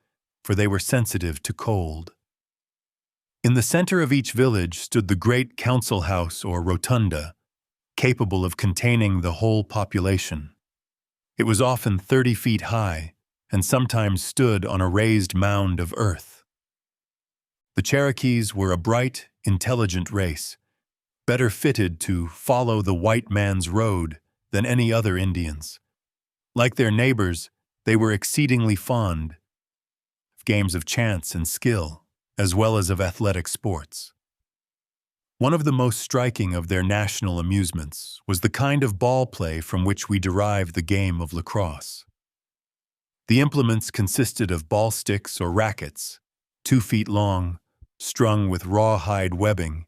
for they were sensitive to cold. In the center of each village stood the great council house or rotunda, capable of containing the whole population. It was often 30 feet high, and sometimes stood on a raised mound of earth. The Cherokees were a bright, intelligent race, better fitted to follow the white man's road than any other Indians. Like their neighbors, they were exceedingly fond of games of chance and skill, as well as of athletic sports. One of the most striking of their national amusements was the kind of ball play from which we derive the game of lacrosse. The implements consisted of ball sticks or rackets, 2 feet long, strung with rawhide webbing,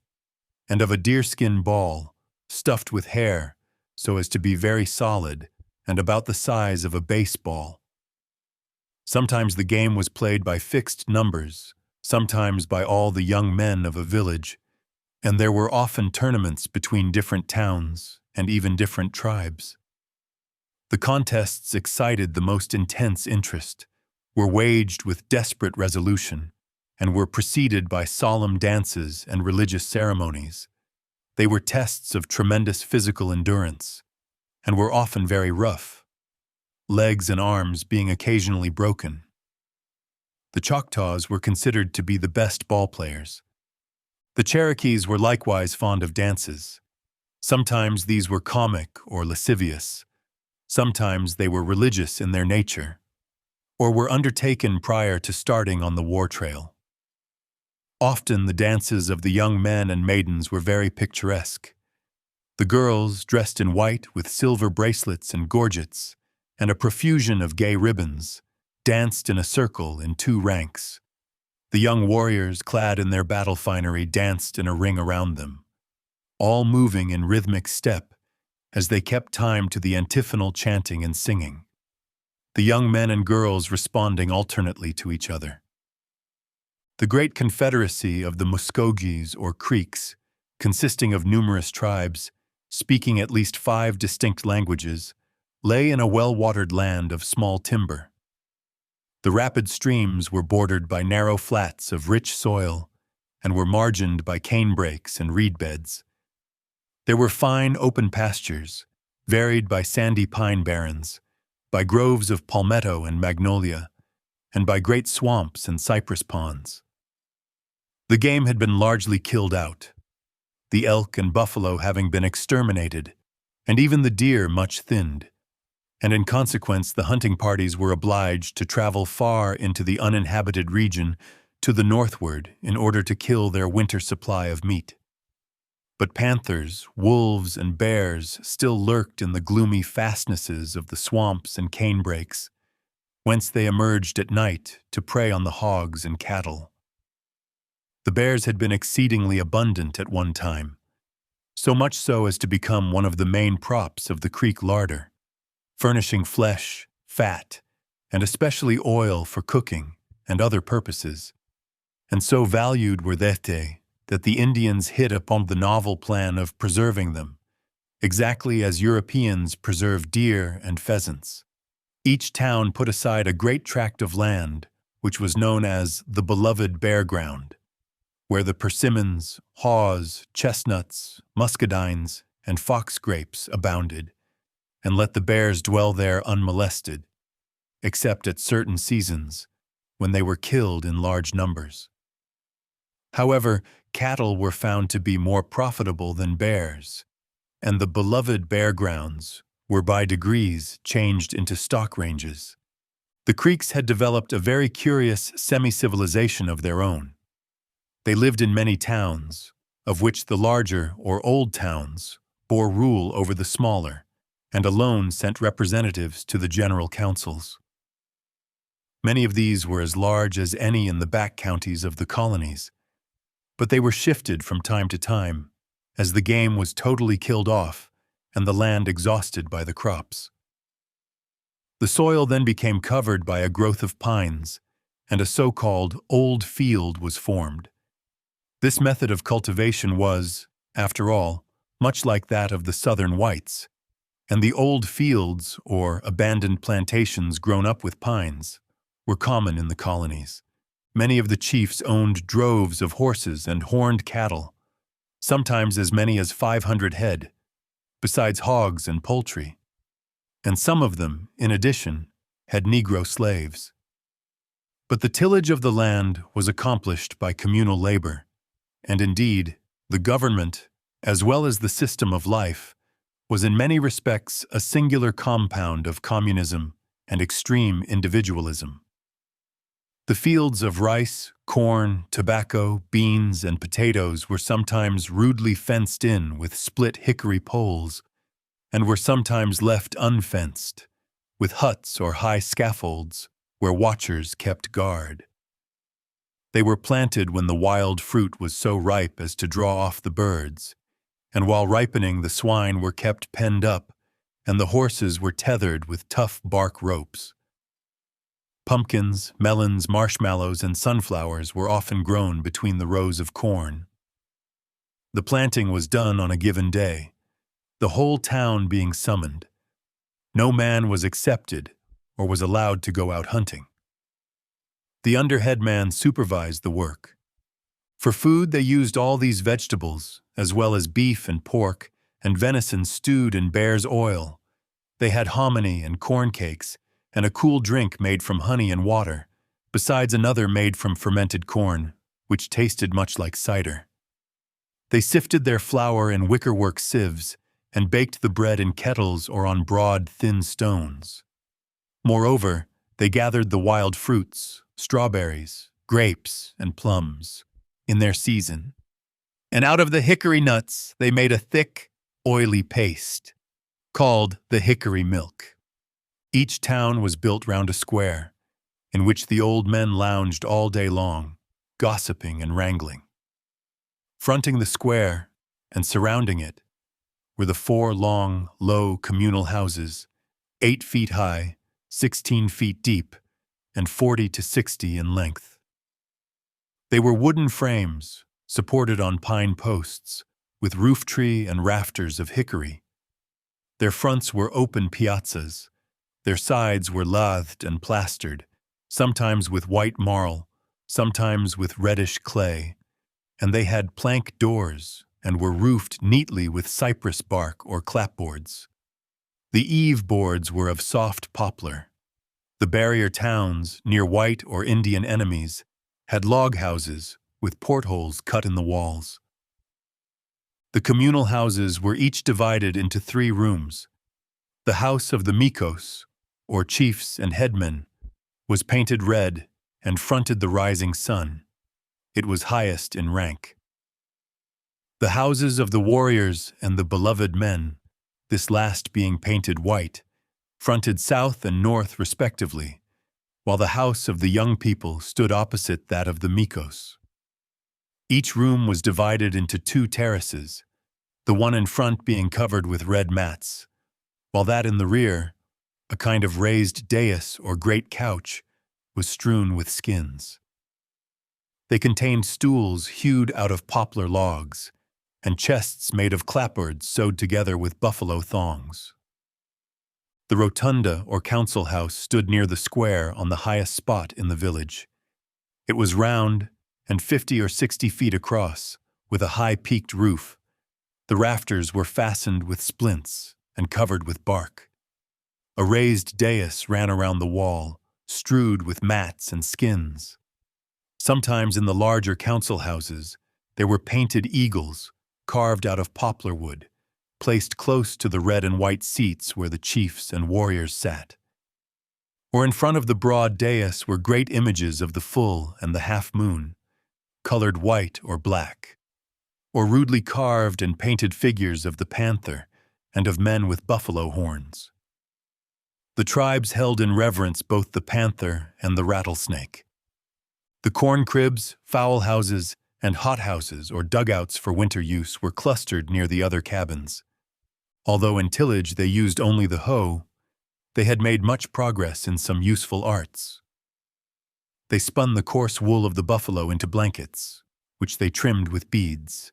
and of a deerskin ball, stuffed with hair so as to be very solid and about the size of a baseball. Sometimes the game was played by fixed numbers, sometimes by all the young men of a village, and there were often tournaments between different towns and even different tribes. The contests excited the most intense interest, were waged with desperate resolution, and were preceded by solemn dances and religious ceremonies. They were tests of tremendous physical endurance, and were often very rough, legs and arms being occasionally broken. The Choctaws were considered to be the best ball players. The Cherokees were likewise fond of dances. Sometimes these were comic or lascivious. Sometimes they were religious in their nature, or were undertaken prior to starting on the war trail. Often the dances of the young men and maidens were very picturesque. The girls, dressed in white with silver bracelets and gorgets, and a profusion of gay ribbons, danced in a circle in 2 ranks. The young warriors, clad in their battle finery, danced in a ring around them, all moving in rhythmic step as they kept time to the antiphonal chanting and singing, the young men and girls responding alternately to each other. The great confederacy of the Muskogees or Creeks, consisting of numerous tribes, speaking at least 5 distinct languages, lay in a well-watered land of small timber. The rapid streams were bordered by narrow flats of rich soil and were margined by canebrakes and reed beds. There were fine open pastures, varied by sandy pine barrens, by groves of palmetto and magnolia, and by great swamps and cypress ponds. The game had been largely killed out, the elk and buffalo having been exterminated, and even the deer much thinned, and in consequence the hunting parties were obliged to travel far into the uninhabited region to the northward in order to kill their winter supply of meat. But panthers, wolves, and bears still lurked in the gloomy fastnesses of the swamps and canebrakes, whence they emerged at night to prey on the hogs and cattle. The bears had been exceedingly abundant at one time, so much so as to become one of the main props of the Creek larder, furnishing flesh, fat, and especially oil for cooking and other purposes, and so valued were they that the Indians hit upon the novel plan of preserving them, exactly as Europeans preserve deer and pheasants. Each town put aside a great tract of land, which was known as the beloved bear ground, where the persimmons, haws, chestnuts, muscadines, and fox grapes abounded, and let the bears dwell there unmolested, except at certain seasons, when they were killed in large numbers. However, cattle were found to be more profitable than bears, and the beloved bear grounds were by degrees changed into stock ranges. The Creeks had developed a very curious semi-civilization of their own. They lived in many towns, of which the larger or old towns bore rule over the smaller, and alone sent representatives to the general councils. Many of these were as large as any in the back counties of the colonies, but they were shifted from time to time, as the game was totally killed off and the land exhausted by the crops. The soil then became covered by a growth of pines, and a so-called old field was formed. This method of cultivation was, after all, much like that of the southern whites, and the old fields, or abandoned plantations grown up with pines, were common in the colonies. Many of the chiefs owned droves of horses and horned cattle, sometimes as many as 500 head, besides hogs and poultry. And some of them, in addition, had Negro slaves. But the tillage of the land was accomplished by communal labor, and indeed, the government, as well as the system of life, was in many respects a singular compound of communism and extreme individualism. The fields of rice, corn, tobacco, beans, and potatoes were sometimes rudely fenced in with split hickory poles, and were sometimes left unfenced, with huts or high scaffolds where watchers kept guard. They were planted when the wild fruit was so ripe as to draw off the birds, and while ripening the swine were kept penned up, and the horses were tethered with tough bark ropes. Pumpkins, melons, marshmallows, and sunflowers were often grown between the rows of corn. The planting was done on a given day, the whole town being summoned. No man was excepted or was allowed to go out hunting. The underhead man supervised the work. For food they used all these vegetables, as well as beef and pork, and venison stewed in bear's oil. They had hominy and corn cakes, and a cool drink made from honey and water, besides another made from fermented corn, which tasted much like cider. They sifted their flour in wickerwork sieves, and baked the bread in kettles or on broad, thin stones. Moreover, they gathered the wild fruits, strawberries, grapes, and plums, in their season, and out of the hickory nuts they made a thick, oily paste, called the hickory milk. Each town was built round a square, in which the old men lounged all day long, gossiping and wrangling. Fronting the square, and surrounding it, were the 4 long, low communal houses, 8 feet high, 16 feet deep, and 40 to 60 in length. They were wooden frames, supported on pine posts, with roof tree and rafters of hickory. Their fronts were open piazzas. Their sides were lathed and plastered, sometimes with white marl, sometimes with reddish clay, and they had plank doors and were roofed neatly with cypress bark or clapboards. The eave boards were of soft poplar. The barrier towns, near white or Indian enemies, had log houses with portholes cut in the walls. The communal houses were each divided into 3 rooms. The house of the Mikos, or chiefs and headmen, was painted red and fronted the rising sun. It was highest in rank. The houses of the warriors and the beloved men, this last being painted white, fronted south and north respectively, while the house of the young people stood opposite that of the Mikos. Each room was divided into 2 terraces, the one in front being covered with red mats, while that in the rear, a kind of raised dais or great couch, was strewn with skins. They contained stools hewed out of poplar logs, and chests made of clapboards sewed together with buffalo thongs. The rotunda or council house stood near the square on the highest spot in the village. It was round and 50 or 60 feet across, with a high peaked roof. The rafters were fastened with splints and covered with bark. A raised dais ran around the wall, strewed with mats and skins. Sometimes in the larger council houses, there were painted eagles, carved out of poplar wood, placed close to the red and white seats where the chiefs and warriors sat. Or in front of the broad dais were great images of the full and the half moon, colored white or black, or rudely carved and painted figures of the panther and of men with buffalo horns. The tribes held in reverence both the panther and the rattlesnake. The corn cribs, fowl houses, and hothouses or dugouts for winter use were clustered near the other cabins. Although in tillage they used only the hoe, they had made much progress in some useful arts. They spun the coarse wool of the buffalo into blankets, which they trimmed with beads.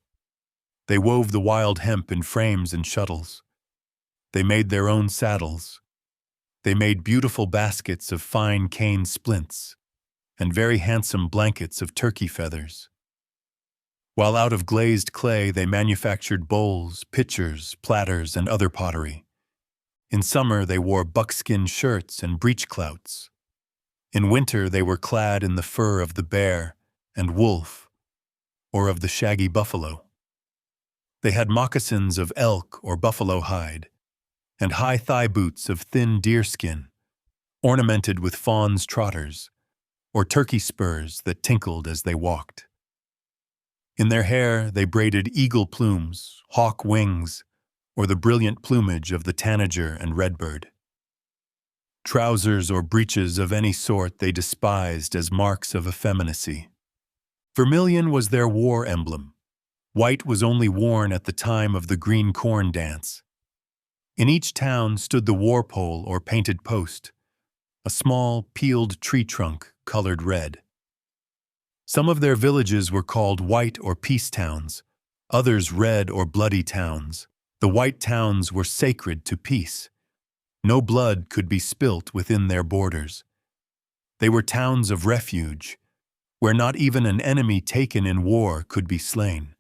They wove the wild hemp in frames and shuttles. They made their own saddles. They made beautiful baskets of fine cane splints and very handsome blankets of turkey feathers. While out of glazed clay they manufactured bowls, pitchers, platters, and other pottery. In summer they wore buckskin shirts and breechclouts. In winter they were clad in the fur of the bear and wolf, or of the shaggy buffalo. They had moccasins of elk or buffalo hide, and high thigh boots of thin deerskin, ornamented with fawn's trotters, or turkey spurs that tinkled as they walked. In their hair they braided eagle plumes, hawk wings, or the brilliant plumage of the tanager and redbird. Trousers or breeches of any sort they despised as marks of effeminacy. Vermilion was their war emblem. White was only worn at the time of the green corn dance. In each town stood the war pole or painted post, a small, peeled tree trunk colored red. Some of their villages were called white or peace towns, others red or bloody towns. The white towns were sacred to peace. No blood could be spilt within their borders. They were towns of refuge, where not even an enemy taken in war could be slain,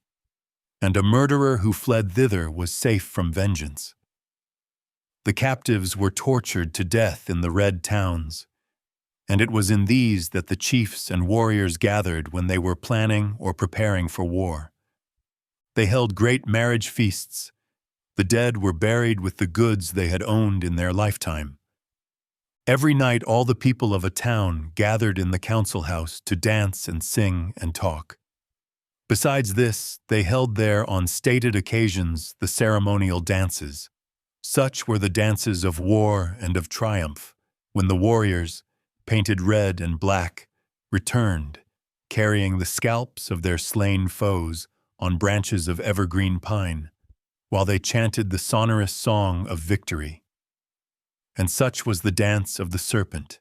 and a murderer who fled thither was safe from vengeance. The captives were tortured to death in the red towns, and it was in these that the chiefs and warriors gathered when they were planning or preparing for war. They held great marriage feasts. The dead were buried with the goods they had owned in their lifetime. Every night all the people of a town gathered in the council house to dance and sing and talk. Besides this, they held there on stated occasions the ceremonial dances. Such were the dances of war and of triumph, when the warriors, painted red and black, returned, carrying the scalps of their slain foes on branches of evergreen pine, while they chanted the sonorous song of victory. And such was the dance of the serpent,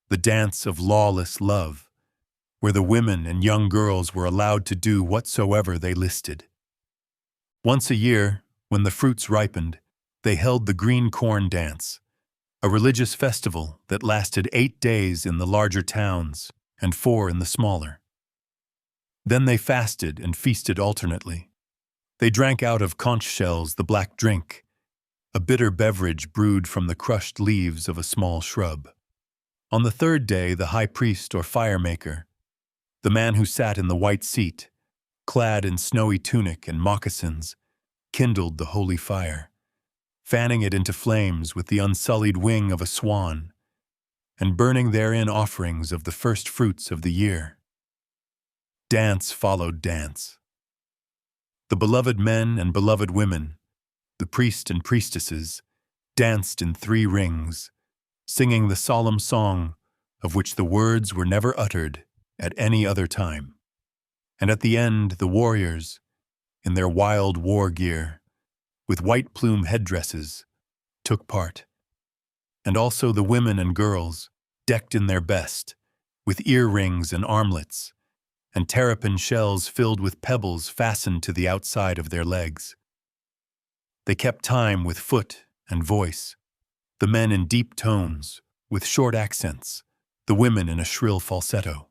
the dance of lawless love, where the women and young girls were allowed to do whatsoever they listed. Once a year, when the fruits ripened, they held the green corn dance, a religious festival that lasted 8 days in the larger towns and 4 in the smaller. Then they fasted and feasted alternately. They drank out of conch shells the black drink, a bitter beverage brewed from the crushed leaves of a small shrub. On the 3rd day, the high priest or fire-maker, the man who sat in the white seat, clad in snowy tunic and moccasins, kindled the holy fire, fanning it into flames with the unsullied wing of a swan, and burning therein offerings of the first fruits of the year. Dance followed dance. The beloved men and beloved women, the priest and priestesses, danced in 3 rings, singing the solemn song of which the words were never uttered at any other time. And at the end, the warriors, in their wild war gear, with white plume headdresses, took part. And also the women and girls, decked in their best, with earrings and armlets, and terrapin shells filled with pebbles fastened to the outside of their legs. They kept time with foot and voice, the men in deep tones, with short accents, the women in a shrill falsetto.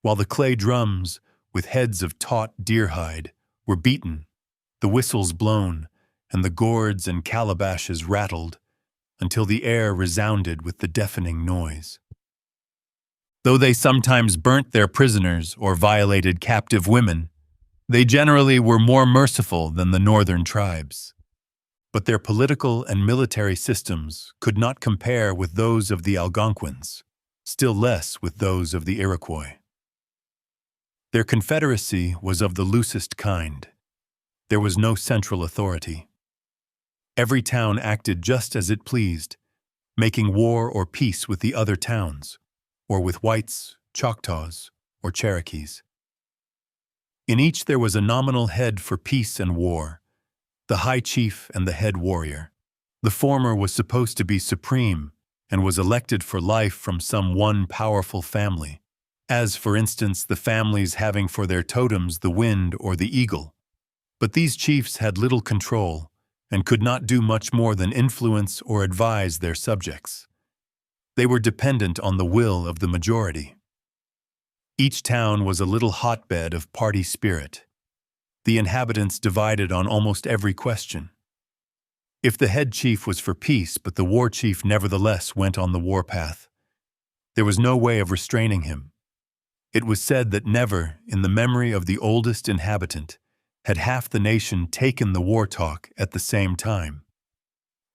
While the clay drums, with heads of taut deer hide, were beaten, the whistles blown, and the gourds and calabashes rattled, until the air resounded with the deafening noise. Though they sometimes burnt their prisoners or violated captive women, they generally were more merciful than the northern tribes. But their political and military systems could not compare with those of the Algonquins, still less with those of the Iroquois. Their confederacy was of the loosest kind. There was no central authority. Every town acted just as it pleased, making war or peace with the other towns, or with whites, Choctaws, or Cherokees. In each there was a nominal head for peace and war, the high chief and the head warrior. The former was supposed to be supreme and was elected for life from some one powerful family, as, for instance, the families having for their totems the wind or the eagle. But these chiefs had little control and could not do much more than influence or advise their subjects. They were dependent on the will of the majority. Each town was a little hotbed of party spirit. The inhabitants divided on almost every question. If the head chief was for peace, but the war chief nevertheless went on the warpath, there was no way of restraining him. It was said that never, in the memory of the oldest inhabitant, had half the nation taken the war talk at the same time.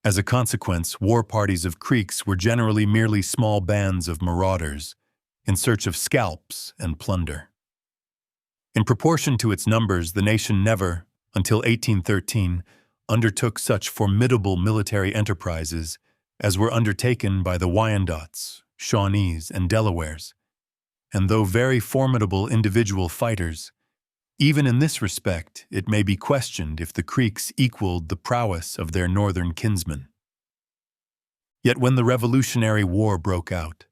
As a consequence, war parties of Creeks were generally merely small bands of marauders in search of scalps and plunder. In proportion to its numbers, the nation never, until 1813, undertook such formidable military enterprises as were undertaken by the Wyandots, Shawnees, and Delawares. And though very formidable individual fighters, even in this respect it may be questioned if the Creeks equaled the prowess of their northern kinsmen. Yet when the Revolutionary War broke out,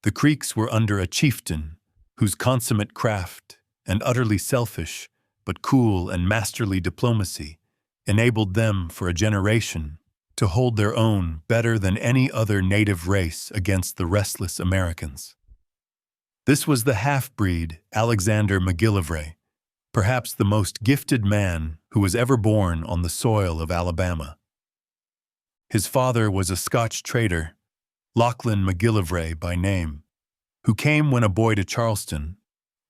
the Creeks were under a chieftain whose consummate craft and utterly selfish but cool and masterly diplomacy enabled them for a generation to hold their own better than any other native race against the restless Americans. This was the half-breed Alexander McGillivray, perhaps the most gifted man who was ever born on the soil of Alabama. His father was a Scotch trader, Lachlan McGillivray by name, who came when a boy to Charleston,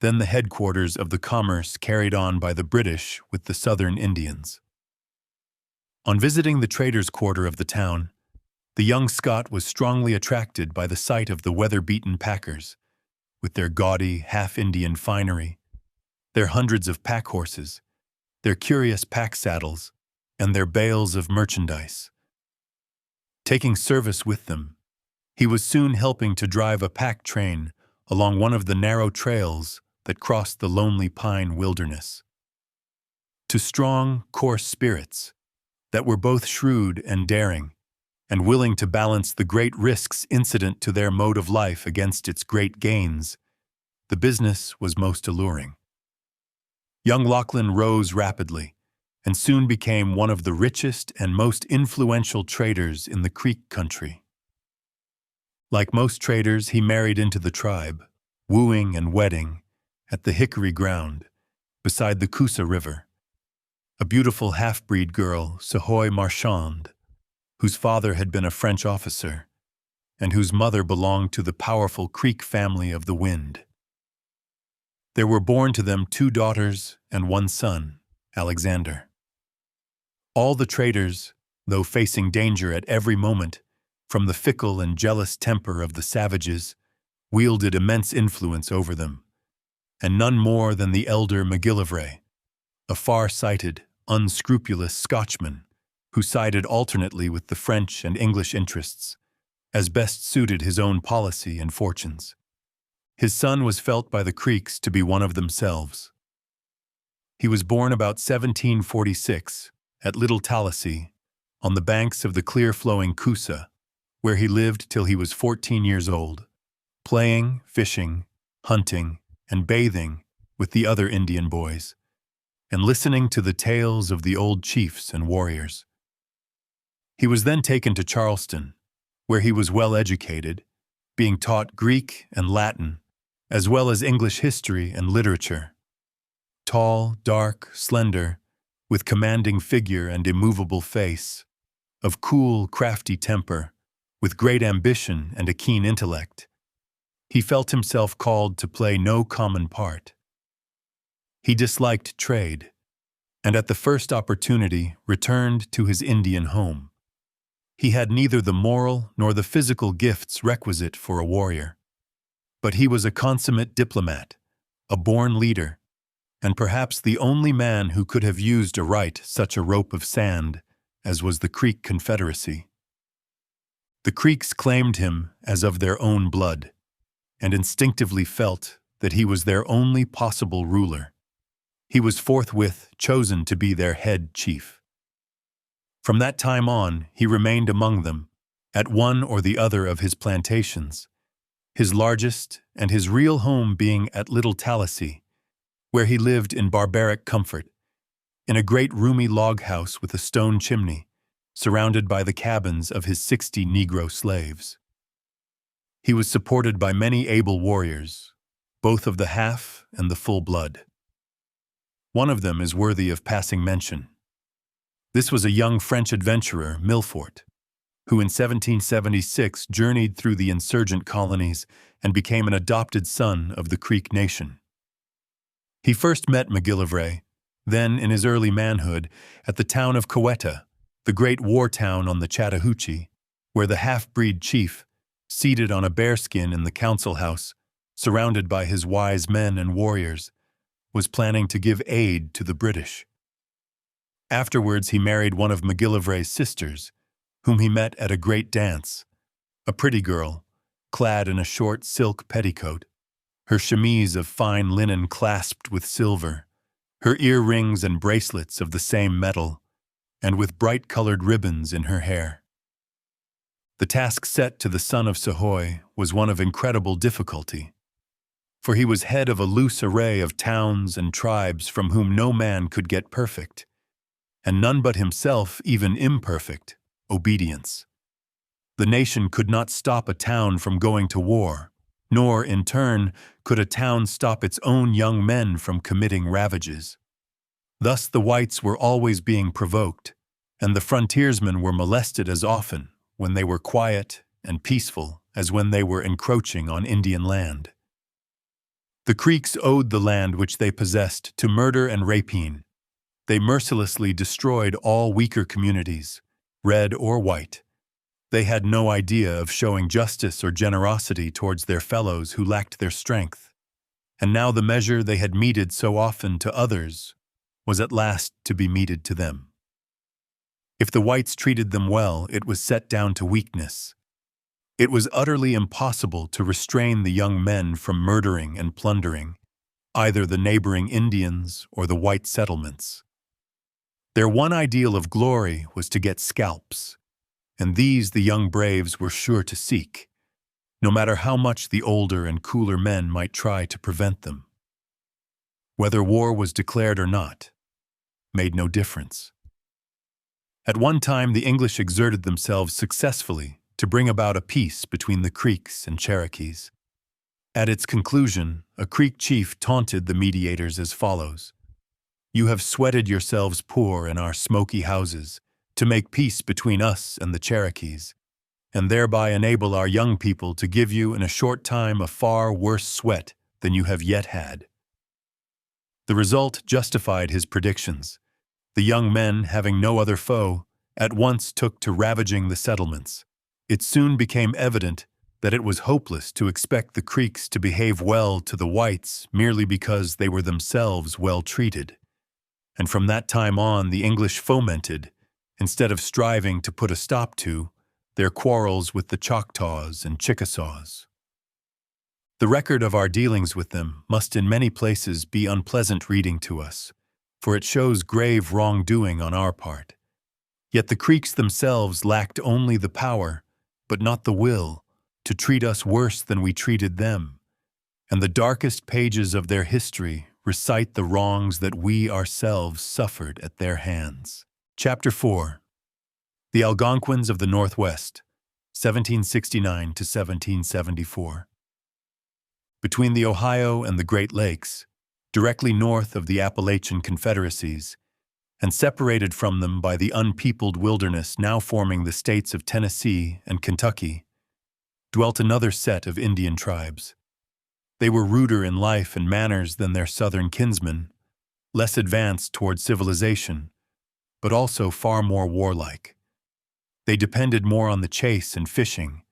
then the headquarters of the commerce carried on by the British with the southern Indians. On visiting the traders' quarter of the town, the young Scot was strongly attracted by the sight of the weather-beaten packers, with their gaudy, half-Indian finery, their hundreds of pack horses, their curious pack saddles, and their bales of merchandise. Taking service with them, he was soon helping to drive a pack train along one of the narrow trails that crossed the lonely pine wilderness. To strong, coarse spirits that were both shrewd and daring, and willing to balance the great risks incident to their mode of life against its great gains, the business was most alluring. Young Lachlan rose rapidly and soon became one of the richest and most influential traders in the Creek country. Like most traders, he married into the tribe, wooing and wedding at the Hickory Ground, beside the Coosa River, a beautiful half-breed girl, Sehoy Marchand, whose father had been a French officer, and whose mother belonged to the powerful Creek family of the Wind. There were born to them 2 daughters and 1 son, Alexander. All the traders, though facing danger at every moment from the fickle and jealous temper of the savages, wielded immense influence over them, and none more than the elder McGillivray, a far-sighted, unscrupulous Scotchman who sided alternately with the French and English interests, as best suited his own policy and fortunes. His son was felt by the Creeks to be one of themselves. He was born about 1746 at Little Tallahassee, on the banks of the clear-flowing Coosa, where he lived till he was 14 years old, playing, fishing, hunting, and bathing with the other Indian boys, and listening to the tales of the old chiefs and warriors. He was then taken to Charleston, where he was well educated, being taught Greek and Latin, as well as English history and literature. Tall, dark, slender, with commanding figure and immovable face, of cool, crafty temper, with great ambition and a keen intellect, he felt himself called to play no common part. He disliked trade, and at the first opportunity returned to his Indian home. He had neither the moral nor the physical gifts requisite for a warrior, but he was a consummate diplomat, a born leader, and perhaps the only man who could have used aright such a rope of sand as was the Creek Confederacy. The Creeks claimed him as of their own blood, and instinctively felt that he was their only possible ruler. He was forthwith chosen to be their head chief. From that time on, he remained among them, at one or the other of his plantations, his largest and his real home being at Little Tallahassee, where he lived in barbaric comfort, in a great roomy log house with a stone chimney, surrounded by the cabins of his 60 Negro slaves. He was supported by many able warriors, both of the half and the full blood. One of them is worthy of passing mention. This was a young French adventurer, Milfort, who in 1776 journeyed through the insurgent colonies and became an adopted son of the Creek Nation. He first met McGillivray, then in his early manhood, at the town of Coweta, the great war town on the Chattahoochee, where the half-breed chief, seated on a bearskin in the council house, surrounded by his wise men and warriors, was planning to give aid to the British. Afterwards, he married one of McGillivray's sisters, whom he met at a great dance, a pretty girl, clad in a short silk petticoat, her chemise of fine linen clasped with silver, her earrings and bracelets of the same metal, and with bright-colored ribbons in her hair. The task set to the son of Sehoy was one of incredible difficulty, for he was head of a loose array of towns and tribes from whom no man could get perfect, and none but himself even imperfect, obedience. The nation could not stop a town from going to war, nor, in turn, could a town stop its own young men from committing ravages. Thus the whites were always being provoked, and the frontiersmen were molested as often when they were quiet and peaceful as when they were encroaching on Indian land. The Creeks owed the land which they possessed to murder and rapine. They mercilessly destroyed all weaker communities, red or white. They had no idea of showing justice or generosity towards their fellows who lacked their strength, and now the measure they had meted so often to others was at last to be meted to them. If the whites treated them well, it was set down to weakness. It was utterly impossible to restrain the young men from murdering and plundering either the neighboring Indians or the white settlements. Their one ideal of glory was to get scalps, and these the young braves were sure to seek, no matter how much the older and cooler men might try to prevent them. Whether war was declared or not made no difference. At one time, the English exerted themselves successfully to bring about a peace between the Creeks and Cherokees. At its conclusion, a Creek chief taunted the mediators as follows: "You have sweated yourselves poor in our smoky houses to make peace between us and the Cherokees, and thereby enable our young people to give you in a short time a far worse sweat than you have yet had." The result justified his predictions. The young men, having no other foe, at once took to ravaging the settlements. It soon became evident that it was hopeless to expect the Creeks to behave well to the whites merely because they were themselves well treated. And from that time on, the English fomented, instead of striving to put a stop to, their quarrels with the Choctaws and Chickasaws. The record of our dealings with them must in many places be unpleasant reading to us, for it shows grave wrongdoing on our part. Yet the Creeks themselves lacked only the power, but not the will, to treat us worse than we treated them, and the darkest pages of their history recite the wrongs that we ourselves suffered at their hands. Chapter 4. The Algonquins of the Northwest, 1769 to 1774. Between the Ohio and the Great Lakes, directly north of the Appalachian Confederacies, and separated from them by the unpeopled wilderness now forming the states of Tennessee and Kentucky, dwelt another set of Indian tribes. They were ruder in life and manners than their southern kinsmen, less advanced toward civilization, but also far more warlike. They depended more on the chase and fishing,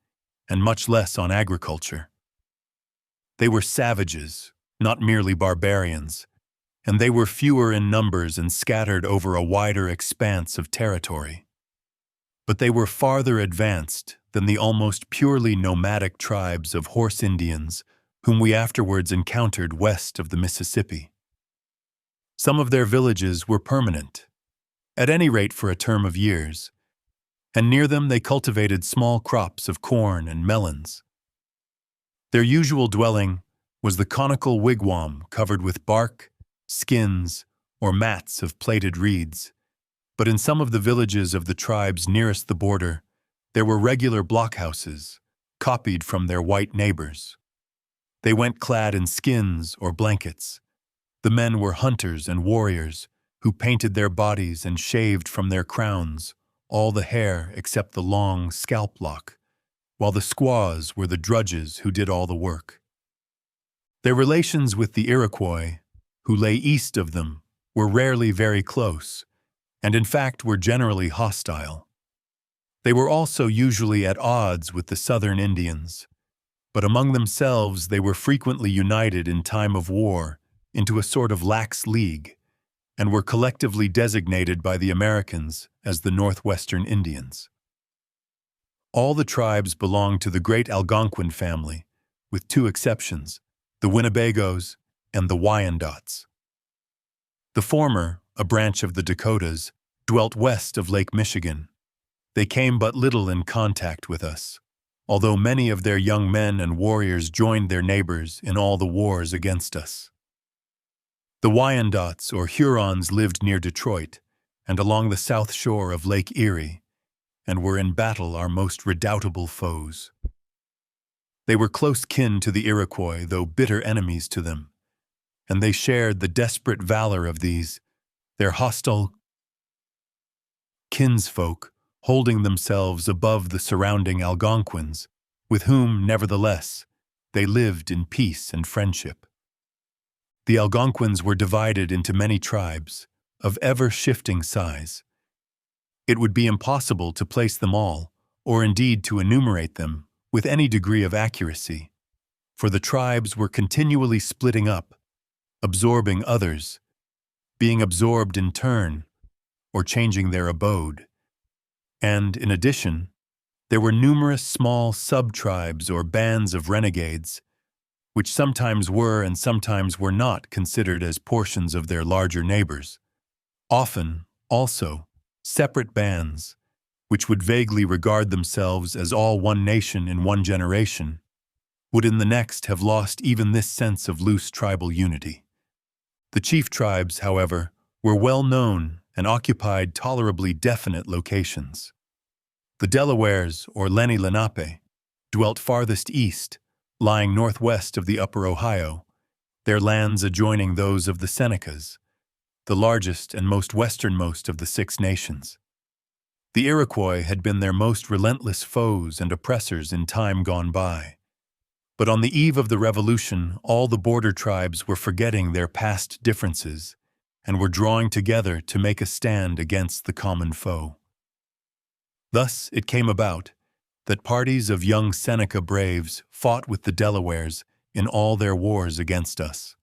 and much less on agriculture. They were savages, not merely barbarians, and they were fewer in numbers and scattered over a wider expanse of territory. But they were farther advanced than the almost purely nomadic tribes of horse Indians whom we afterwards encountered west of the Mississippi. Some of their villages were permanent, at any rate for a term of years, and near them they cultivated small crops of corn and melons. Their usual dwelling was the conical wigwam covered with bark, skins, or mats of plaited reeds, but in some of the villages of the tribes nearest the border, there were regular blockhouses, copied from their white neighbors. They went clad in skins or blankets. The men were hunters and warriors who painted their bodies and shaved from their crowns all the hair except the long scalp lock, while the squaws were the drudges who did all the work. Their relations with the Iroquois, who lay east of them, were rarely very close, and in fact were generally hostile. They were also usually at odds with the southern Indians, but among themselves they were frequently united in time of war into a sort of lax league, and were collectively designated by the Americans as the Northwestern Indians. All the tribes belonged to the great Algonquin family, with two exceptions, the Winnebagos and the Wyandots. The former, a branch of the Dakotas, dwelt west of Lake Michigan. They came but little in contact with us, although many of their young men and warriors joined their neighbors in all the wars against us. The Wyandots or Hurons lived near Detroit and along the south shore of Lake Erie, and were in battle our most redoubtable foes. They were close kin to the Iroquois, though bitter enemies to them, and they shared the desperate valor of these, their hostile kinsfolk, holding themselves above the surrounding Algonquins, with whom, nevertheless, they lived in peace and friendship. The Algonquins were divided into many tribes, of ever-shifting size. It would be impossible to place them all, or indeed to enumerate them, with any degree of accuracy, for the tribes were continually splitting up, absorbing others, being absorbed in turn, or changing their abode. And, in addition, there were numerous small sub-tribes or bands of renegades, which sometimes were and sometimes were not considered as portions of their larger neighbors. Often, also, separate bands, which would vaguely regard themselves as all one nation in one generation, would in the next have lost even this sense of loose tribal unity. The chief tribes, however, were well known and occupied tolerably definite locations. The Delawares, or Lenni Lenape, dwelt farthest east, lying northwest of the upper Ohio, their lands adjoining those of the Senecas, the largest and most westernmost of the Six Nations. The Iroquois had been their most relentless foes and oppressors in time gone by. But on the eve of the Revolution, all the border tribes were forgetting their past differences and were drawing together to make a stand against the common foe. Thus it came about that parties of young Seneca braves fought with the Delawares in all their wars against us.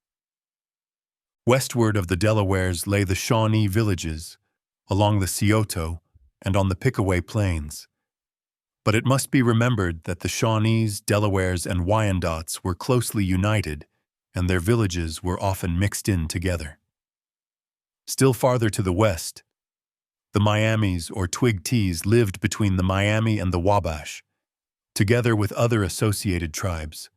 Westward of the Delawares lay the Shawnee villages, along the Scioto and on the Pickaway Plains. But it must be remembered that the Shawnees, Delawares, and Wyandots were closely united, and their villages were often mixed in together. Still farther to the west, the Miamis or Twig-Tees lived between the Miami and the Wabash, together with other associated tribes,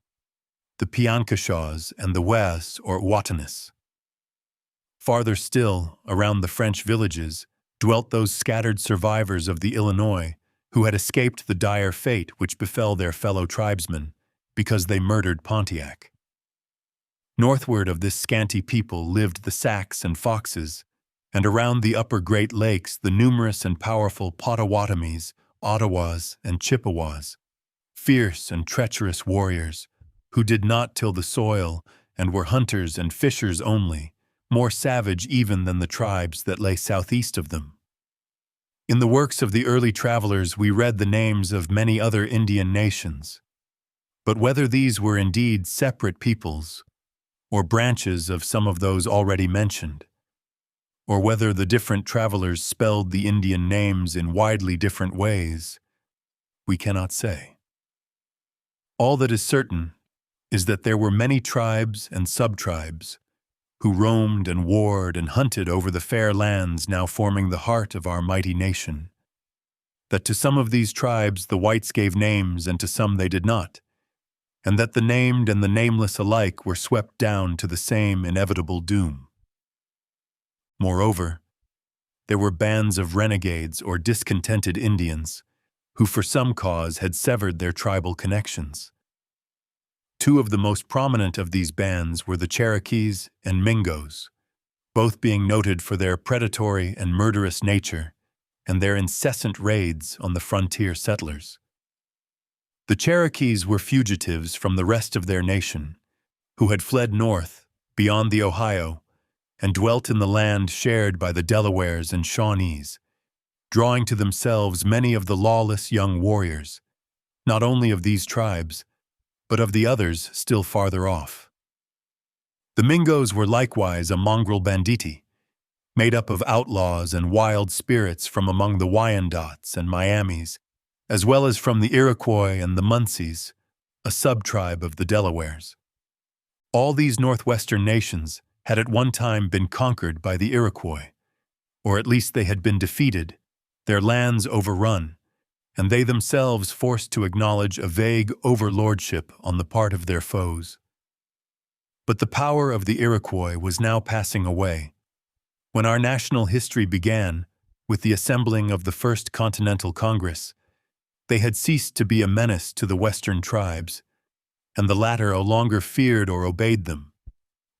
the Piankashaws and the Waz or Watanis. Farther still, around the French villages, dwelt those scattered survivors of the Illinois who had escaped the dire fate which befell their fellow tribesmen because they murdered Pontiac. Northward of this scanty people lived the Sacs and Foxes, And around the upper Great Lakes, the numerous and powerful Potawatomis, Ottawas, and Chippewas, fierce and treacherous warriors, who did not till the soil and were hunters and fishers only, more savage even than the tribes that lay southeast of them. In the works of the early travelers we read the names of many other Indian nations, but whether these were indeed separate peoples, or branches of some of those already mentioned, or whether the different travelers spelled the Indian names in widely different ways, we cannot say. All that is certain is that there were many tribes and sub-tribes who roamed and warred and hunted over the fair lands now forming the heart of our mighty nation, that to some of these tribes the whites gave names and to some they did not, and that the named and the nameless alike were swept down to the same inevitable doom. Moreover, there were bands of renegades or discontented Indians who for some cause had severed their tribal connections. Two of the most prominent of these bands were the Cherokees and Mingos, both being noted for their predatory and murderous nature and their incessant raids on the frontier settlers. The Cherokees were fugitives from the rest of their nation, who had fled north, beyond the Ohio, and dwelt in the land shared by the Delawares and Shawnees, drawing to themselves many of the lawless young warriors, not only of these tribes, but of the others still farther off. The Mingos were likewise a mongrel banditti, made up of outlaws and wild spirits from among the Wyandots and Miamis, as well as from the Iroquois and the Munsees, a sub-tribe of the Delawares. All these northwestern nations had at one time been conquered by the Iroquois, or at least they had been defeated, their lands overrun, and they themselves forced to acknowledge a vague overlordship on the part of their foes. But the power of the Iroquois was now passing away. When our national history began, with the assembling of the First Continental Congress, they had ceased to be a menace to the Western tribes, and the latter no longer feared or obeyed them,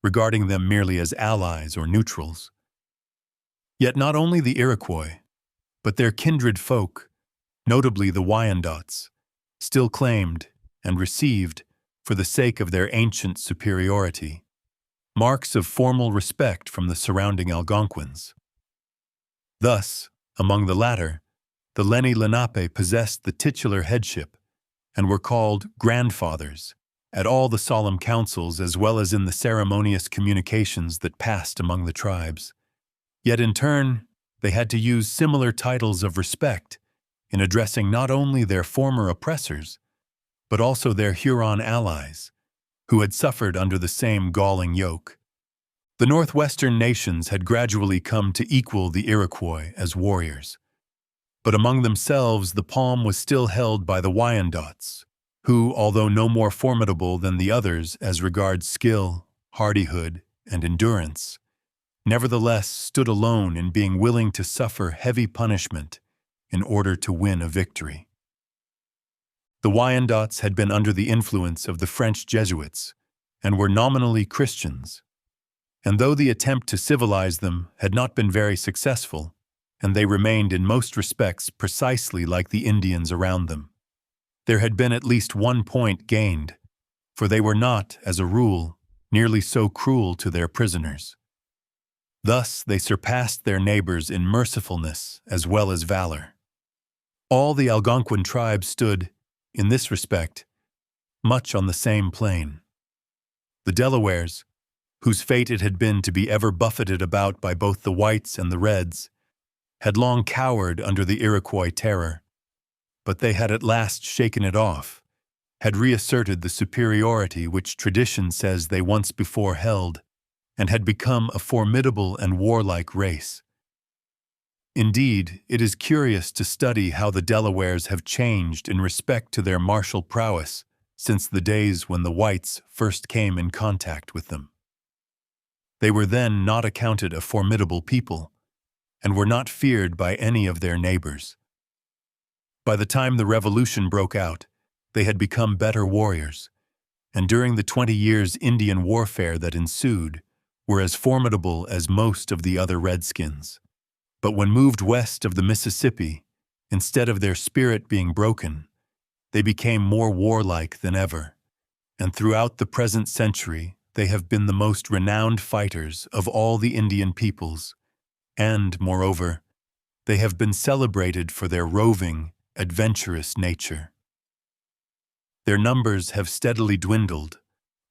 regarding them merely as allies or neutrals. Yet not only the Iroquois, but their kindred folk, notably the Wyandots, still claimed and received, for the sake of their ancient superiority, marks of formal respect from the surrounding Algonquins. Thus, among the latter, the Lenni Lenape possessed the titular headship and were called grandfathers at all the solemn councils as well as in the ceremonious communications that passed among the tribes. Yet in turn, they had to use similar titles of respect in addressing not only their former oppressors, but also their Huron allies, who had suffered under the same galling yoke. The northwestern nations had gradually come to equal the Iroquois as warriors, but among themselves the palm was still held by the Wyandots, who, although no more formidable than the others as regards skill, hardihood, and endurance, nevertheless stood alone in being willing to suffer heavy punishment in order to win a victory. The Wyandots had been under the influence of the French Jesuits and were nominally Christians, and though the attempt to civilize them had not been very successful, and they remained in most respects precisely like the Indians around them, there had been at least one point gained, for they were not, as a rule, nearly so cruel to their prisoners. Thus they surpassed their neighbors in mercifulness as well as valor. All the Algonquin tribes stood, in this respect, much on the same plane. The Delawares, whose fate it had been to be ever buffeted about by both the whites and the reds, had long cowered under the Iroquois terror, but they had at last shaken it off, had reasserted the superiority which tradition says they once before held, and had become a formidable and warlike race. Indeed, it is curious to study how the Delawares have changed in respect to their martial prowess since the days when the whites first came in contact with them. They were then not accounted a formidable people, and were not feared by any of their neighbors. By the time the Revolution broke out, they had become better warriors, and during the 20 years Indian warfare that ensued, were as formidable as most of the other redskins. But when moved west of the Mississippi, instead of their spirit being broken, they became more warlike than ever, and throughout the present century they have been the most renowned fighters of all the Indian peoples, and, moreover, they have been celebrated for their roving, adventurous nature. Their numbers have steadily dwindled,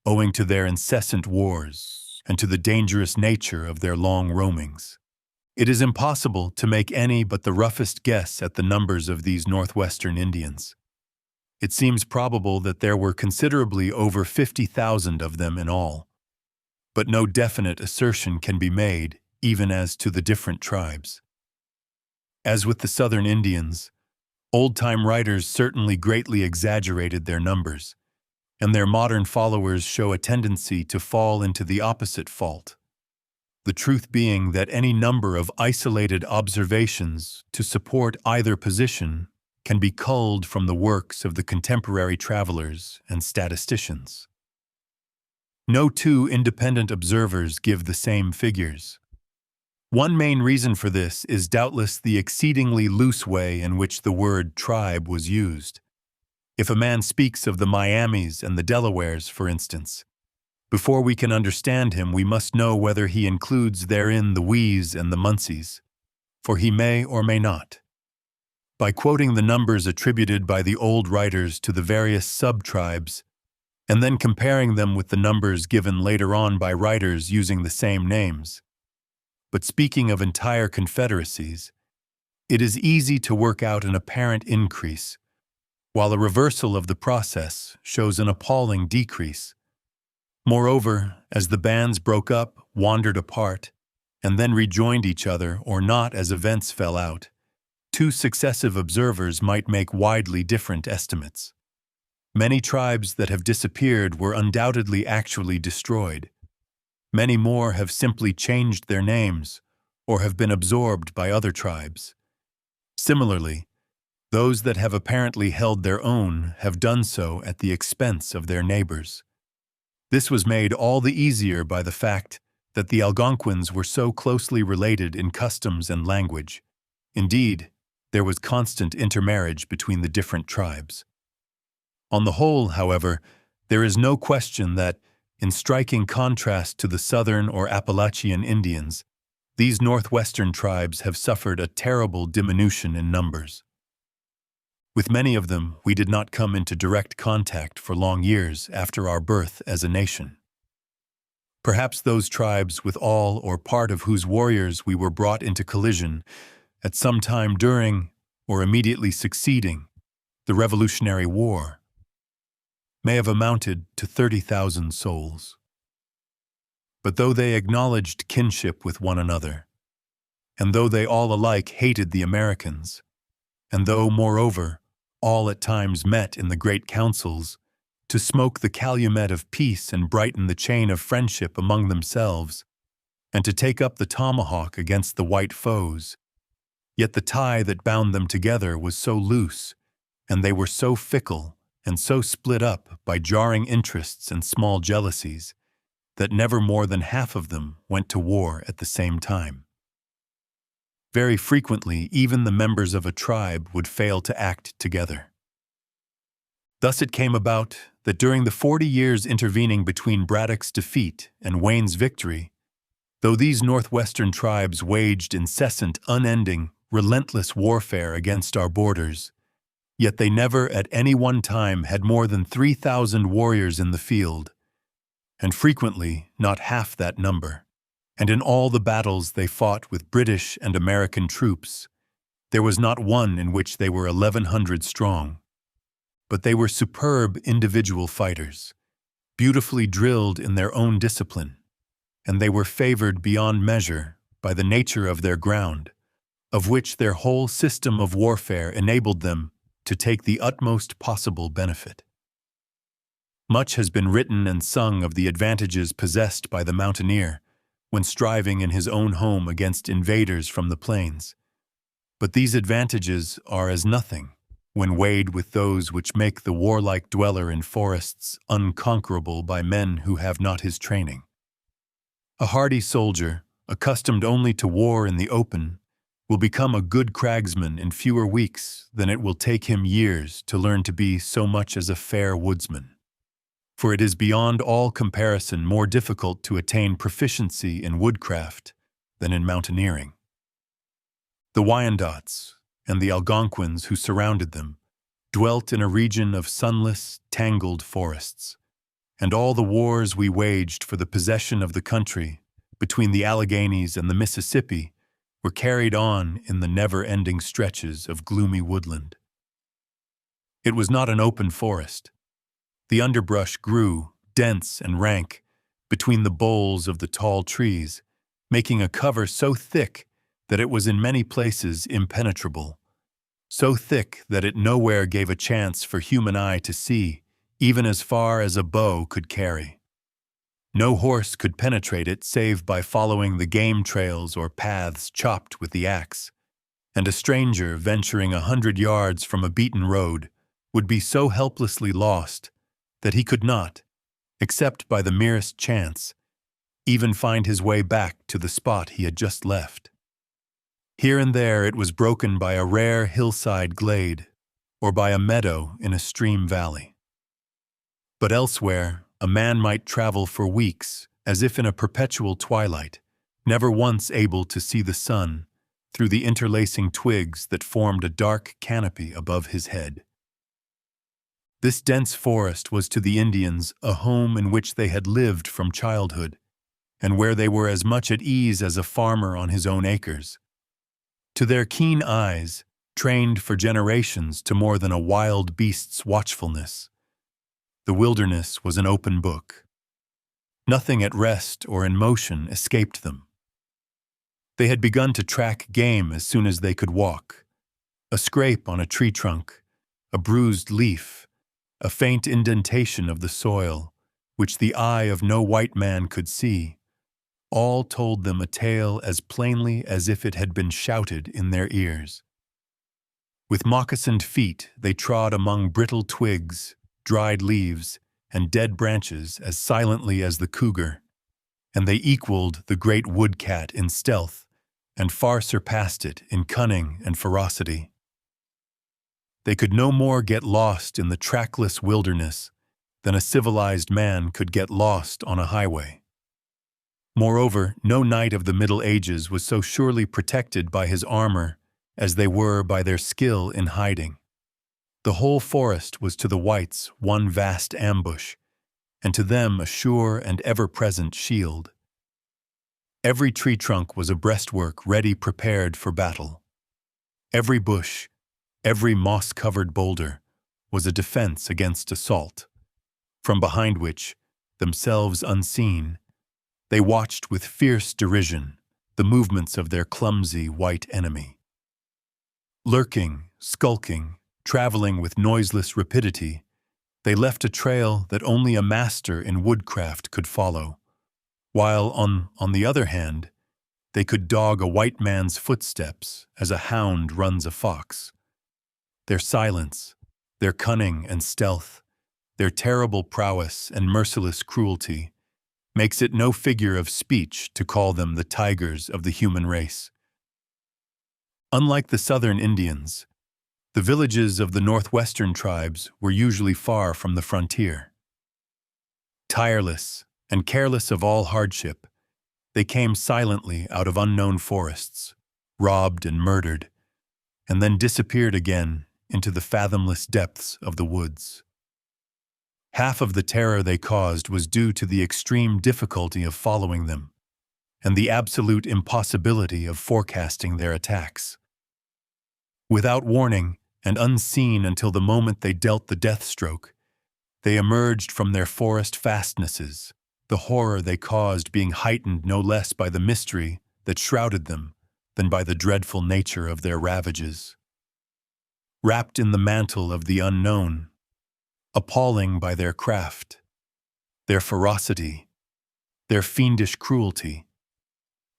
owing to their incessant wars and to the dangerous nature of their long roamings. It is impossible to make any but the roughest guess at the numbers of these northwestern Indians. It seems probable that there were considerably over 50,000 of them in all, but no definite assertion can be made even as to the different tribes. As with the southern Indians, old-time writers certainly greatly exaggerated their numbers, and their modern followers show a tendency to fall into the opposite fault. The truth being that any number of isolated observations to support either position can be culled from the works of the contemporary travelers and statisticians. No two independent observers give the same figures. One main reason for this is doubtless the exceedingly loose way in which the word tribe was used. If a man speaks of the Miamis and the Delawares, for instance, before we can understand him, we must know whether he includes therein the Wees and the Munsees, for he may or may not. By quoting the numbers attributed by the old writers to the various sub-tribes, and then comparing them with the numbers given later on by writers using the same names. But speaking of entire confederacies, it is easy to work out an apparent increase, while a reversal of the process shows an appalling decrease. Moreover, as the bands broke up, wandered apart, and then rejoined each other or not as events fell out, two successive observers might make widely different estimates. Many tribes that have disappeared were undoubtedly actually destroyed. Many more have simply changed their names or have been absorbed by other tribes. Similarly, those that have apparently held their own have done so at the expense of their neighbors. This was made all the easier by the fact that the Algonquins were so closely related in customs and language. Indeed, there was constant intermarriage between the different tribes. On the whole, however, there is no question that, in striking contrast to the Southern or Appalachian Indians, these northwestern tribes have suffered a terrible diminution in numbers. With many of them, we did not come into direct contact for long years after our birth as a nation. Perhaps those tribes with all or part of whose warriors we were brought into collision at some time during or immediately succeeding the Revolutionary War may have amounted to 30,000 souls. But though they acknowledged kinship with one another, and though they all alike hated the Americans, and though, moreover, all at times met in the great councils to smoke the calumet of peace and brighten the chain of friendship among themselves, and to take up the tomahawk against the white foes, yet the tie that bound them together was so loose, and they were so fickle and so split up by jarring interests and small jealousies, that never more than half of them went to war at the same time. Very frequently, even the members of a tribe would fail to act together. Thus it came about that during the 40 years intervening between Braddock's defeat and Wayne's victory, though these northwestern tribes waged incessant, unending, relentless warfare against our borders, yet they never at any one time had more than 3,000 warriors in the field, and frequently not half that number. And in all the battles they fought with British and American troops, there was not one in which they were 1,100 strong. But they were superb individual fighters, beautifully drilled in their own discipline, and they were favored beyond measure by the nature of their ground, of which their whole system of warfare enabled them to take the utmost possible benefit. Much has been written and sung of the advantages possessed by the mountaineer when striving in his own home against invaders from the plains. But these advantages are as nothing when weighed with those which make the warlike dweller in forests unconquerable by men who have not his training. A hardy soldier, accustomed only to war in the open, will become a good cragsman in fewer weeks than it will take him years to learn to be so much as a fair woodsman. For it is beyond all comparison more difficult to attain proficiency in woodcraft than in mountaineering. The Wyandots and the Algonquins who surrounded them dwelt in a region of sunless, tangled forests, and all the wars we waged for the possession of the country between the Alleghenies and the Mississippi were carried on in the never-ending stretches of gloomy woodland. It was not an open forest. The underbrush grew, dense and rank, between the boles of the tall trees, making a cover so thick that it was in many places impenetrable, so thick that it nowhere gave a chance for human eye to see, even as far as a bow could carry. No horse could penetrate it save by following the game trails or paths chopped with the axe, and a stranger venturing 100 yards from a beaten road would be so helplessly lost that he could not, except by the merest chance, even find his way back to the spot he had just left. Here and there it was broken by a rare hillside glade, or by a meadow in a stream valley. But elsewhere, a man might travel for weeks, as if in a perpetual twilight, never once able to see the sun through the interlacing twigs that formed a dark canopy above his head. This dense forest was to the Indians a home in which they had lived from childhood, and where they were as much at ease as a farmer on his own acres. To their keen eyes, trained for generations to more than a wild beast's watchfulness, the wilderness was an open book. Nothing at rest or in motion escaped them. They had begun to track game as soon as they could walk. A scrape on a tree trunk, a bruised leaf, a faint indentation of the soil, which the eye of no white man could see, all told them a tale as plainly as if it had been shouted in their ears. With moccasined feet, they trod among brittle twigs, dried leaves, and dead branches as silently as the cougar, and they equaled the great woodcat in stealth and far surpassed it in cunning and ferocity. They could no more get lost in the trackless wilderness than a civilized man could get lost on a highway. Moreover, no knight of the Middle Ages was so surely protected by his armor as they were by their skill in hiding. The whole forest was to the whites one vast ambush, and to them a sure and ever-present shield. Every tree trunk was a breastwork ready prepared for battle. Every bush, every moss-covered boulder, was a defense against assault, from behind which, themselves unseen, they watched with fierce derision the movements of their clumsy white enemy. Lurking, skulking, traveling with noiseless rapidity, they left a trail that only a master in woodcraft could follow, while, on the other hand, they could dog a white man's footsteps as a hound runs a fox. Their silence, their cunning and stealth, their terrible prowess and merciless cruelty makes it no figure of speech to call them the tigers of the human race. Unlike the southern Indians, the villages of the northwestern tribes were usually far from the frontier. Tireless and careless of all hardship, they came silently out of unknown forests, robbed and murdered, and then disappeared again into the fathomless depths of the woods. Half of the terror they caused was due to the extreme difficulty of following them, and the absolute impossibility of forecasting their attacks. Without warning, and unseen until the moment they dealt the death stroke, they emerged from their forest fastnesses, the horror they caused being heightened no less by the mystery that shrouded them than by the dreadful nature of their ravages. Wrapped in the mantle of the unknown, appalling by their craft, their ferocity, their fiendish cruelty,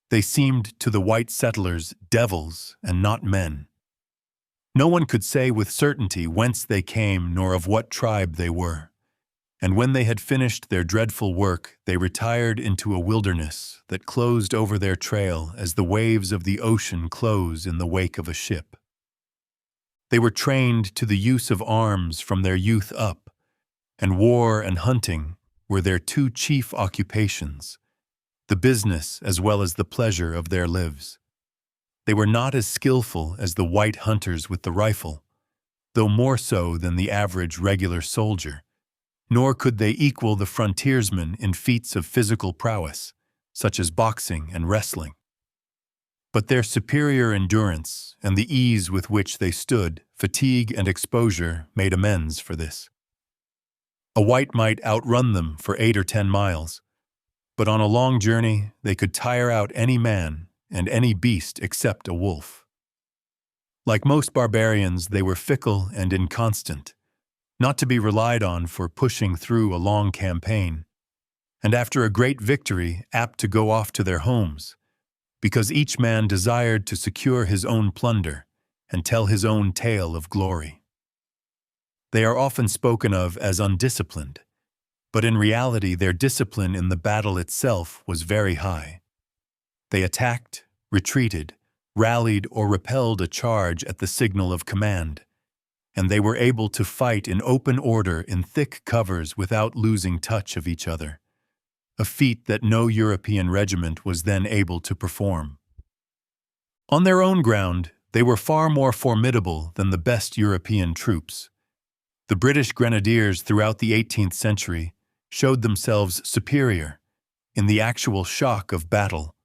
they seemed to the white settlers devils and not men. No one could say with certainty whence they came nor of what tribe they were, And when they had finished their dreadful work, they retired into a wilderness that closed over their trail as the waves of the ocean close in the wake of a ship. They were trained to the use of arms from their youth up, and war and hunting were their two chief occupations, the business as well as the pleasure of their lives. They were not as skillful as the white hunters with the rifle, though more so than the average regular soldier, nor could they equal the frontiersmen in feats of physical prowess, such as boxing and wrestling. But their superior endurance and the ease with which they stood, fatigue and exposure made amends for this. A white might outrun them for 8 or 10 miles, but on a long journey they could tire out any man and any beast except a wolf. Like most barbarians, they were fickle and inconstant, not to be relied on for pushing through a long campaign, and after a great victory apt to go off to their homes, because each man desired to secure his own plunder and tell his own tale of glory. They are often spoken of as undisciplined, but in reality their discipline in the battle itself was very high. They attacked, retreated, rallied or repelled a charge at the signal of command, and they were able to fight in open order in thick covers without losing touch of each other, a feat that no European regiment was then able to perform. On their own ground, they were far more formidable than the best European troops. The British grenadiers throughout the 18th century showed themselves superior, in the actual shock of battle,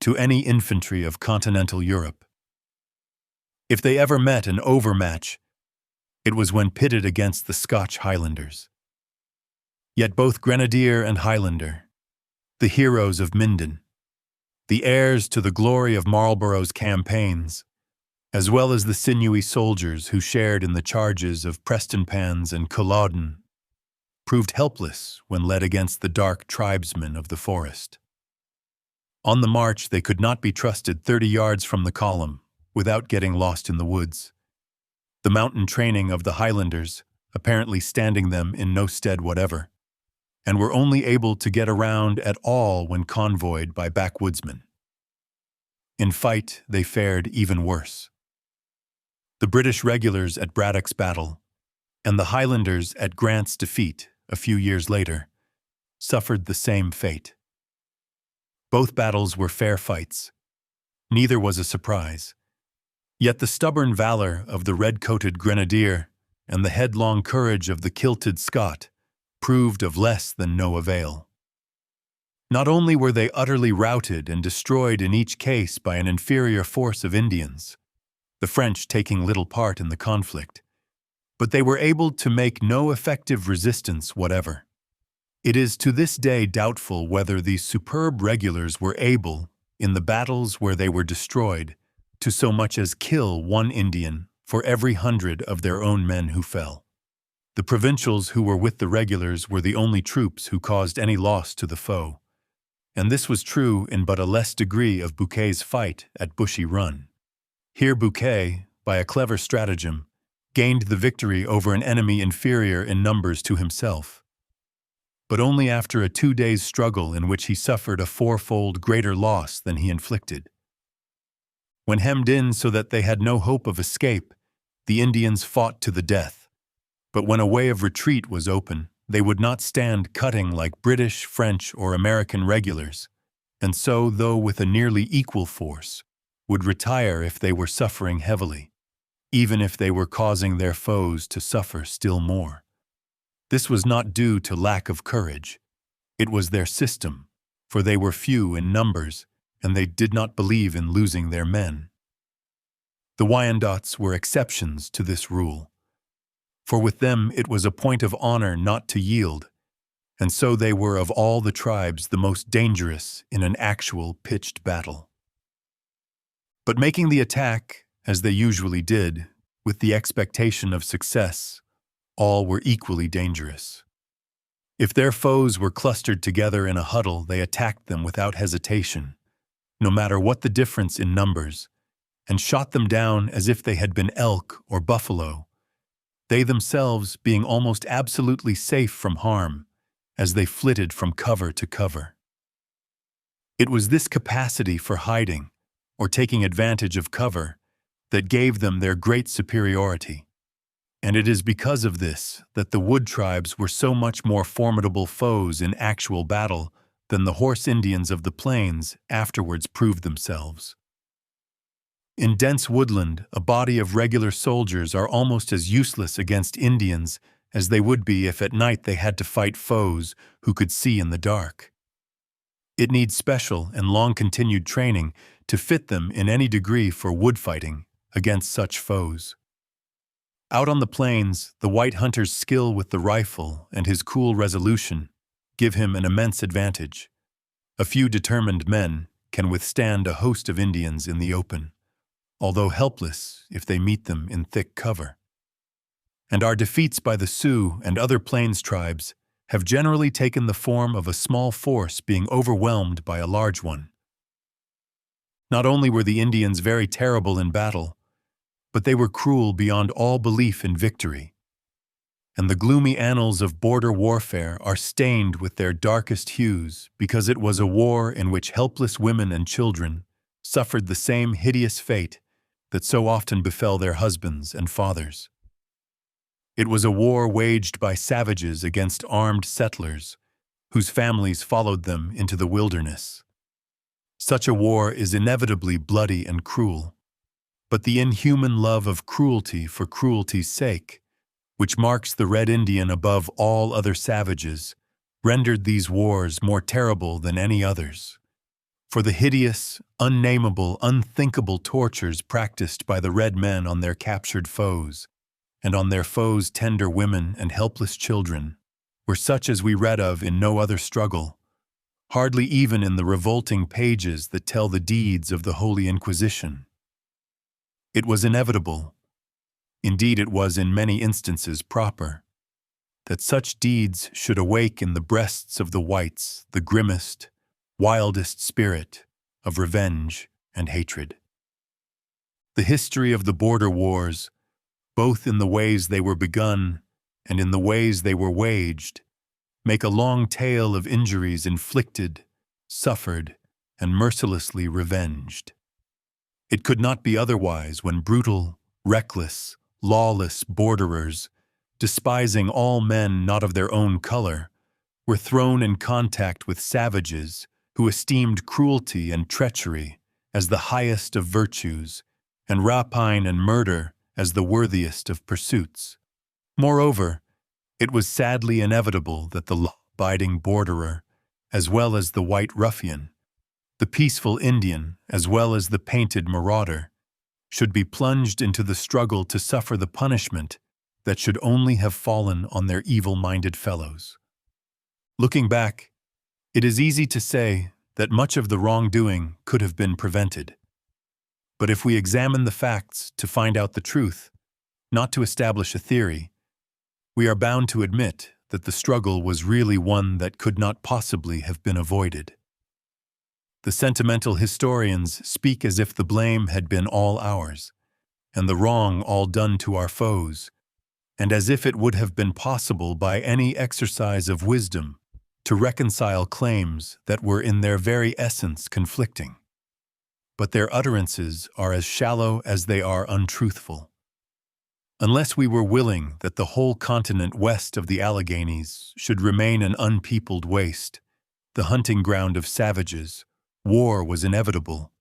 to any infantry of continental Europe. If they ever met an overmatch, it was when pitted against the Scotch Highlanders. Yet both Grenadier and Highlander, the heroes of Minden, the heirs to the glory of Marlborough's campaigns, as well as the sinewy soldiers who shared in the charges of Prestonpans and Culloden, proved helpless when led against the dark tribesmen of the forest. On the march, they could not be trusted 30 yards from the column without getting lost in the woods, the mountain training of the Highlanders apparently standing them in no stead whatever, and were only able to get around at all when convoyed by backwoodsmen. In fight, they fared even worse. The British regulars at Braddock's battle, and the Highlanders at Grant's defeat a few years later, suffered the same fate. Both battles were fair fights. Neither was a surprise. Yet the stubborn valor of the red-coated grenadier and the headlong courage of the kilted Scot proved of less than no avail. Not only were they utterly routed and destroyed in each case by an inferior force of Indians, the French taking little part in the conflict, but they were able to make no effective resistance whatever. It is to this day doubtful whether these superb regulars were able, in the battles where they were destroyed, to so much as kill one Indian for every 100 of their own men who fell. The provincials who were with the regulars were the only troops who caused any loss to the foe, and this was true in but a less degree of Bouquet's fight at Bushy Run. Here Bouquet, by a clever stratagem, gained the victory over an enemy inferior in numbers to himself, but only after a 2 days' struggle in which he suffered a 4-fold greater loss than he inflicted. When hemmed in so that they had no hope of escape, the Indians fought to the death, but when a way of retreat was open, they would not stand cutting like British, French, or American regulars, and so, though with a nearly equal force, would retire if they were suffering heavily, even if they were causing their foes to suffer still more. This was not due to lack of courage. It was their system, for they were few in numbers, and they did not believe in losing their men. The Wyandots were exceptions to this rule, for with them it was a point of honor not to yield, and so they were of all the tribes the most dangerous in an actual pitched battle. But making the attack, as they usually did, with the expectation of success, all were equally dangerous. If their foes were clustered together in a huddle, they attacked them without hesitation, no matter what the difference in numbers, and shot them down as if they had been elk or buffalo, they themselves being almost absolutely safe from harm, as they flitted from cover to cover. It was this capacity for hiding, or taking advantage of cover, that gave them their great superiority. And it is because of this that the wood tribes were so much more formidable foes in actual battle than the horse Indians of the plains afterwards proved themselves. In dense woodland, a body of regular soldiers are almost as useless against Indians as they would be if at night they had to fight foes who could see in the dark. It needs special and long-continued training to fit them in any degree for wood fighting against such foes. Out on the plains, the white hunter's skill with the rifle and his cool resolution give him an immense advantage. A few determined men can withstand a host of Indians in the open, although helpless if they meet them in thick cover. And our defeats by the Sioux and other plains tribes have generally taken the form of a small force being overwhelmed by a large one. Not only were the Indians very terrible in battle, but they were cruel beyond all belief in victory. And the gloomy annals of border warfare are stained with their darkest hues because it was a war in which helpless women and children suffered the same hideous fate that so often befell their husbands and fathers. It was a war waged by savages against armed settlers, whose families followed them into the wilderness. Such a war is inevitably bloody and cruel, but the inhuman love of cruelty for cruelty's sake, which marks the Red Indian above all other savages, rendered these wars more terrible than any others. For the hideous, unnameable, unthinkable tortures practiced by the red men on their captured foes, and on their foes' tender women and helpless children, were such as we read of in no other struggle, hardly even in the revolting pages that tell the deeds of the Holy Inquisition. It was inevitable, indeed it was in many instances proper, that such deeds should awake in the breasts of the whites the grimmest, wildest spirit of revenge and hatred. The history of the border wars, both in the ways they were begun and in the ways they were waged, make a long tale of injuries inflicted, suffered, and mercilessly revenged. It could not be otherwise when brutal, reckless, lawless borderers, despising all men not of their own color, were thrown in contact with savages who esteemed cruelty and treachery as the highest of virtues, and rapine and murder as the worthiest of pursuits. Moreover, it was sadly inevitable that the law-abiding borderer, as well as the white ruffian, the peaceful Indian, as well as the painted marauder, should be plunged into the struggle to suffer the punishment that should only have fallen on their evil-minded fellows. Looking back, it is easy to say that much of the wrongdoing could have been prevented. But if we examine the facts to find out the truth, not to establish a theory, we are bound to admit that the struggle was really one that could not possibly have been avoided. The sentimental historians speak as if the blame had been all ours, and the wrong all done to our foes, and as if it would have been possible by any exercise of wisdom to reconcile claims that were in their very essence conflicting. But their utterances are as shallow as they are untruthful. Unless we were willing that the whole continent west of the Alleghenies should remain an unpeopled waste, the hunting ground of savages, war was inevitable.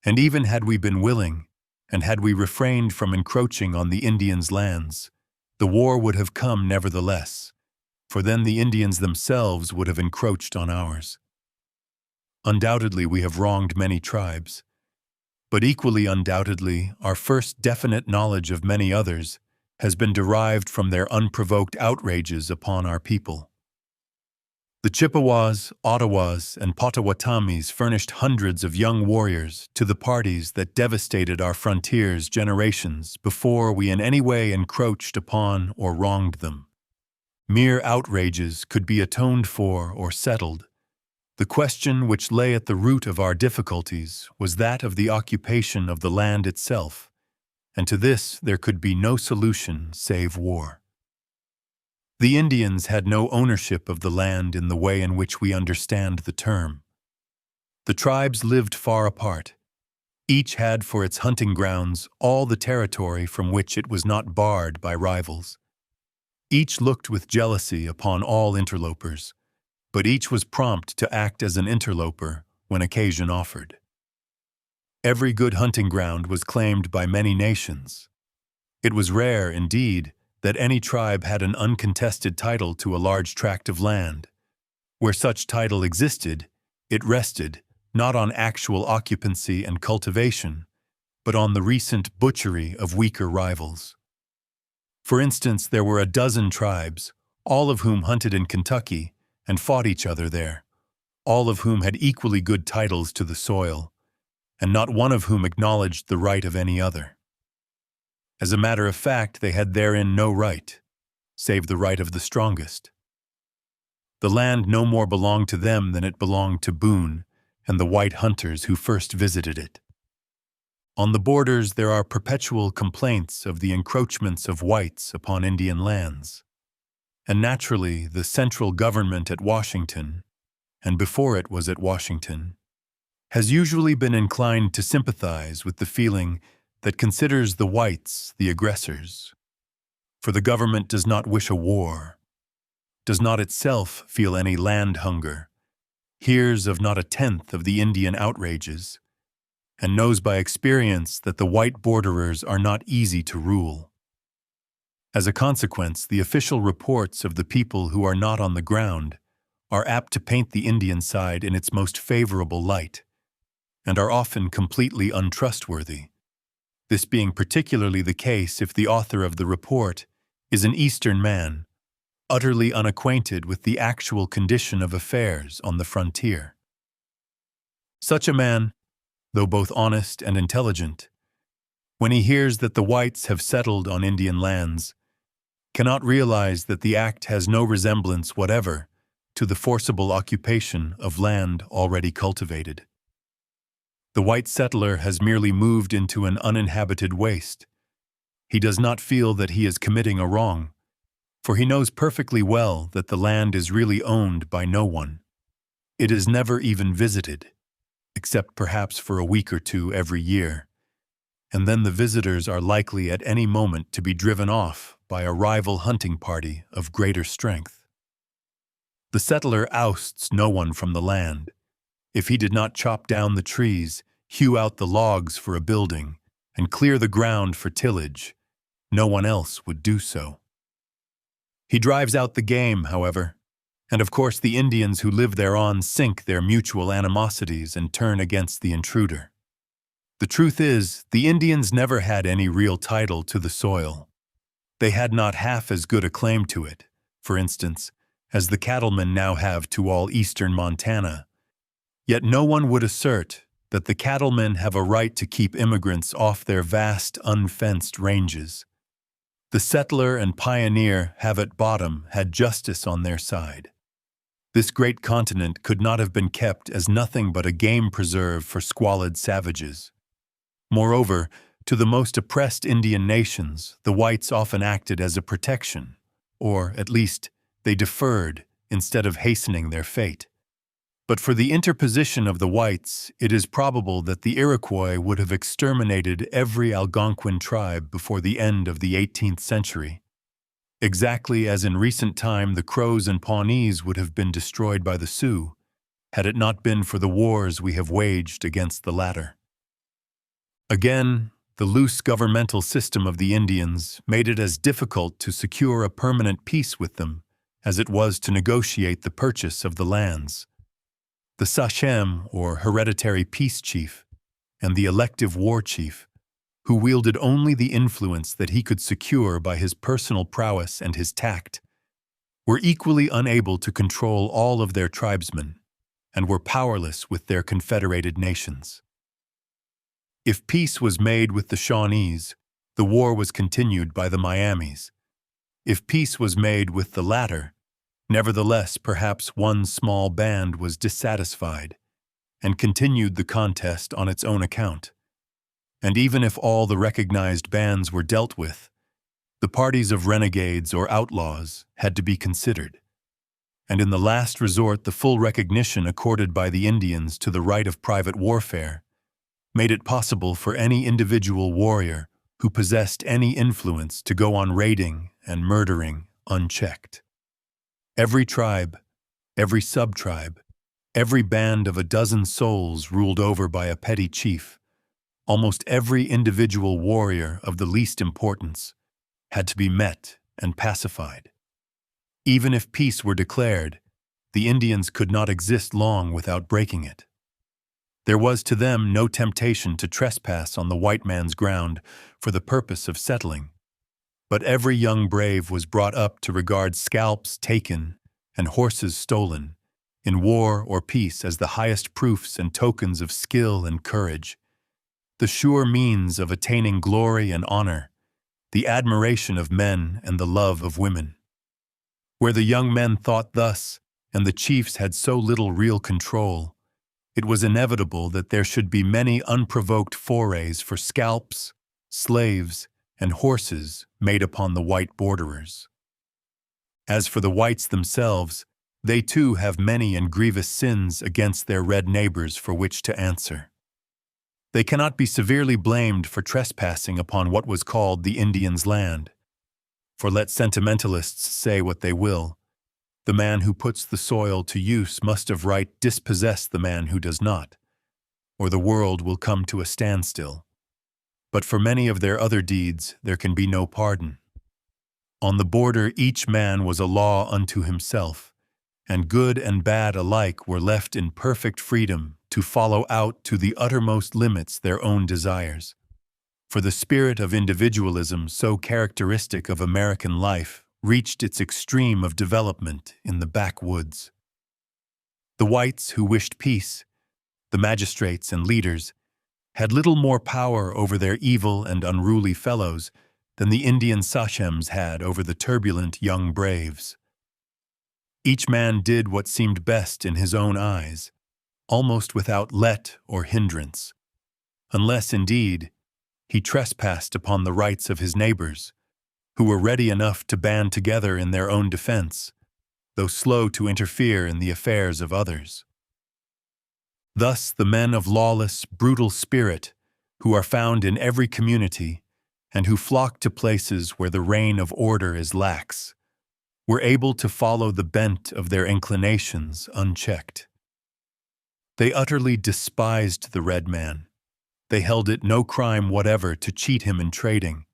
And even had we been willing, and had we refrained from encroaching on the Indians' lands, the war would have come nevertheless, for then the Indians themselves would have encroached on ours. Undoubtedly, we have wronged many tribes, but equally undoubtedly, our first definite knowledge of many others has been derived from their unprovoked outrages upon our people. The Chippewas, Ottawas, and Potawatomis furnished hundreds of young warriors to the parties that devastated our frontiers generations before we in any way encroached upon or wronged them. Mere outrages could be atoned for or settled. The question which lay at the root of our difficulties was that of the occupation of the land itself, and to this there could be no solution save war. The Indians had no ownership of the land in the way in which we understand the term. The tribes lived far apart. Each had for its hunting grounds all the territory from which it was not barred by rivals. Each looked with jealousy upon all interlopers, but each was prompt to act as an interloper when occasion offered. Every good hunting ground was claimed by many nations. It was rare, indeed, that any tribe had an uncontested title to a large tract of land. Where such title existed, it rested not on actual occupancy and cultivation, but on the recent butchery of weaker rivals. For instance, there were a dozen tribes, all of whom hunted in Kentucky and fought each other there, all of whom had equally good titles to the soil, and not one of whom acknowledged the right of any other. As a matter of fact, they had therein no right, save the right of the strongest. The land no more belonged to them than it belonged to Boone and the white hunters who first visited it. On the borders there are perpetual complaints of the encroachments of whites upon Indian lands, and naturally the central government at Washington, and before it was at Washington, has usually been inclined to sympathize with the feeling that considers the whites the aggressors. For the government does not wish a war, does not itself feel any land hunger, hears of not a tenth of the Indian outrages, and knows by experience that the white borderers are not easy to rule. As a consequence, the official reports of the people who are not on the ground are apt to paint the Indian side in its most favorable light, and are often completely untrustworthy. This being particularly the case if the author of the report is an Eastern man, utterly unacquainted with the actual condition of affairs on the frontier. Such a man, though both honest and intelligent, when he hears that the whites have settled on Indian lands, cannot realize that the act has no resemblance whatever to the forcible occupation of land already cultivated. The white settler has merely moved into an uninhabited waste. He does not feel that he is committing a wrong, for he knows perfectly well that the land is really owned by no one. It is never even visited, except perhaps for a week or two every year, and then the visitors are likely at any moment to be driven off by a rival hunting party of greater strength. The settler ousts no one from the land. If he did not chop down the trees, hew out the logs for a building, and clear the ground for tillage, no one else would do so. He drives out the game, however, and of course the Indians who live thereon sink their mutual animosities and turn against the intruder. The truth is, the Indians never had any real title to the soil. They had not half as good a claim to it, for instance, as the cattlemen now have to all eastern Montana. Yet no one would assert that the cattlemen have a right to keep immigrants off their vast, unfenced ranges. The settler and pioneer have at bottom had justice on their side. This great continent could not have been kept as nothing but a game preserve for squalid savages. Moreover, to the most oppressed Indian nations, the whites often acted as a protection, or, at least, they deferred instead of hastening their fate. But for the interposition of the whites, it is probable that the Iroquois would have exterminated every Algonquin tribe before the end of the 18th century, exactly as in recent time the Crows and Pawnees would have been destroyed by the Sioux, had it not been for the wars we have waged against the latter. Again, the loose governmental system of the Indians made it as difficult to secure a permanent peace with them as it was to negotiate the purchase of the lands. The sachem, or hereditary peace chief, and the elective war chief, who wielded only the influence that he could secure by his personal prowess and his tact, were equally unable to control all of their tribesmen, and were powerless with their confederated nations. If peace was made with the Shawnees, the war was continued by the Miamis. If peace was made with the latter, nevertheless perhaps one small band was dissatisfied, and continued the contest on its own account. And even if all the recognized bands were dealt with, The parties of renegades or outlaws had to be considered, and in the last resort the full recognition accorded by the Indians to the right of private warfare made it possible for any individual warrior who possessed any influence to go on raiding and murdering unchecked. Every tribe, every sub-tribe, every band of a dozen souls ruled over by a petty chief, almost every individual warrior of the least importance, had to be met and pacified. Even if peace were declared, the Indians could not exist long without breaking it. There was to them no temptation to trespass on the white man's ground for the purpose of settling, but every young brave was brought up to regard scalps taken and horses stolen, in war or peace, as the highest proofs and tokens of skill and courage, the sure means of attaining glory and honor, the admiration of men and the love of women. Where the young men thought thus, and the chiefs had so little real control, it was inevitable that there should be many unprovoked forays for scalps, slaves, and horses made upon the white borderers. As for the whites themselves, they too have many and grievous sins against their red neighbors for which to answer. They cannot be severely blamed for trespassing upon what was called the Indians' land. For let sentimentalists say what they will, the man who puts the soil to use must of right dispossess the man who does not, or the world will come to a standstill. But for many of their other deeds there can be no pardon. On the border each man was a law unto himself, and good and bad alike were left in perfect freedom to follow out to the uttermost limits their own desires. For the spirit of individualism, so characteristic of American life, reached its extreme of development in the backwoods. The whites who wished peace, the magistrates and leaders, had little more power over their evil and unruly fellows than the Indian sachems had over the turbulent young braves. Each man did what seemed best in his own eyes, almost without let or hindrance, unless, indeed, he trespassed upon the rights of his neighbors, who were ready enough to band together in their own defense, though slow to interfere in the affairs of others. Thus the men of lawless, brutal spirit, who are found in every community, and who flock to places where the reign of order is lax, were able to follow the bent of their inclinations unchecked. They utterly despised the red man. They held it no crime whatever to cheat him in trading,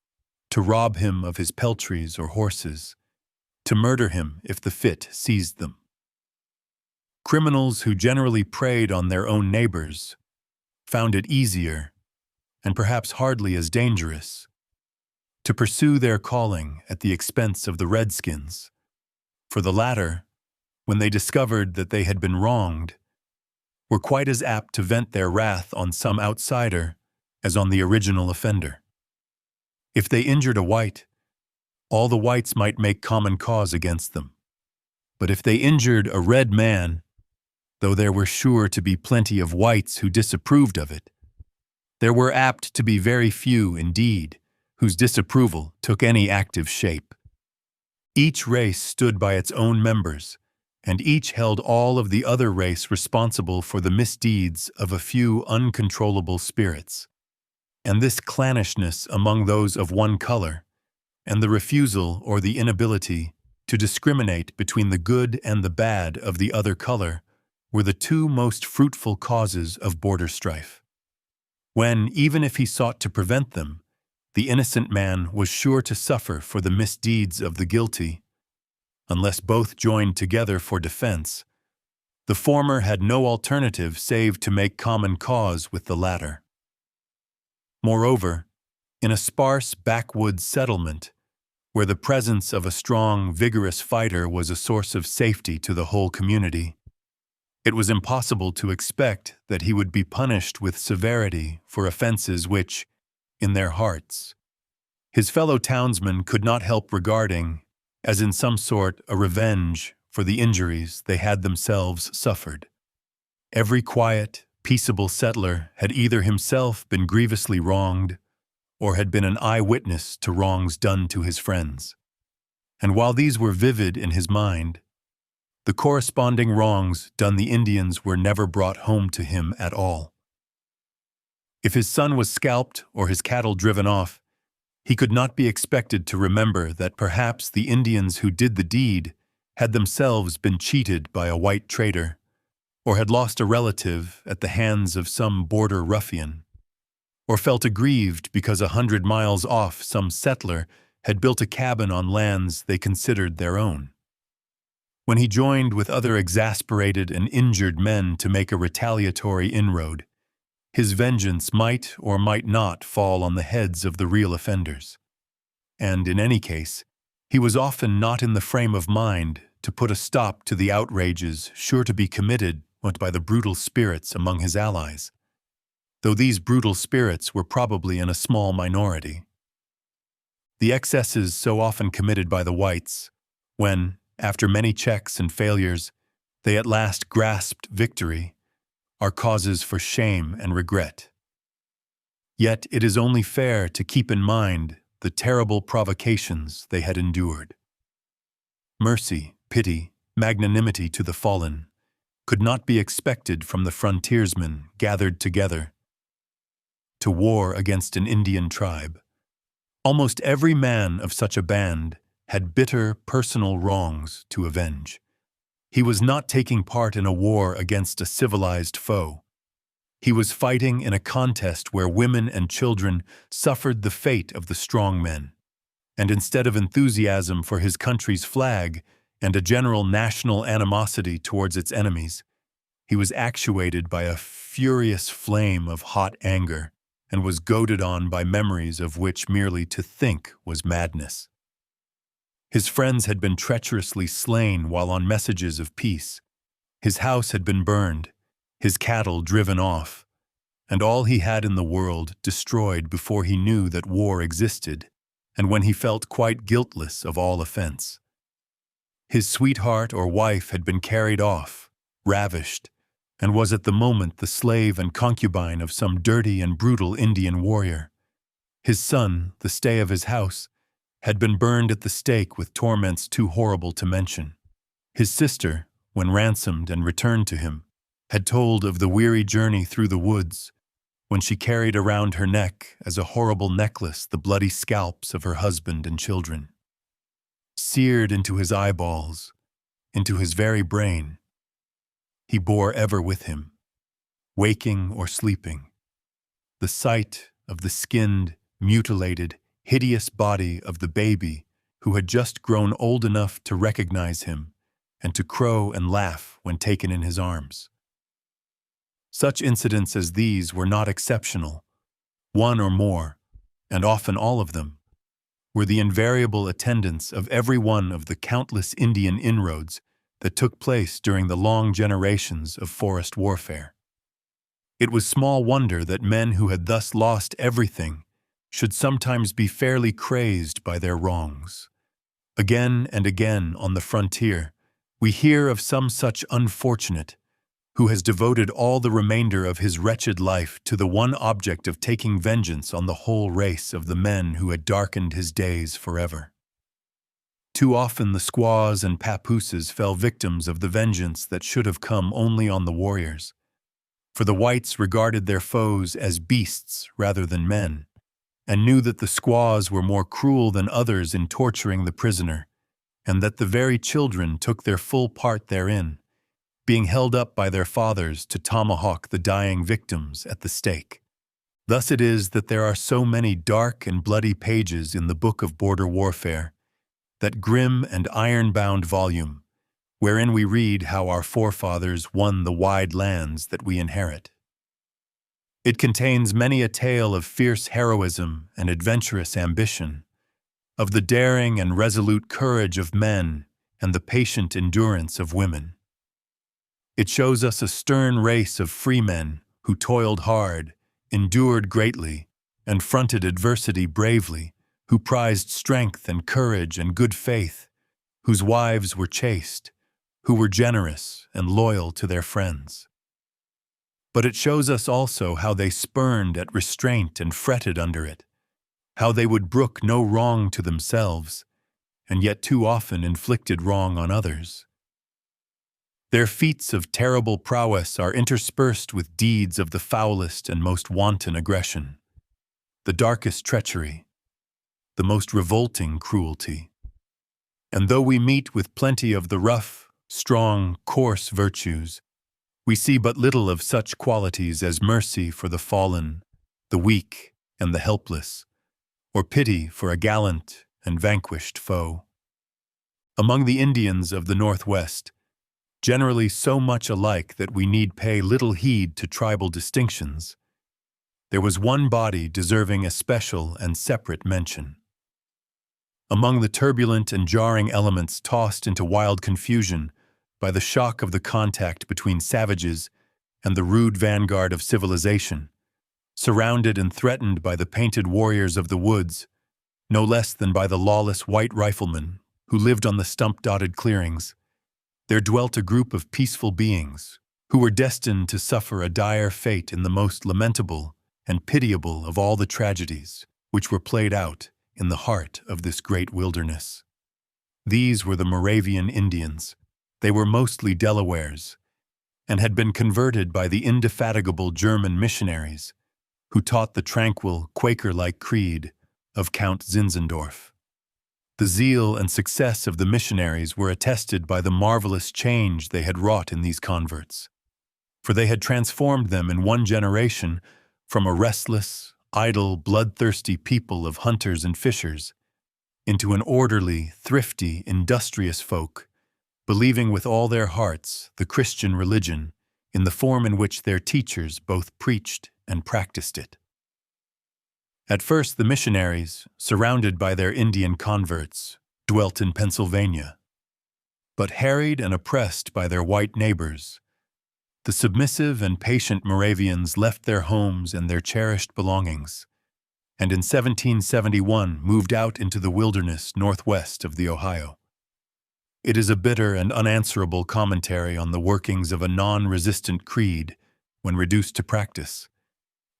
to rob him of his peltries or horses, to murder him if the fit seized them. Criminals who generally preyed on their own neighbors found it easier, and perhaps hardly as dangerous, to pursue their calling at the expense of the redskins, for the latter, when they discovered that they had been wronged, were quite as apt to vent their wrath on some outsider as on the original offender. If they injured a white, all the whites might make common cause against them. But if they injured a red man, though there were sure to be plenty of whites who disapproved of it, there were apt to be very few indeed whose disapproval took any active shape. Each race stood by its own members, and each held all of the other race responsible for the misdeeds of a few uncontrollable spirits. And this clannishness among those of one color, and the refusal or the inability to discriminate between the good and the bad of the other color, were the two most fruitful causes of border strife. When, even if he sought to prevent them, the innocent man was sure to suffer for the misdeeds of the guilty, unless both joined together for defense, the former had no alternative save to make common cause with the latter. Moreover, in a sparse backwoods settlement, where the presence of a strong, vigorous fighter was a source of safety to the whole community, it was impossible to expect that he would be punished with severity for offenses which, in their hearts, his fellow townsmen could not help regarding as in some sort a revenge for the injuries they had themselves suffered. Every quiet, peaceable settler had either himself been grievously wronged, or had been an eyewitness to wrongs done to his friends. And while these were vivid in his mind, the corresponding wrongs done the Indians were never brought home to him at all. If his son was scalped or his cattle driven off, he could not be expected to remember that perhaps the Indians who did the deed had themselves been cheated by a white trader, or had lost a relative at the hands of some border ruffian, or felt aggrieved because 100 miles off some settler had built a cabin on lands they considered their own. When he joined with other exasperated and injured men to make a retaliatory inroad, his vengeance might or might not fall on the heads of the real offenders. And in any case, he was often not in the frame of mind to put a stop to the outrages sure to be committed by the brutal spirits among his allies, though these brutal spirits were probably in a small minority. The excesses so often committed by the whites, when, after many checks and failures, they at last grasped victory, are causes for shame and regret. Yet it is only fair to keep in mind the terrible provocations they had endured. Mercy, pity, magnanimity to the fallen could not be expected from the frontiersmen gathered together to war against an Indian tribe. Almost every man of such a band had bitter personal wrongs to avenge. He was not taking part in a war against a civilized foe. He was fighting in a contest where women and children suffered the fate of the strong men. And instead of enthusiasm for his country's flag and a general national animosity towards its enemies, he was actuated by a furious flame of hot anger and was goaded on by memories of which merely to think was madness. His friends had been treacherously slain while on messages of peace. His house had been burned, his cattle driven off, and all he had in the world destroyed before he knew that war existed, and when he felt quite guiltless of all offense. His sweetheart or wife had been carried off, ravished, and was at the moment the slave and concubine of some dirty and brutal Indian warrior. His son, the stay of his house, had been burned at the stake with torments too horrible to mention. His sister, when ransomed and returned to him, had told of the weary journey through the woods, when she carried around her neck as a horrible necklace the bloody scalps of her husband and children. Seared into his eyeballs, into his very brain, he bore ever with him, waking or sleeping, the sight of the skinned, mutilated, hideous body of the baby who had just grown old enough to recognize him and to crow and laugh when taken in his arms. Such incidents as these were not exceptional. One or more, and often all of them, were the invariable attendants of every one of the countless Indian inroads that took place during the long generations of forest warfare. It was small wonder that men who had thus lost everything should sometimes be fairly crazed by their wrongs. Again and again on the frontier, we hear of some such unfortunate who has devoted all the remainder of his wretched life to the one object of taking vengeance on the whole race of the men who had darkened his days forever. Too often the squaws and papooses fell victims of the vengeance that should have come only on the warriors, for the whites regarded their foes as beasts rather than men, and knew that the squaws were more cruel than others in torturing the prisoner, and that the very children took their full part therein, being held up by their fathers to tomahawk the dying victims at the stake. Thus it is that there are so many dark and bloody pages in the book of border warfare, that grim and iron-bound volume, wherein we read how our forefathers won the wide lands that we inherit. It contains many a tale of fierce heroism and adventurous ambition, of the daring and resolute courage of men and the patient endurance of women. It shows us a stern race of free men who toiled hard, endured greatly, and fronted adversity bravely, who prized strength and courage and good faith, whose wives were chaste, who were generous and loyal to their friends. But it shows us also how they spurned at restraint and fretted under it, how they would brook no wrong to themselves, and yet too often inflicted wrong on others. Their feats of terrible prowess are interspersed with deeds of the foulest and most wanton aggression, the darkest treachery, the most revolting cruelty. And though we meet with plenty of the rough, strong, coarse virtues, we see but little of such qualities as mercy for the fallen, the weak, and the helpless, or pity for a gallant and vanquished foe. Among the Indians of the Northwest, generally so much alike that we need pay little heed to tribal distinctions, there was one body deserving a special and separate mention. Among the turbulent and jarring elements tossed into wild confusion by the shock of the contact between savages and the rude vanguard of civilization, surrounded and threatened by the painted warriors of the woods, no less than by the lawless white riflemen who lived on the stump-dotted clearings, there dwelt a group of peaceful beings who were destined to suffer a dire fate in the most lamentable and pitiable of all the tragedies which were played out in the heart of this great wilderness. These were the Moravian Indians. They were mostly Delawares, and had been converted by the indefatigable German missionaries who taught the tranquil, Quaker-like creed of Count Zinzendorf. The zeal and success of the missionaries were attested by the marvelous change they had wrought in these converts, for they had transformed them in one generation from a restless, idle, bloodthirsty people of hunters and fishers into an orderly, thrifty, industrious folk, believing with all their hearts the Christian religion in the form in which their teachers both preached and practiced it. At first, the missionaries, surrounded by their Indian converts, dwelt in Pennsylvania. But harried and oppressed by their white neighbors, the submissive and patient Moravians left their homes and their cherished belongings, and in 1771 moved out into the wilderness northwest of the Ohio. It is a bitter and unanswerable commentary on the workings of a non-resistant creed when reduced to practice,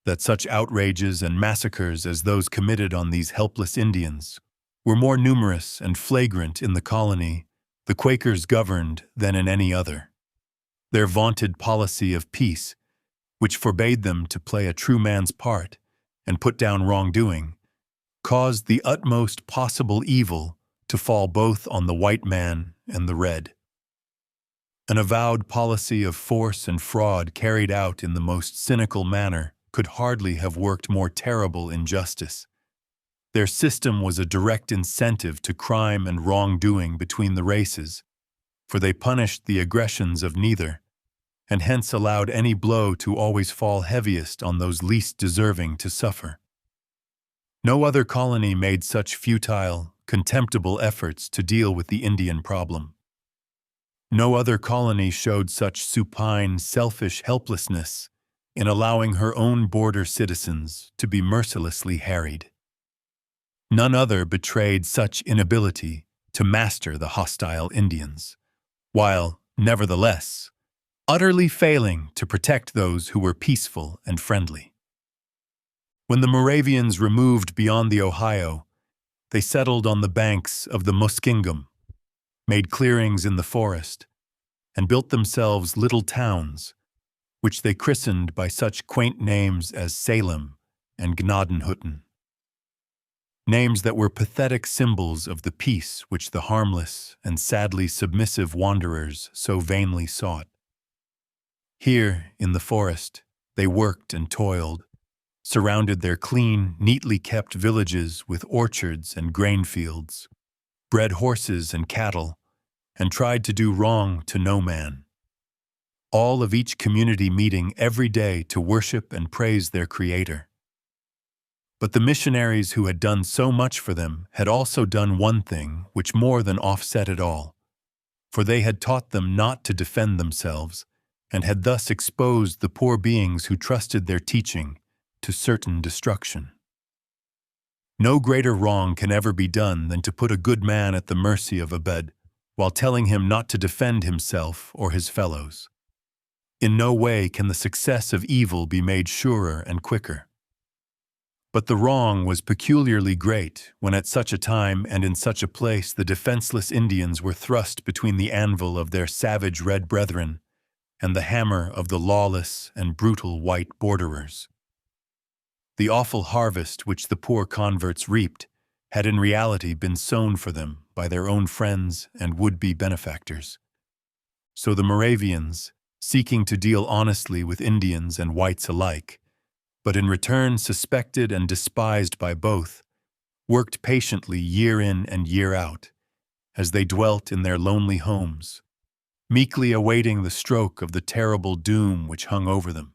that such outrages and massacres as those committed on these helpless Indians were more numerous and flagrant in the colony the Quakers governed than in any other. Their vaunted policy of peace, which forbade them to play a true man's part and put down wrongdoing, caused the utmost possible evil to fall both on the white man and the red. An avowed policy of force and fraud carried out in the most cynical manner could hardly have worked more terrible injustice. Their system was a direct incentive to crime and wrongdoing between the races, for they punished the aggressions of neither, and hence allowed any blow to always fall heaviest on those least deserving to suffer. No other colony made such futile, contemptible efforts to deal with the Indian problem. No other colony showed such supine, selfish helplessness in allowing her own border citizens to be mercilessly harried. None other betrayed such inability to master the hostile Indians, while, nevertheless, utterly failing to protect those who were peaceful and friendly. When the Moravians removed beyond the Ohio, they settled on the banks of the Muskingum, made clearings in the forest, and built themselves little towns, which they christened by such quaint names as Salem and Gnadenhutten. Names that were pathetic symbols of the peace which the harmless and sadly submissive wanderers so vainly sought. Here, in the forest, they worked and toiled, surrounded their clean, neatly kept villages with orchards and grain fields, bred horses and cattle, and tried to do wrong to no man. All of each community meeting every day to worship and praise their Creator. But the missionaries who had done so much for them had also done one thing which more than offset it all, for they had taught them not to defend themselves, and had thus exposed the poor beings who trusted their teaching to certain destruction. No greater wrong can ever be done than to put a good man at the mercy of a bed, while telling him not to defend himself or his fellows. In no way can the success of evil be made surer and quicker. But the wrong was peculiarly great when at such a time and in such a place the defenseless Indians were thrust between the anvil of their savage red brethren and the hammer of the lawless and brutal white borderers. The awful harvest which the poor converts reaped had in reality been sown for them by their own friends and would-be benefactors. So the Moravians, seeking to deal honestly with Indians and whites alike, but in return suspected and despised by both, worked patiently year in and year out, as they dwelt in their lonely homes, meekly awaiting the stroke of the terrible doom which hung over them.